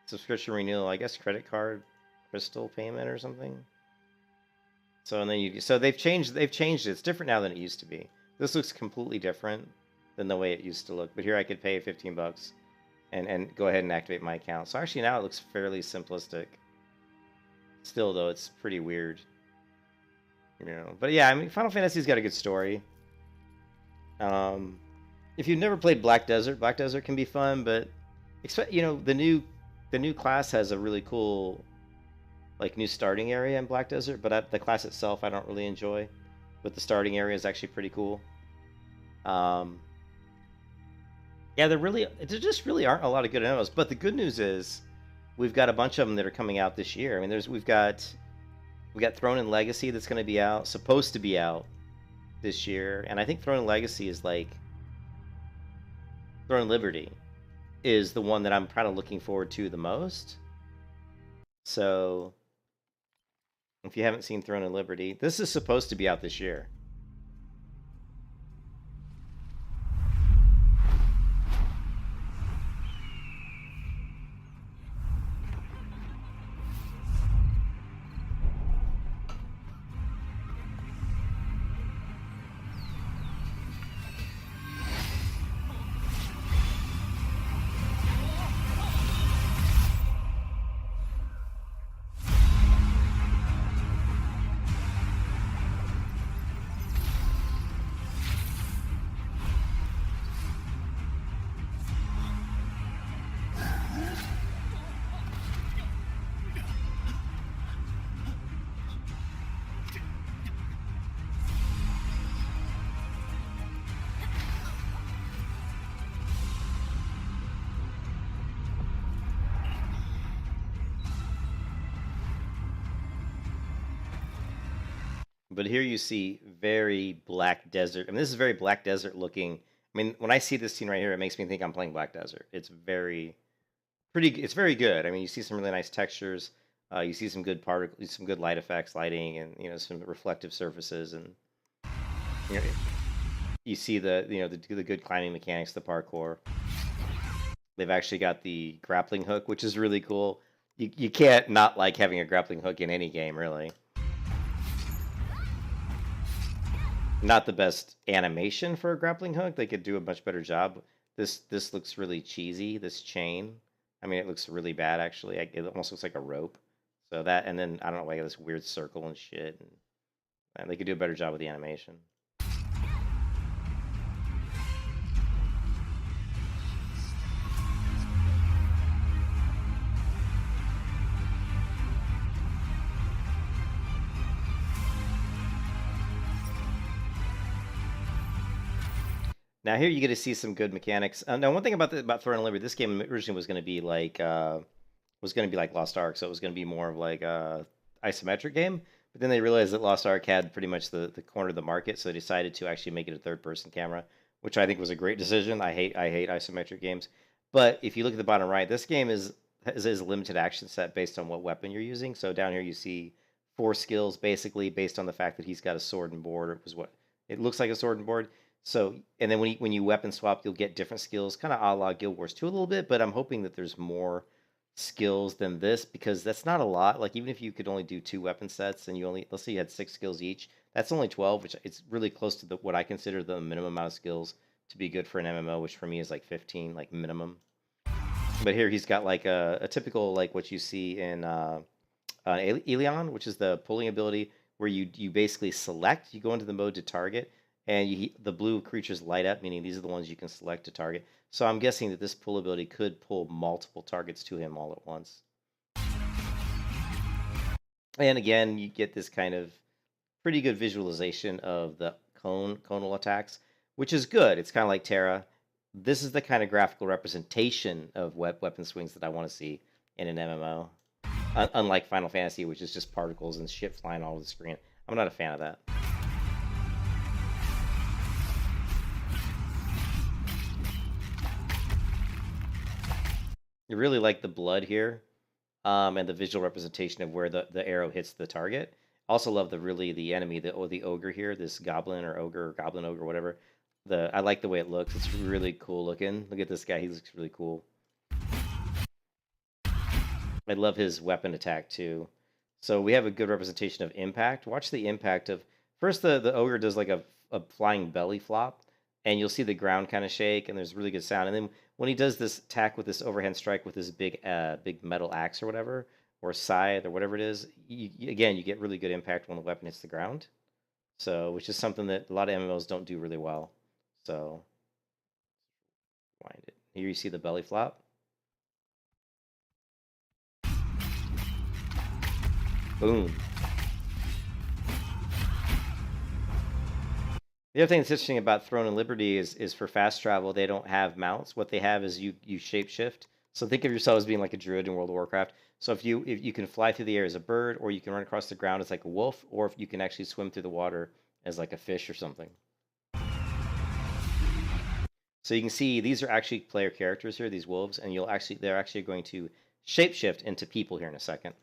subscription renewal, I guess credit card, crystal payment or something. So, and then so they've changed it. It's different now than it used to be. This looks completely different than the way it used to look. But here I could pay 15 bucks. And go ahead and activate my account. So actually now it looks fairly simplistic. Still though, it's pretty weird. You know, but yeah, I mean, Final Fantasy's got a good story. If you've never played Black Desert can be fun, but you know, the new class has a really cool, like, new starting area in Black Desert, but the class itself I don't really enjoy. But the starting area is actually pretty cool. Yeah, there just really aren't a lot of good MMOs. But the good news is, we've got a bunch of them that are coming out this year. I mean, we've got Throne and Legacy that's going to be out, supposed to be out this year, and I think Throne and Legacy is like Throne and Liberty is the one that I'm kind of looking forward to the most. So, if you haven't seen Throne and Liberty, this is supposed to be out this year. But here you see very Black Desert. I mean, this is very Black Desert looking. I mean, when I see this scene right here, it makes me think I'm playing Black Desert. It's very It's very good. I mean, you see some really nice textures. You see some good particles, some good light effects, lighting, and some reflective surfaces, and you know, you see the good climbing mechanics, the parkour. They've actually got the grappling hook, which is really cool. You can't not like having a grappling hook in any game, really. Not the best animation for a grappling hook. They could do a much better job. This looks really cheesy, this chain. I mean, it looks really bad, actually. It almost looks like a rope. So that, and then, I don't know, like this weird circle and shit. And they could do a better job with the animation. Now here you get to see some good mechanics. Now one thing about Throne and Liberty, this game originally was going to be like Lost Ark, so it was going to be more of like a isometric game. But then they realized that Lost Ark had pretty much the corner of the market, so they decided to actually make it a third-person camera, which I think was a great decision. I hate isometric games. But if you look at the bottom right, this game is a limited action set based on what weapon you're using. So down here you see 4 skills, basically based on the fact that he's got a sword and board. It was what it looks like, a sword and board. So, and then when you weapon swap, you'll get different skills, kind of a la Guild Wars 2 a little bit, but I'm hoping that there's more skills than this, because that's not a lot. Like, even if you could only do 2 weapon sets and let's say you had 6 skills each, that's only 12, which it's really close to what I consider the minimum amount of skills to be good for an MMO, which for me is like 15, like minimum. But here he's got like a typical, like what you see in Elion, which is the pulling ability, where you basically select, you go into the mode to target, and the blue creatures light up, meaning these are the ones you can select to target. So I'm guessing that this pull ability could pull multiple targets to him all at once. And again, you get this kind of pretty good visualization of the conal attacks, which is good. It's kind of like Terra. This is the kind of graphical representation of weapon swings that I want to see in an MMO. Unlike Final Fantasy, which is just particles and shit flying all over the screen. I'm not a fan of that. I really like the blood here, and the visual representation of where the arrow hits the target. Also love the enemy, the ogre here, this goblin or ogre or goblin ogre, whatever. I like the way it looks. It's really cool looking. Look at this guy. He looks really cool. I love his weapon attack too. So we have a good representation of impact. Watch the impact of first the ogre does like a flying belly flop, and you'll see the ground kind of shake, and there's really good sound. And then when he does this attack with this overhand strike with this big metal axe or whatever, or scythe or whatever it is, again, you get really good impact when the weapon hits the ground. So, which is something that a lot of MMOs don't do really well. So, wind it. Here you see the belly flop. Boom. The other thing that's interesting about Throne and Liberty is for fast travel, they don't have mounts. What they have is you shapeshift. So think of yourself as being like a druid in World of Warcraft. So if you can fly through the air as a bird, or you can run across the ground as like a wolf, or if you can actually swim through the water as like a fish or something. So you can see these are actually player characters here, these wolves, and they're actually going to shapeshift into people here in a second.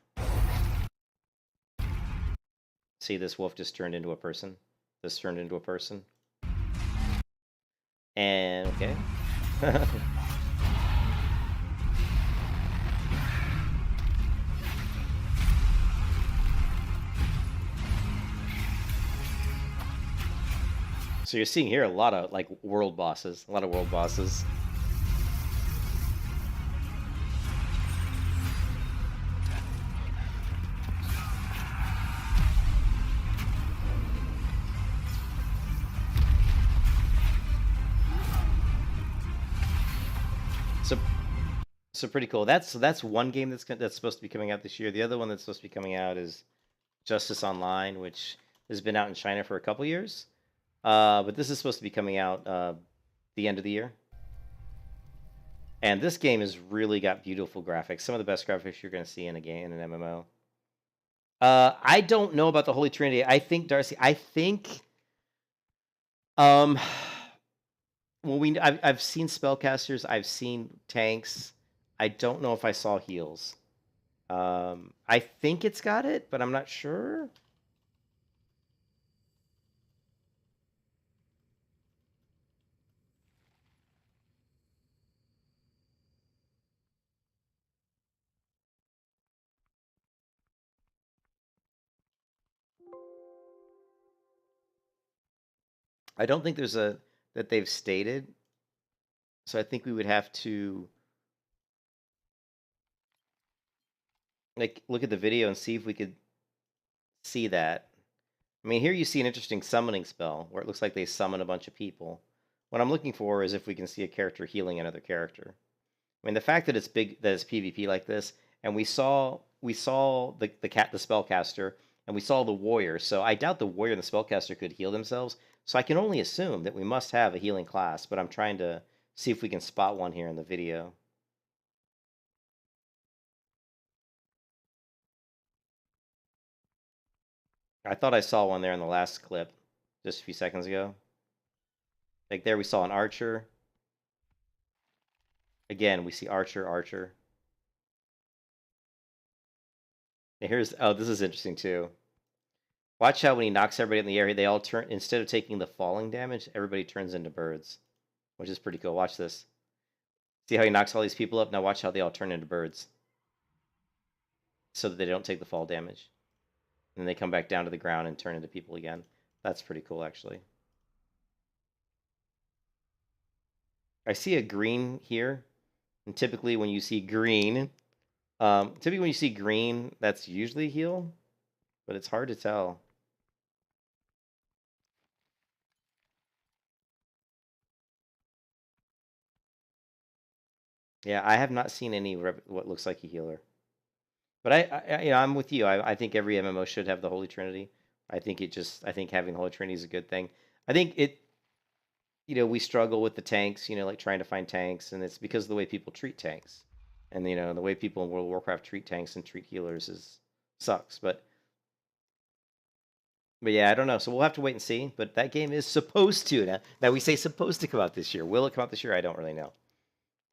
See, this wolf just turned into a person. This turned into a person. And okay. So you're seeing here a lot of like world bosses, So pretty cool. That's one game that's supposed to be coming out this year. The other one that's supposed to be coming out is Justice Online, which has been out in China for a couple years. But this is supposed to be coming out the end of the year. And this game has really got beautiful graphics. Some of the best graphics you're going to see in a game, in an MMO. I don't know about the Holy Trinity. I think, Darcy, well, I've seen spellcasters, I've seen tanks. I don't know if I saw heals. I think it's got it, but I'm not sure. I don't think there's that they've stated. So I think we would have to like look at the video and see if we could see that. I mean, here you see an interesting summoning spell where it looks like they summon a bunch of people. What I'm looking for is if we can see a character healing another character. I mean, the fact that it's big, that it's PvP like this, and we saw the spellcaster, and we saw the warrior. So I doubt the warrior and the spellcaster could heal themselves. So I can only assume that we must have a healing class. But I'm trying to see if we can spot one here in the video. I thought I saw one there in the last clip, just a few seconds ago. Like there we saw an archer. Again, we see archer, archer. And here's, oh, this is interesting too. Watch how when he knocks everybody in the air, they all turn, instead of taking the falling damage, everybody turns into birds, which is pretty cool. Watch this. See how he knocks all these people up? Now watch how they all turn into birds so that they don't take the fall damage. And then they come back down to the ground and turn into people again. That's pretty cool, actually. I see a green here. And typically when you see green, that's usually heal. But it's hard to tell. Yeah, I have not seen any what looks like a healer. But I'm with you. I think every MMO should have the Holy Trinity. I think having the Holy Trinity is a good thing. I think we struggle with the tanks, like trying to find tanks, and it's because of the way people treat tanks. And, the way people in World of Warcraft treat tanks and treat healers sucks. But yeah, I don't know. So we'll have to wait and see. But that game is supposed to. Now we say supposed to come out this year. Will it come out this year? I don't really know.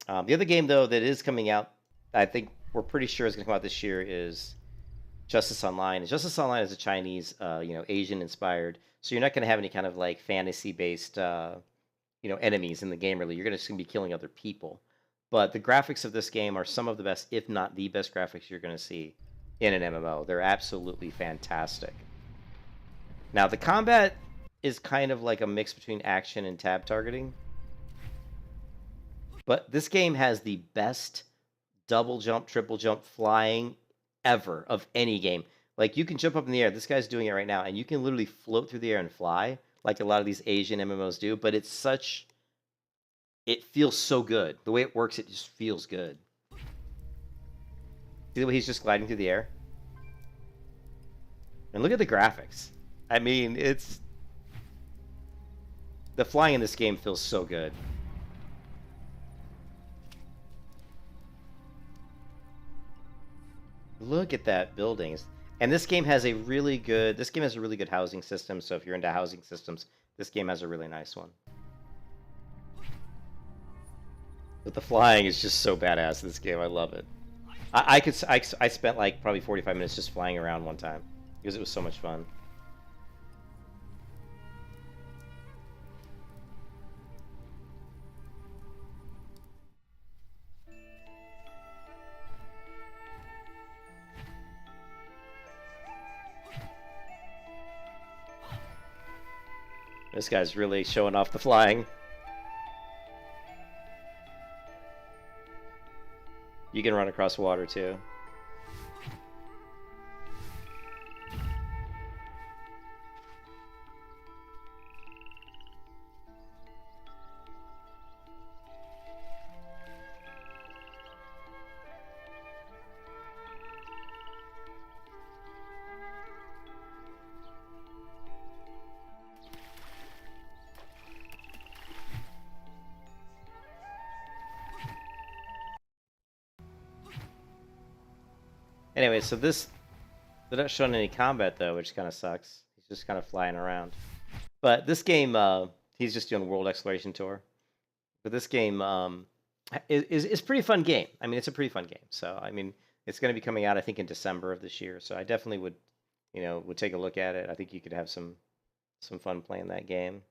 The other game, though, that is coming out, I think we're pretty sure is going to come out this year is Justice Online. And Justice Online is a Chinese, Asian-inspired. So you're not going to have any kind of like fantasy-based, enemies in the game. Really, you're just going to be killing other people. But the graphics of this game are some of the best, if not the best, graphics you're going to see in an MMO. They're absolutely fantastic. Now the combat is kind of like a mix between action and tab targeting. But this game has the best double jump, triple jump flying ever of any game. Like, you can jump up in the air. This guy's doing it right now. And you can literally float through the air and fly like a lot of these Asian MMOs do. But it feels so good. The way it works, it just feels good. See the way he's just gliding through the air? And look at the graphics. I mean, the flying in this game feels so good. Look at that buildings. And this game has a really good housing system. So if you're into housing systems, this game has a really nice one. But the flying is just so badass in this game. I love it. I spent like probably 45 minutes just flying around one time because it was so much fun. This guy's really showing off the flying. You can run across water too. Anyway, so this They're not showing any combat though, which kind of sucks. He's just kind of flying around. But this game, he's just doing World Exploration Tour. But this game is pretty fun game. I mean, it's a pretty fun game. So I mean, it's going to be coming out I think in December of this year. So I definitely would, would take a look at it. I think you could have some fun playing that game.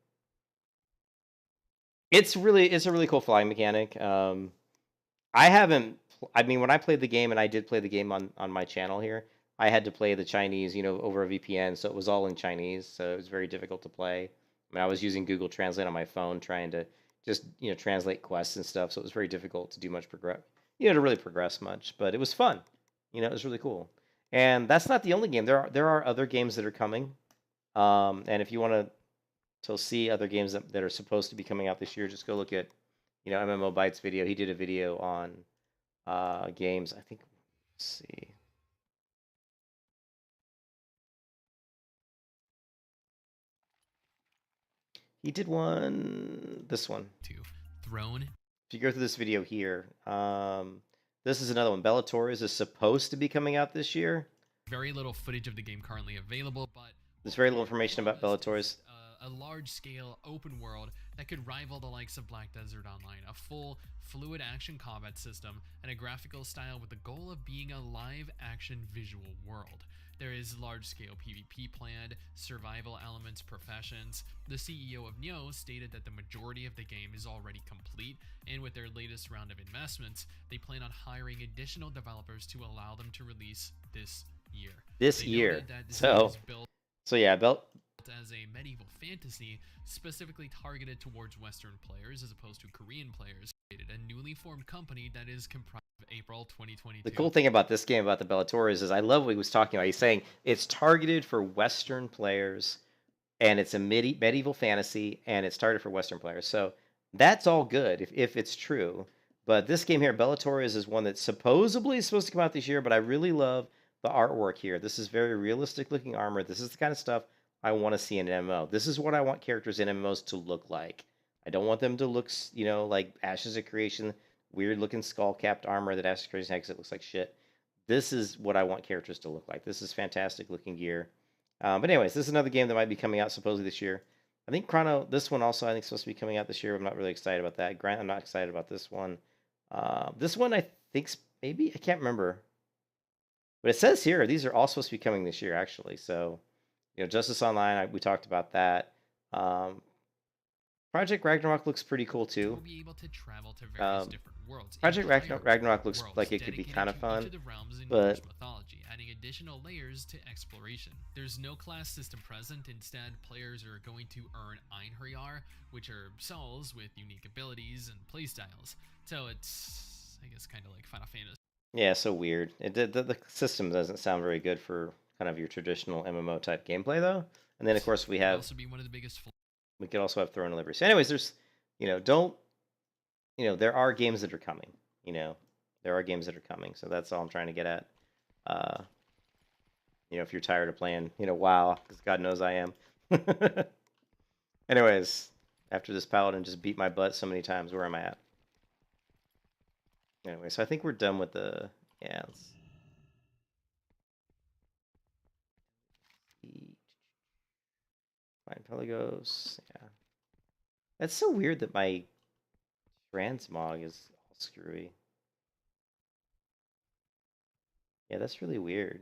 It's a really cool flying mechanic. I haven't. I mean, when I played the game, and I did play the game on my channel here, I had to play the Chinese, over a VPN, so it was all in Chinese, so it was very difficult to play. I mean, I was using Google Translate on my phone, trying to just translate quests and stuff, so it was very difficult to do much to really progress much. But it was fun. It was really cool. And that's not the only game. There are other games that are coming. And if you want to see other games that are supposed to be coming out this year, just go look at MMO Bytes video. He did a video on games. I think. Let's see. He did one. This one. Throne. If you go through this video here, this is another one. Bellator's is supposed to be coming out this year. Very little footage of the game currently available, but there's very little information about Bellator's. A large-scale open world that could rival the likes of Black Desert Online, a full, fluid action combat system, and a graphical style with the goal of being a live-action visual world. There is large-scale PvP planned, survival elements, professions. The CEO of Nioh stated that the majority of the game is already complete, and with their latest round of investments, they plan on hiring additional developers to allow them to release this year. So yeah, as a medieval fantasy specifically targeted towards Western players as opposed to Korean players, a newly formed company that is comprised of April 2022. The cool thing about this game, about the Bellator's, is I love what he was talking about. He's saying it's targeted for Western players, and it's a medieval fantasy, and it's targeted for Western players. So that's all good if it's true. But this game here, Bellator's, is one that's supposedly supposed to come out this year, but I really love the artwork here. This is very realistic looking armor. This is the kind of stuff I want to see in an MMO. This is what I want characters in MMOs to look like. I don't want them to look, like Ashes of Creation, weird looking skull capped armor that Ashes of Creation has. It looks like shit. This is what I want characters to look like. This is fantastic looking gear. But anyways, this is another game that might be coming out supposedly this year. I think this one also I think is supposed to be coming out this year. I'm not really excited about that. I'm not excited about this one. This one I think maybe, I can't remember. But it says here, these are all supposed to be coming this year actually. So, Justice Online, we talked about that. Project Ragnarok looks pretty cool too. We'll be able to travel to various different worlds. Project Ragnarok looks like it could be kind of fun, but mythology, adding additional layers to exploration. There's no class system present. Instead, players are going to earn Einherjar, which are souls with unique abilities and playstyles. So it's, I guess, kind of like Final Fantasy. Yeah, so weird. The system doesn't sound very good for kind of your traditional MMO type gameplay though. And then of course we have also be one of the biggest. We could also have Throne of Liberty. So anyways, there's there are games that are coming. There are games that are coming. So that's all I'm trying to get at. If you're tired of playing, WoW, because God knows I am. Anyways, after this paladin just beat my butt so many times, where am I at? Anyway, so I think we're done with the let's Find Pelagos, yeah. That's so weird that my transmog is all screwy. Yeah, that's really weird.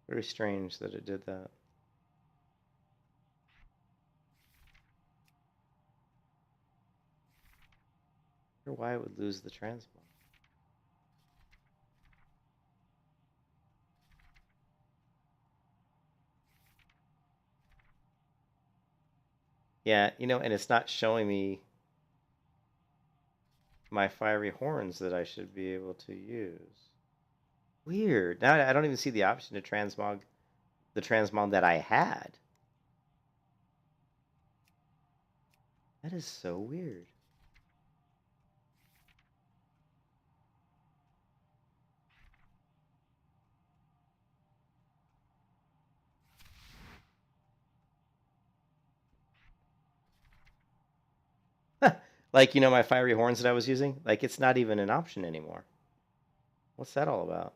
Very strange that it did that. I wonder why it would lose the transmog. Yeah, you know, and it's not showing me my fiery horns that I should be able to use. Weird. Now I don't even see the option to transmog the transmog that I had. That is so weird. Like, you know, my fiery horns that I was using? Like, it's not even an option anymore. What's that all about?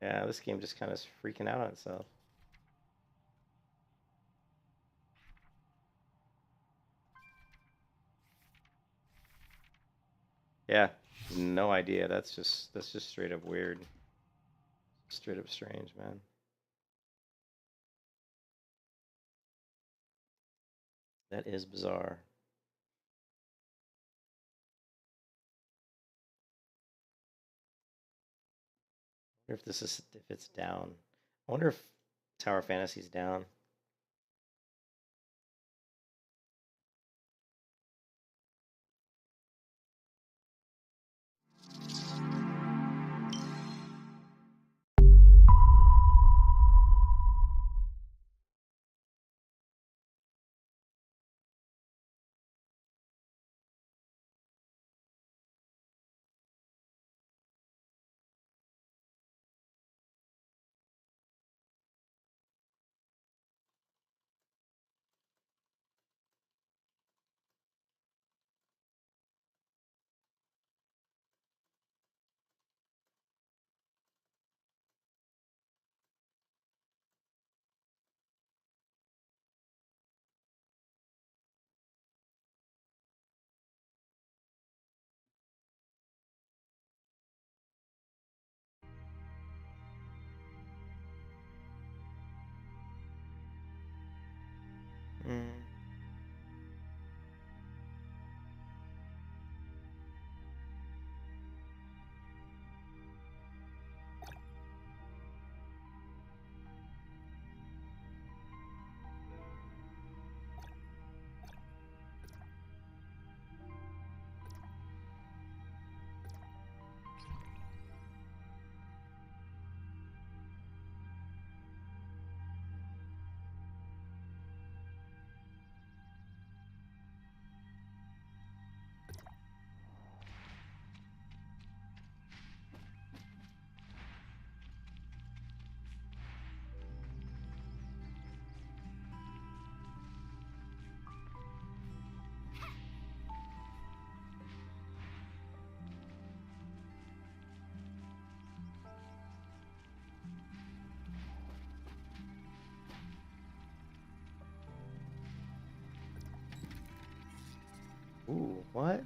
Yeah, this game just kind of freaking out on itself. Yeah, no idea. That's just straight up weird. Straight up strange, man. That is bizarre. I wonder if it's down. I wonder if Tower Fantasy's down. Mm. Ooh, what?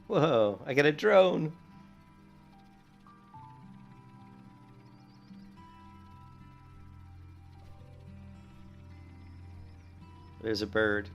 Whoa, I got a drone. There's a bird.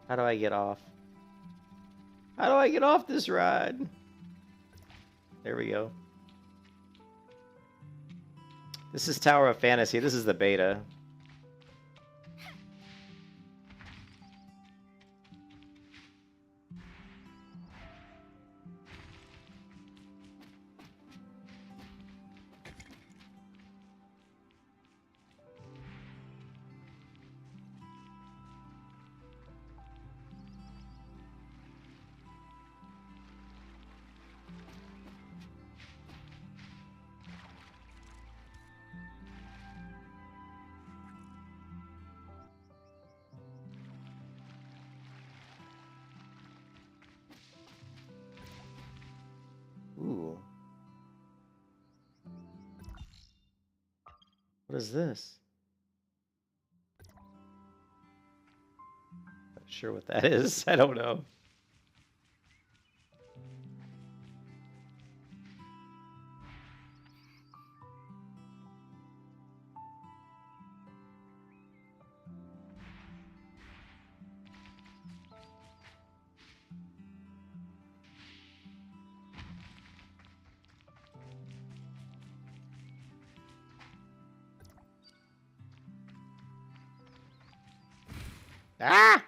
How do I get off? How do I get off this ride? There we go. This is Tower of Fantasy. This is the beta. Ooh. What is this? sure what that is. I don't know. Ah!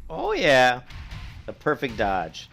Oh yeah, the perfect dodge.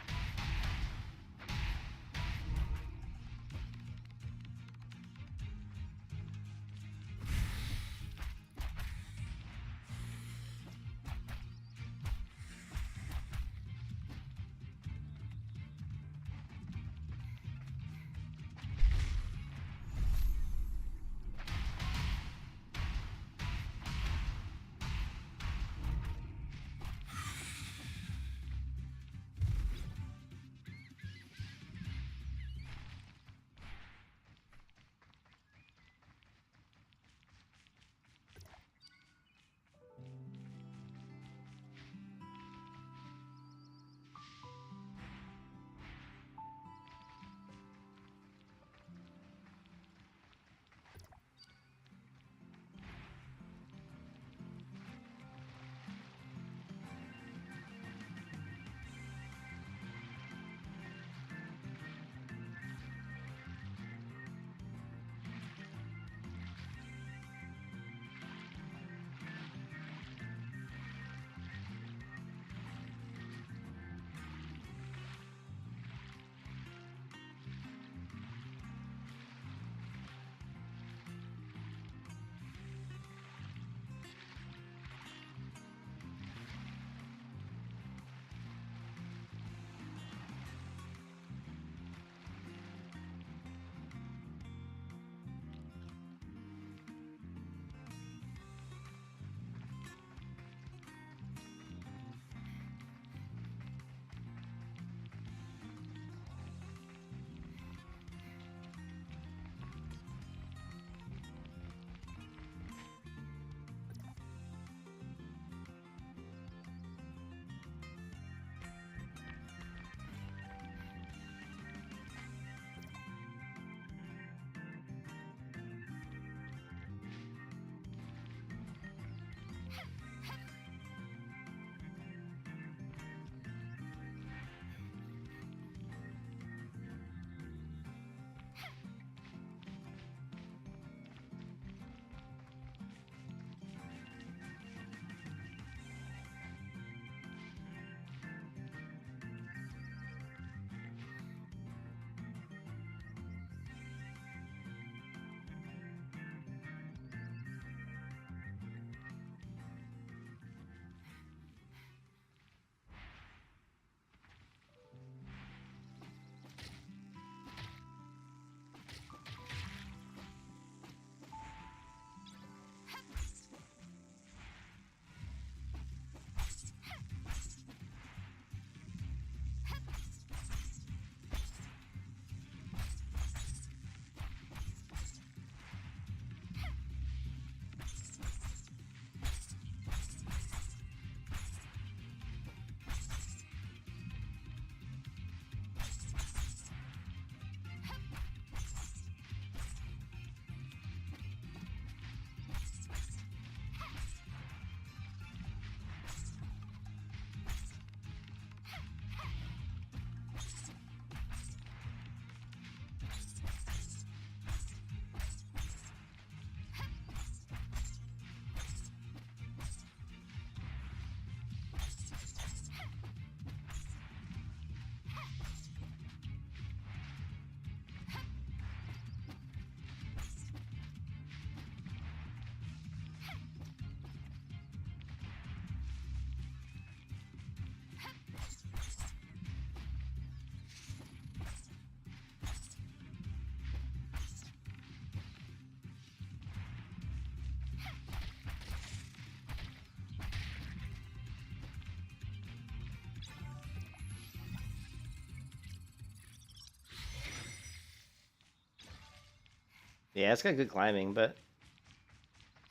Yeah, it's got good climbing, but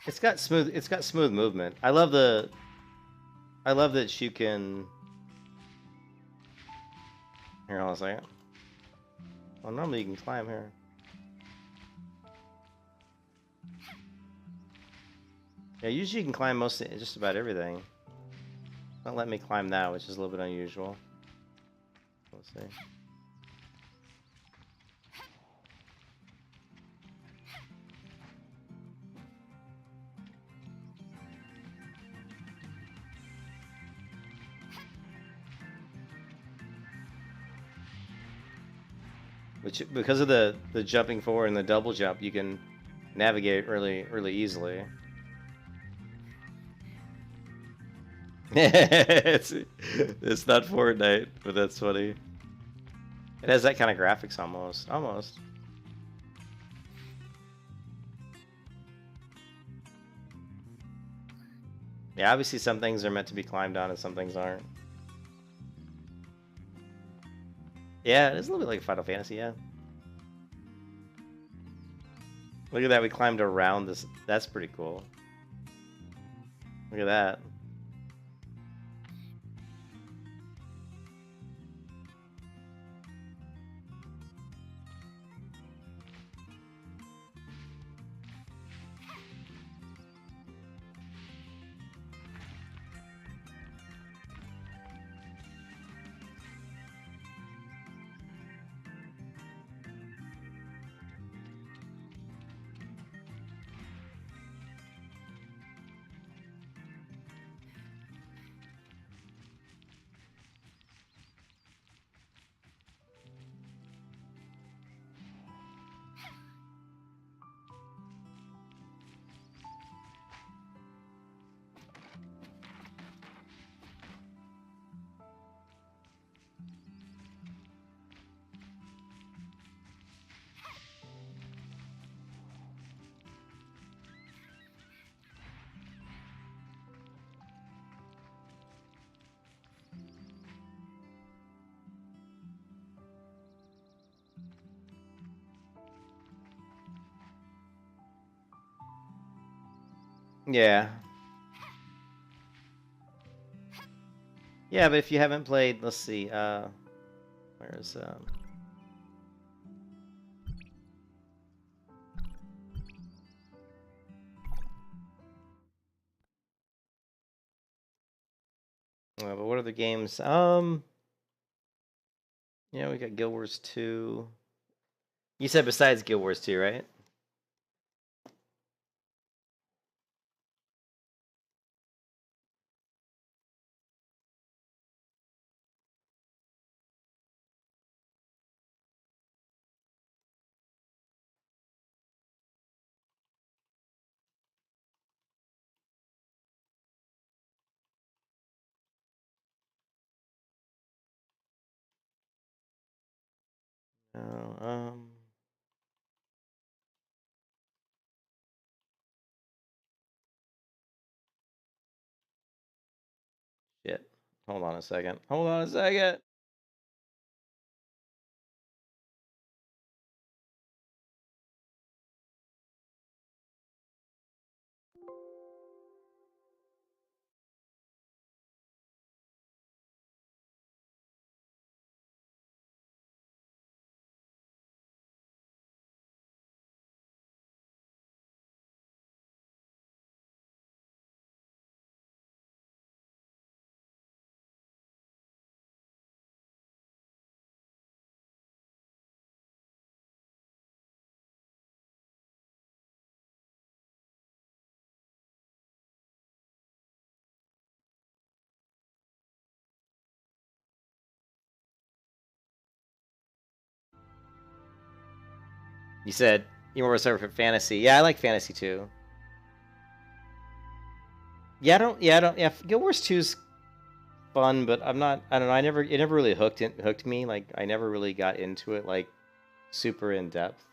it's got smooth movement. I love that you can. Here, hold on a second. Well, normally you can climb here. Yeah, usually you can climb just about everything. Don't let me climb that, which is a little bit unusual. Let's see. Which, because of the jumping forward and the double jump, you can navigate really easily. it's not Fortnite, but that's funny. It has that kind of graphics almost. Yeah, obviously some things are meant to be climbed on and some things aren't. Yeah, it is a little bit like Final Fantasy, yeah. Look at that, we climbed around this. That's pretty cool. Look at that. Yeah. Yeah, but if you haven't played, let's see, where's but what other games? Yeah, we got Guild Wars 2. You said besides Guild Wars 2, right? No, shit. Hold on a second. Hold on a second. You said you were reserved for fantasy. Yeah, I like fantasy too. Yeah, I don't. Yeah, Guild Wars 2's fun, but I'm not. I don't know. It never really hooked me. Like, I never really got into it like super in depth.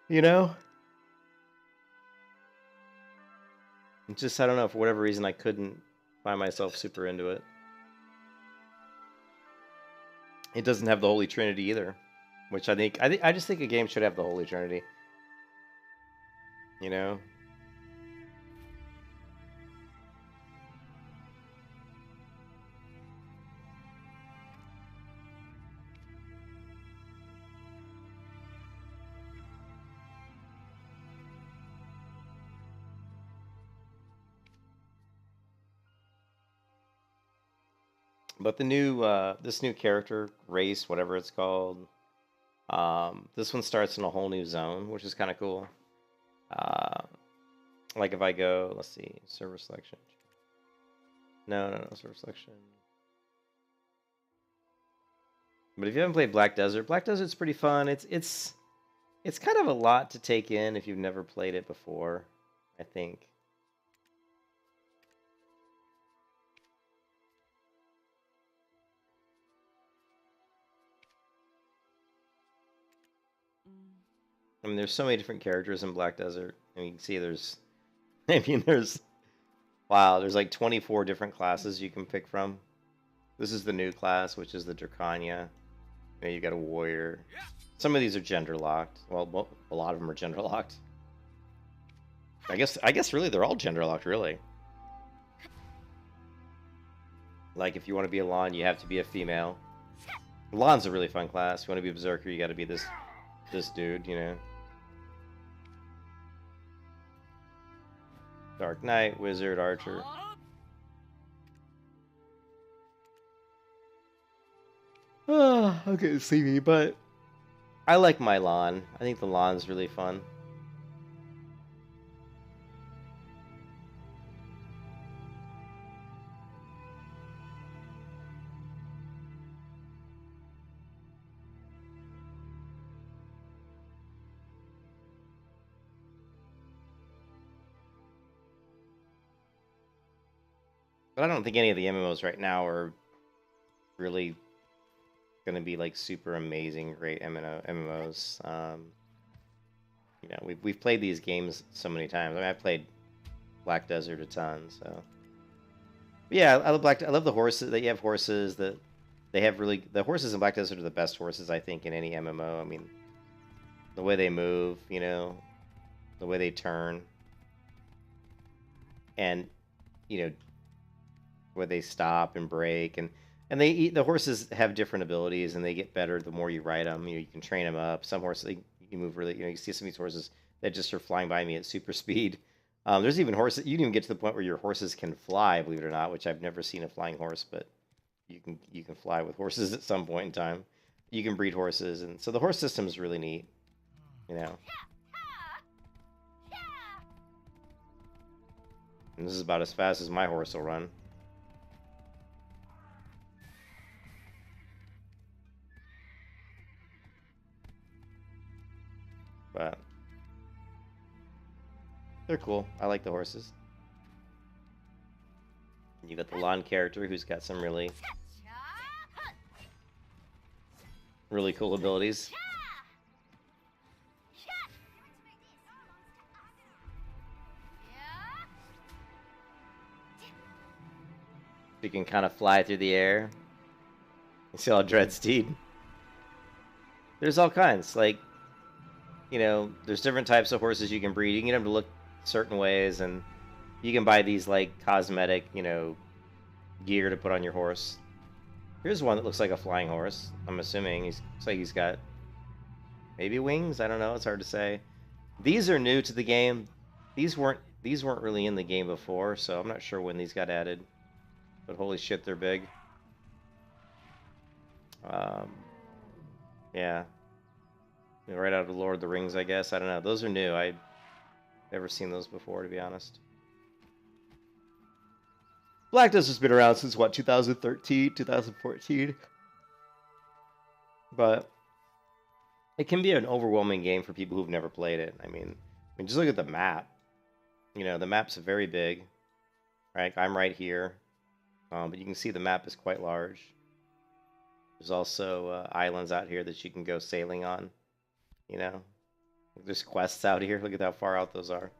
You know? Just, I don't know, for whatever reason I couldn't find myself super into it. It doesn't have the Holy Trinity either, which I just think a game should have the Holy Trinity. You know? But the new this new character race, whatever it's called, this one starts in a whole new zone, which is kind of cool. Like if I go, let's see, server selection. No, server selection. But if you haven't played Black Desert's pretty fun. It's kind of a lot to take in if you've never played it before, I think. I mean, there's so many different characters in Black Desert. And you can see there's, wow, there's like 24 different classes you can pick from. This is the new class, which is the Dracania. You know, you got a warrior. Some of these are gender locked. Well, a lot of them are gender locked. I guess really they're all gender locked, really. Like if you want to be a Lon, you have to be a female. Lon's a really fun class. If you want to be a Berserker, you got to be this dude, you know. Dark Knight, Wizard, Archer. Okay, see me, but I like my Lon. I think the Lon's really fun. But I don't think any of the MMOs right now are really going to be like super amazing, great MMOs. You know, we've played these games so many times. I mean, I've played Black Desert a ton, so. But yeah, I love the horses. That you have horses that they have really. The horses in Black Desert are the best horses I think in any MMO. I mean, the way they move, you know, the way they turn, and you know, where they stop and break, and the horses have different abilities, and they get better the more you ride them. You know, you can train them up. Some horses you move really. You know, you see some of these horses that just are flying by me at super speed. There's even horses. You can even get to the point where your horses can fly, believe it or not, which I've never seen a flying horse, but you can fly with horses at some point in time. You can breed horses, and so the horse system is really neat. You know. And this is about as fast as my horse will run. But they're cool. I like the horses. And you got the Lon character who's got some really cool abilities. You can kind of fly through the air. You see all Dreadsteed. There's all kinds, like, you know, there's different types of horses you can breed. You can get them to look certain ways, and you can buy these, like, cosmetic, you know, gear to put on your horse. Here's one that looks like a flying horse. I'm assuming looks like he's got maybe wings. I don't know. It's hard to say. These are new to the game. These weren't really in the game before, so I'm not sure when these got added. But holy shit, they're big. Yeah. Right out of Lord of the Rings, I guess. I don't know. Those are new. I've never seen those before, to be honest. Black Desert's been around since, what, 2013, 2014? But it can be an overwhelming game for people who've never played it. I mean, just look at the map. You know, the map's very big. Right? I'm right here. But you can see the map is quite large. There's also islands out here that you can go sailing on. You know, there's quests out here. Look at how far out those are.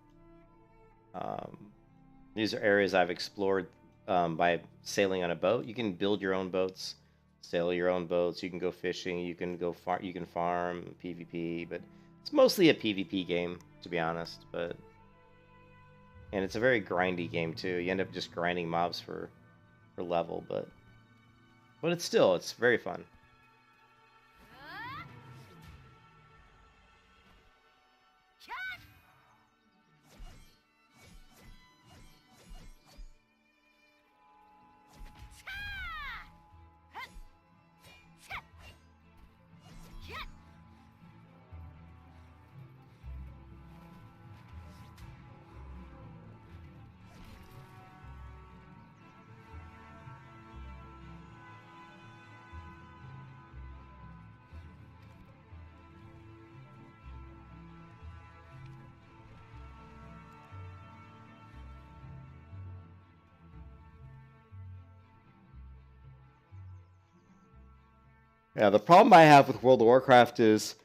These are areas I've explored by sailing on a boat. You can build your own boats, sail your own boats. You can go fishing. You can go farm PvP, but it's mostly a PvP game, to be honest. But And it's a very grindy game too. You end up just grinding mobs for level, but it's very fun. Yeah, the problem I have with World of Warcraft is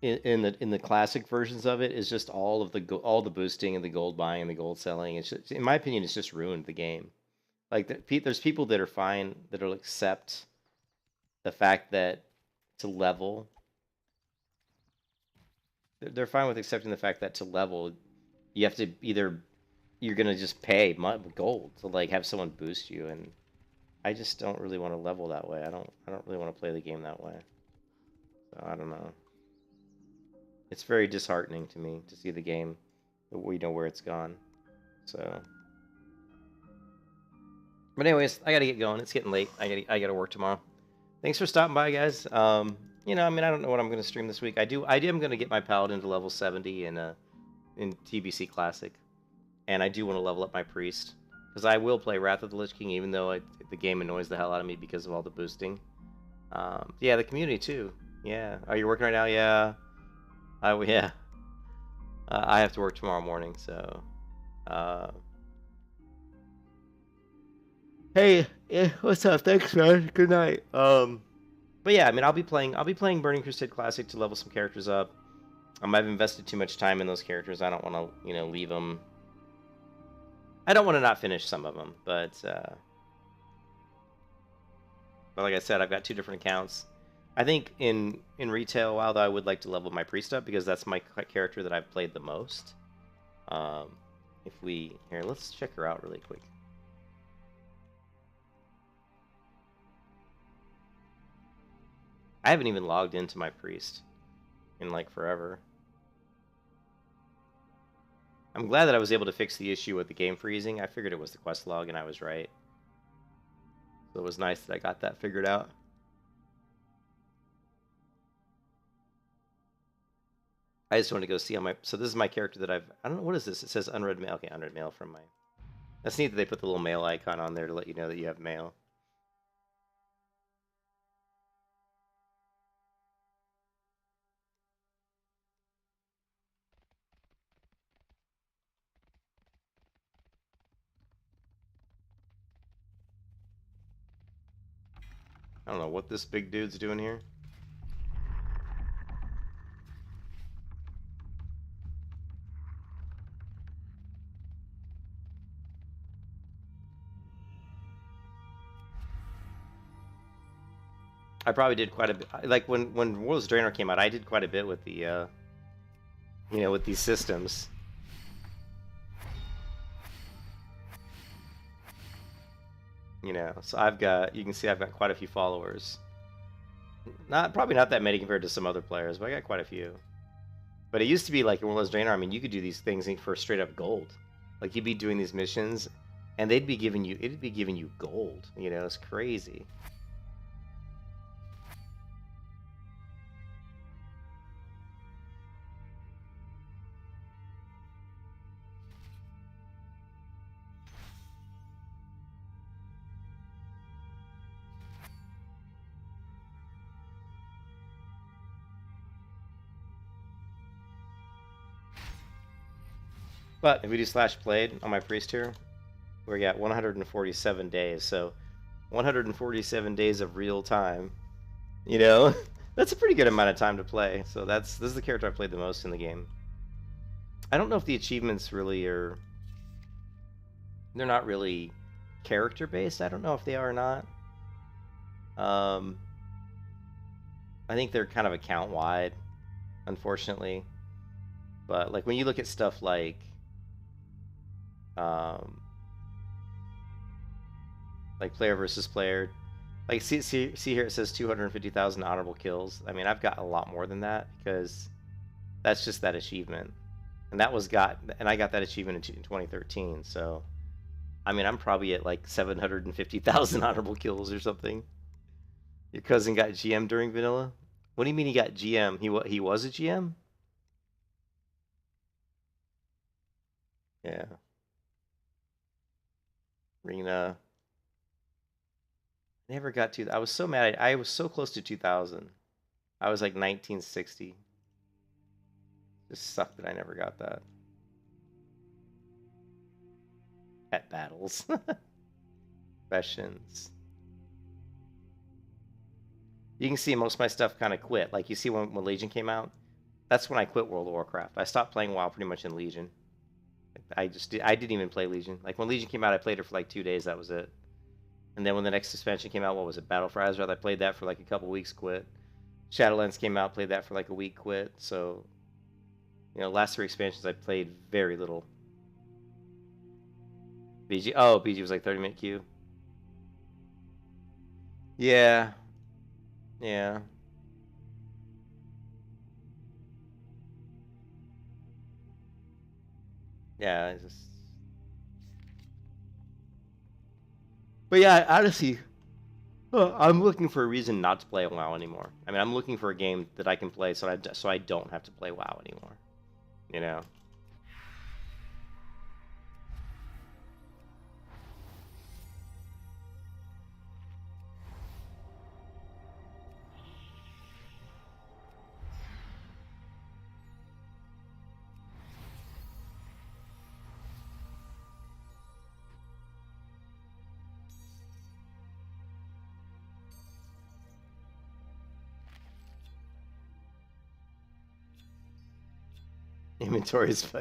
in the classic versions of it is just all the boosting and the gold buying and the gold selling. It's just, in my opinion, it's just ruined the game. Like there's people that are fine that'll accept the fact that to level, they're fine with accepting the fact that to level, you have to you're gonna just pay gold to like have someone boost you, and I just don't really want to level that way. I don't really want to play the game that way. So I don't know. It's very disheartening to me to see the game, we know where it's gone. So, but anyways, I gotta get going. It's getting late. I gotta work tomorrow. Thanks for stopping by, guys. You know, I mean, I don't know what I'm gonna stream this week. I am gonna get my Paladin to level 70 in TBC Classic, and I do want to level up my Priest because I will play Wrath of the Lich King, even though the game annoys the hell out of me because of all the boosting. Yeah, the community too. Yeah. Are you working right now? Yeah. Yeah. I have to work tomorrow morning, so. Hey, what's up? Thanks, man. Good night. But yeah, I mean, I'll be playing Burning Crusade Classic to level some characters up. I've invested too much time in those characters. I don't want to, leave them. I don't want to not finish some of them, but like I said, I've got 2 different accounts. I think in retail WoW, though, I would like to level my Priest up because that's my character that I've played the most. Here, let's check her out really quick. I haven't even logged into my Priest in like forever. I'm glad that I was able to fix the issue with the game freezing. I figured it was the quest log, and I was right. So it was nice that I got that figured out. I just want to go see on my... So this is my character that I don't know, what is this? It says unread mail. Okay, unread mail from my... That's neat that they put the little mail icon on there to let you know that you have mail. I don't know what this big dude's doing here. I probably did quite a bit. Like when World's Draenor came out, I did quite a bit with the, with these systems. So you can see I've got quite a few followers. Probably not that many compared to some other players, but I got quite a few. But it used to be like in World's Draenor, I mean, you could do these things for straight up gold. Like you'd be doing these missions, and it'd be giving you gold. It's crazy. But if we do /played on my Priest here, we're at 147 days. So 147 days of real time. That's a pretty good amount of time to play. So this is the character I played the most in the game. I don't know if the achievements really are... They're not really character based. I don't know if they are or not. I think they're kind of account wide, unfortunately. But like when you look at stuff like Like player versus player. Like see here it says 250,000 honorable kills. I mean, I've got a lot more than that because that's just that achievement, and I got that achievement in 2013. So, I mean, I'm probably at like 750,000 honorable kills or something. Your cousin got GM during vanilla? What do you mean he got GM? He was a GM? Yeah. Rena. Never got to. I was so mad. I was so close to 2000. I was like 1960. Just sucked that I never got that. At battles. Professions. You can see most of my stuff kind of quit. Like you see when Legion came out, that's when I quit World of Warcraft. I stopped playing WoW pretty much in Legion. I didn't even play Legion. Like when Legion came out, I played it for like 2 days. That was it. And then when the next expansion came out, what was it? Battle for Azeroth. I played that for like a couple weeks, quit. Shadowlands came out, played that for like a week, quit. So, you know, last 3 expansions I played very little. BG. Oh, BG was like 30-minute queue. Yeah. Yeah. Yeah, I just. But yeah, honestly, I'm looking for a reason not to play WoW anymore. I mean, I'm looking for a game that I can play so I don't have to play WoW anymore. You know.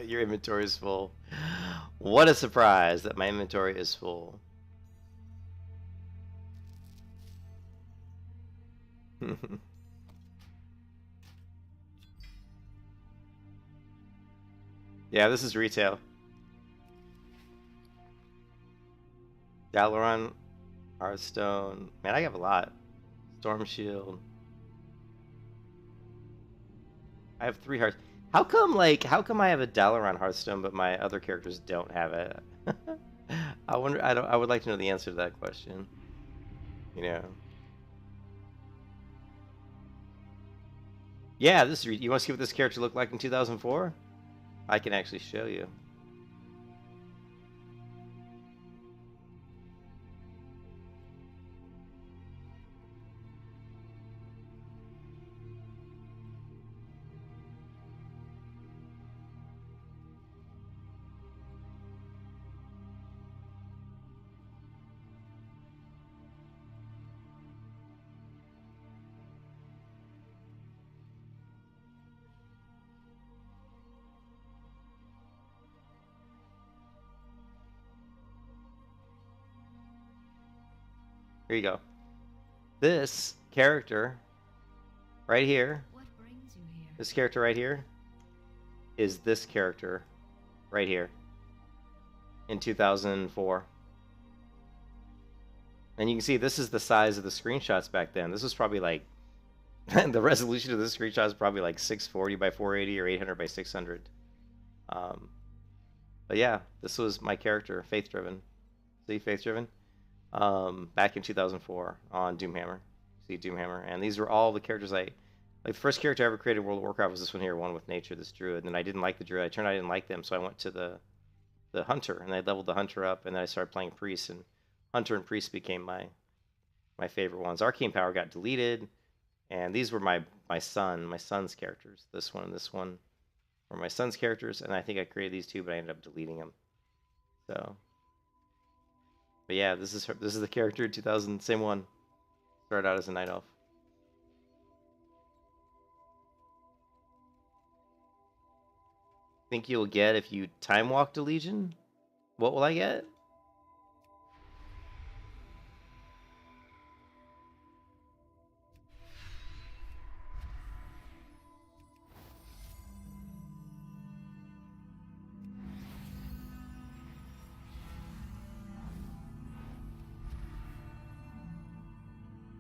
Your inventory is full. What a surprise that my inventory is full. Yeah, this is retail. Dalaran, Hearthstone. Man, I have a lot. Storm Shield. I have 3 hearts. How come I have a Dalaran Hearthstone but my other characters don't have it? I wonder. I would like to know the answer to that question. You know. Yeah, you want to see what this character looked like in 2004? I can actually show you. Here you go. This character right here, this character right here, is this character right here in 2004. And you can see this is the size of the screenshots back then. This was probably like, the resolution of this screenshot is probably like 640 by 480 or 800 by 600. But yeah, this was my character, Faith Driven. See, Faith Driven? Back in 2004 on Doomhammer. See Doomhammer, and these were all the characters like the first character I ever created in World of Warcraft was this one here, one with nature, this druid. And I didn't like the druid. I turned out I didn't like them, so I went to the hunter, and I leveled the hunter up, and then I started playing priest, and hunter and priest became my favorite ones. Arcane Power got deleted, and these were my son's characters. This one and this one were my son's characters, and I think I created these 2, but I ended up deleting them. So. But yeah, this is the character in 2000, same one. Started out as a night elf. Think you'll get if you time walk to Legion? What will I get?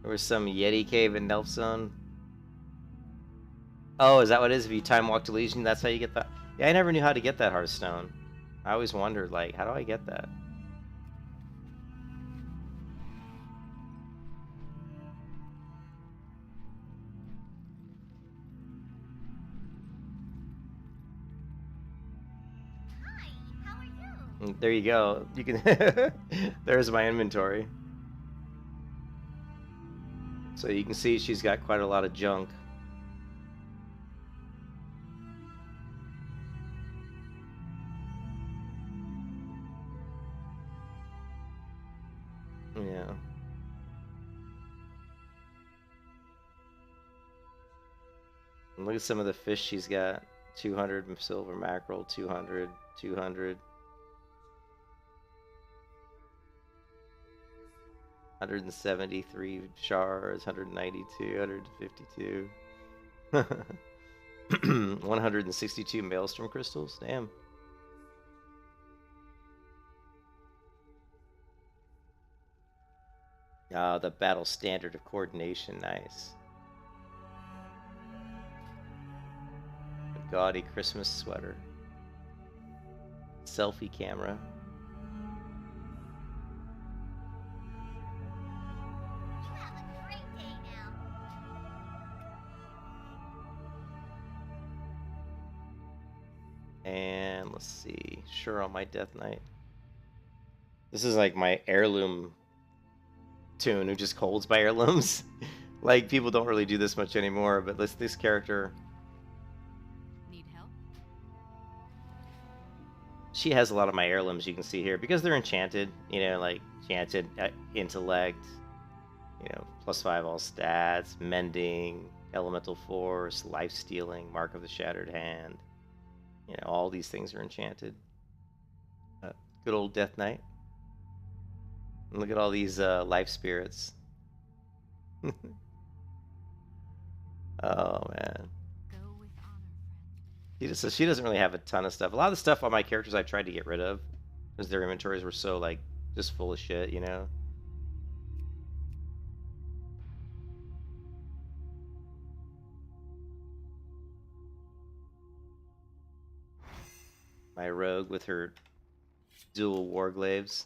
There was some Yeti cave in Nelfzone. Oh, is that what it is? If you time walk to Legion, that's how you get that? Yeah, I never knew how to get that Hearthstone. I always wondered, like, how do I get that? Hi, how are you? There you go. You can. There's my inventory. So you can see she's got quite a lot of junk. Yeah. And look at some of the fish she's got. 200 silver mackerel, 200, 200. 173 shards, 192, 152. 162 maelstrom crystals. Damn. Ah, the battle standard of coordination. Nice. A gaudy Christmas sweater. Selfie camera. You have a great day now. And let's see. Sure, on my Death Knight. This is like my heirloom tune who just holds by heirlooms. Like, people don't really do this much anymore, but this character, Need help? she has a lot of my heirlooms you can see here because they're enchanted, you know, like enchanted intellect, you know, +5 all stats, mending, elemental force, life stealing, mark of the shattered hand. You know, all these things are enchanted. Good old Death Knight. And look at all these life spirits. Oh man. Go with honor, friend. She doesn't really have a ton of stuff. A lot of the stuff on my characters I tried to get rid of because their inventories were so like just full of shit, you know. My rogue with her dual warglaves.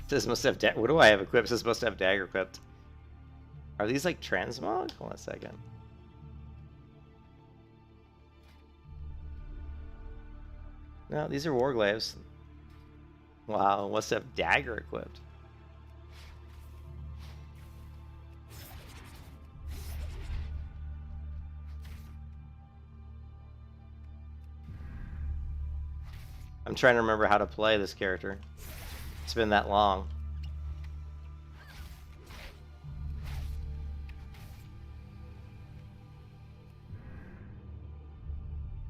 Says must have what do I have equipped? Says must have dagger equipped. Are these like transmog? Hold on a second. No, these are warglaves. Wow, must have dagger equipped. I'm trying to remember how to play this character. It's been that long.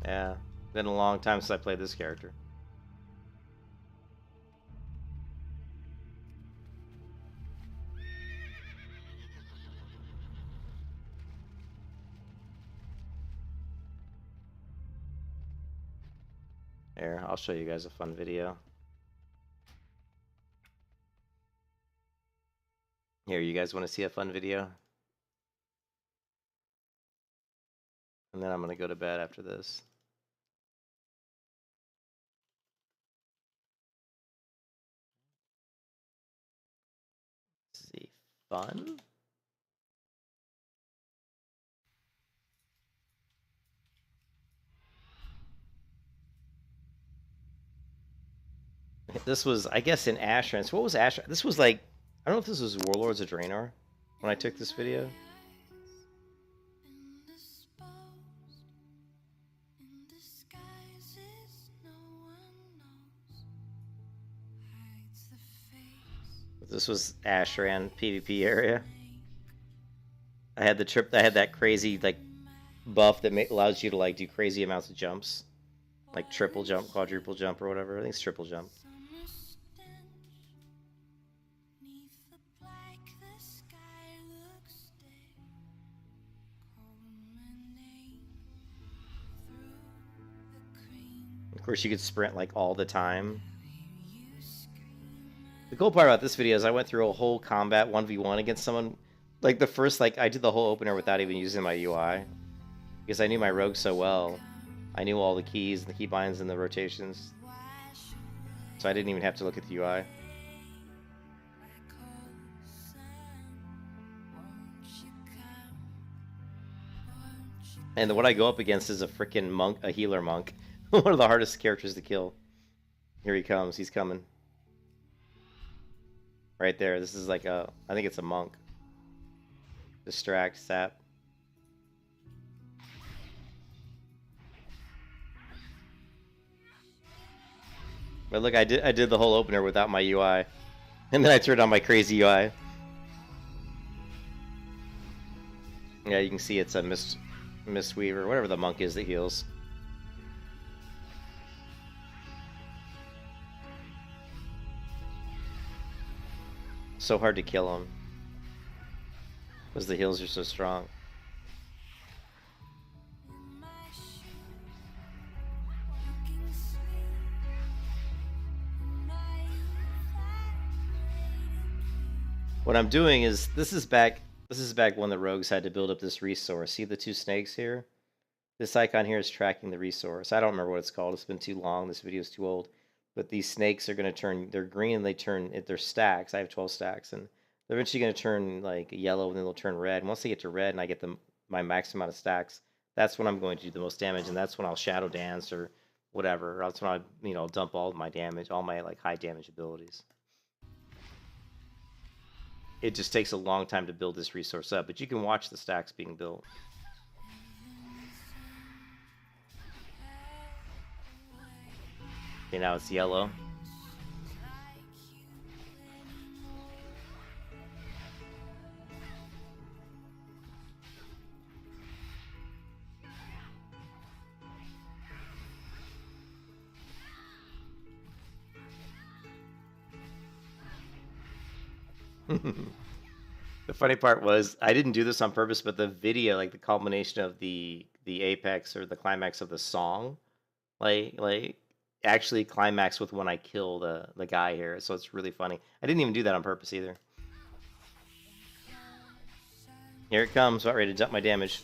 Yeah, been a long time since I played this character. Here, I'll show you guys a fun video. Here, you guys want to see a fun video? And then I'm going to go to bed after this. Let's see, fun? This was, I guess, in Ashrance. What was Ashrance? This was like, I don't know if this was Warlords of Draenor when I took this video. This was Ashran PvP area. I had that crazy like buff that allows you to like do crazy amounts of jumps, like triple jump, quadruple jump, or whatever. I think it's triple jump. Of course, you could sprint like all the time. The cool part about this video is I went through a whole combat 1v1 against someone. Like the first, like I did the whole opener without even using my UI. Because I knew my rogue so well. I knew all the keys and the keybinds and the rotations. So I didn't even have to look at the UI. And what I go up against is a freaking monk, a healer monk. One of the hardest characters to kill. Here he comes, he's coming. Right there, this is like a, I think it's a monk. Distract, sap. But look, I did the whole opener without my UI. And then I turned on my crazy UI. Yeah, you can see it's a Mistweaver, whatever the monk is that heals. So hard to kill him. Because the heals are so strong. What I'm doing is, this is back when the rogues had to build up this resource. See the two snakes here? This icon here is tracking the resource. I don't remember what it's called. It's been too long. This video is too old. But these snakes are going to turn, they're green and they turn, they're stacks. I have 12 stacks. And they're eventually going to turn like yellow and then they'll turn red. And once they get to red and I get my max amount of stacks, that's when I'm going to do the most damage. And that's when I'll shadow dance or whatever. That's when I'll dump all my damage, all my like high damage abilities. It just takes a long time to build this resource up, but you can watch the stacks being built. Okay, now it's yellow. The funny part was I didn't do this on purpose, but the video, like the culmination of the apex or the climax of the song, like actually climax with when I kill the guy here. So it's really funny. I didn't even do that on purpose either. Here it comes. About ready to dump my damage.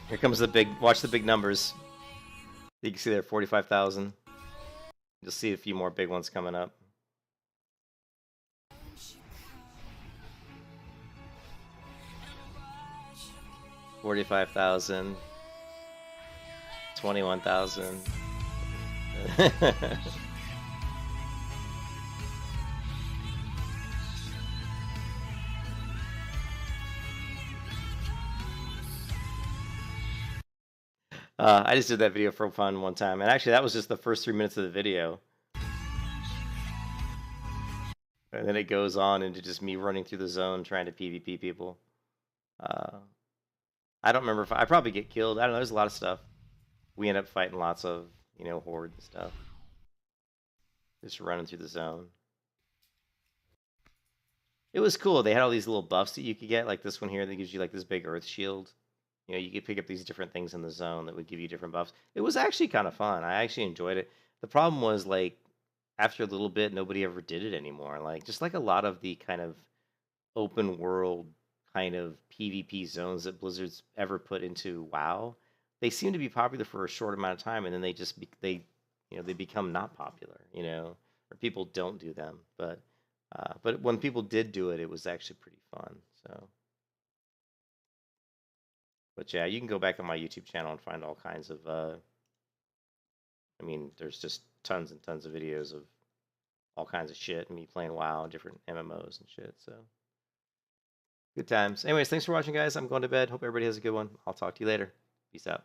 Here comes the big. Watch the big numbers. You can see there 45,000. You'll see a few more big ones coming up. $45,000, 21,000. I just did that video for fun one time, and actually that was just the first 3 minutes of the video. And then it goes on into just me running through the zone trying to PvP people. I don't remember if I probably get killed. I don't know. There's a lot of stuff. We end up fighting lots of, horde and stuff. Just running through the zone. It was cool. They had all these little buffs that you could get, like this one here that gives you like this big earth shield. You could pick up these different things in the zone that would give you different buffs. It was actually kind of fun. I actually enjoyed it. The problem was like after a little bit, nobody ever did it anymore. Like just like a lot of the kind of open world kind of PvP zones that Blizzard's ever put into WoW, they seem to be popular for a short amount of time, and then they just they become not popular, or people don't do them. But when people did do it, it was actually pretty fun. So, but yeah, you can go back on my YouTube channel and find all kinds of. There's just tons and tons of videos of all kinds of shit, me playing WoW, different MMOs and shit. So. Good times. Anyways, thanks for watching, guys. I'm going to bed. Hope everybody has a good one. I'll talk to you later. Peace out.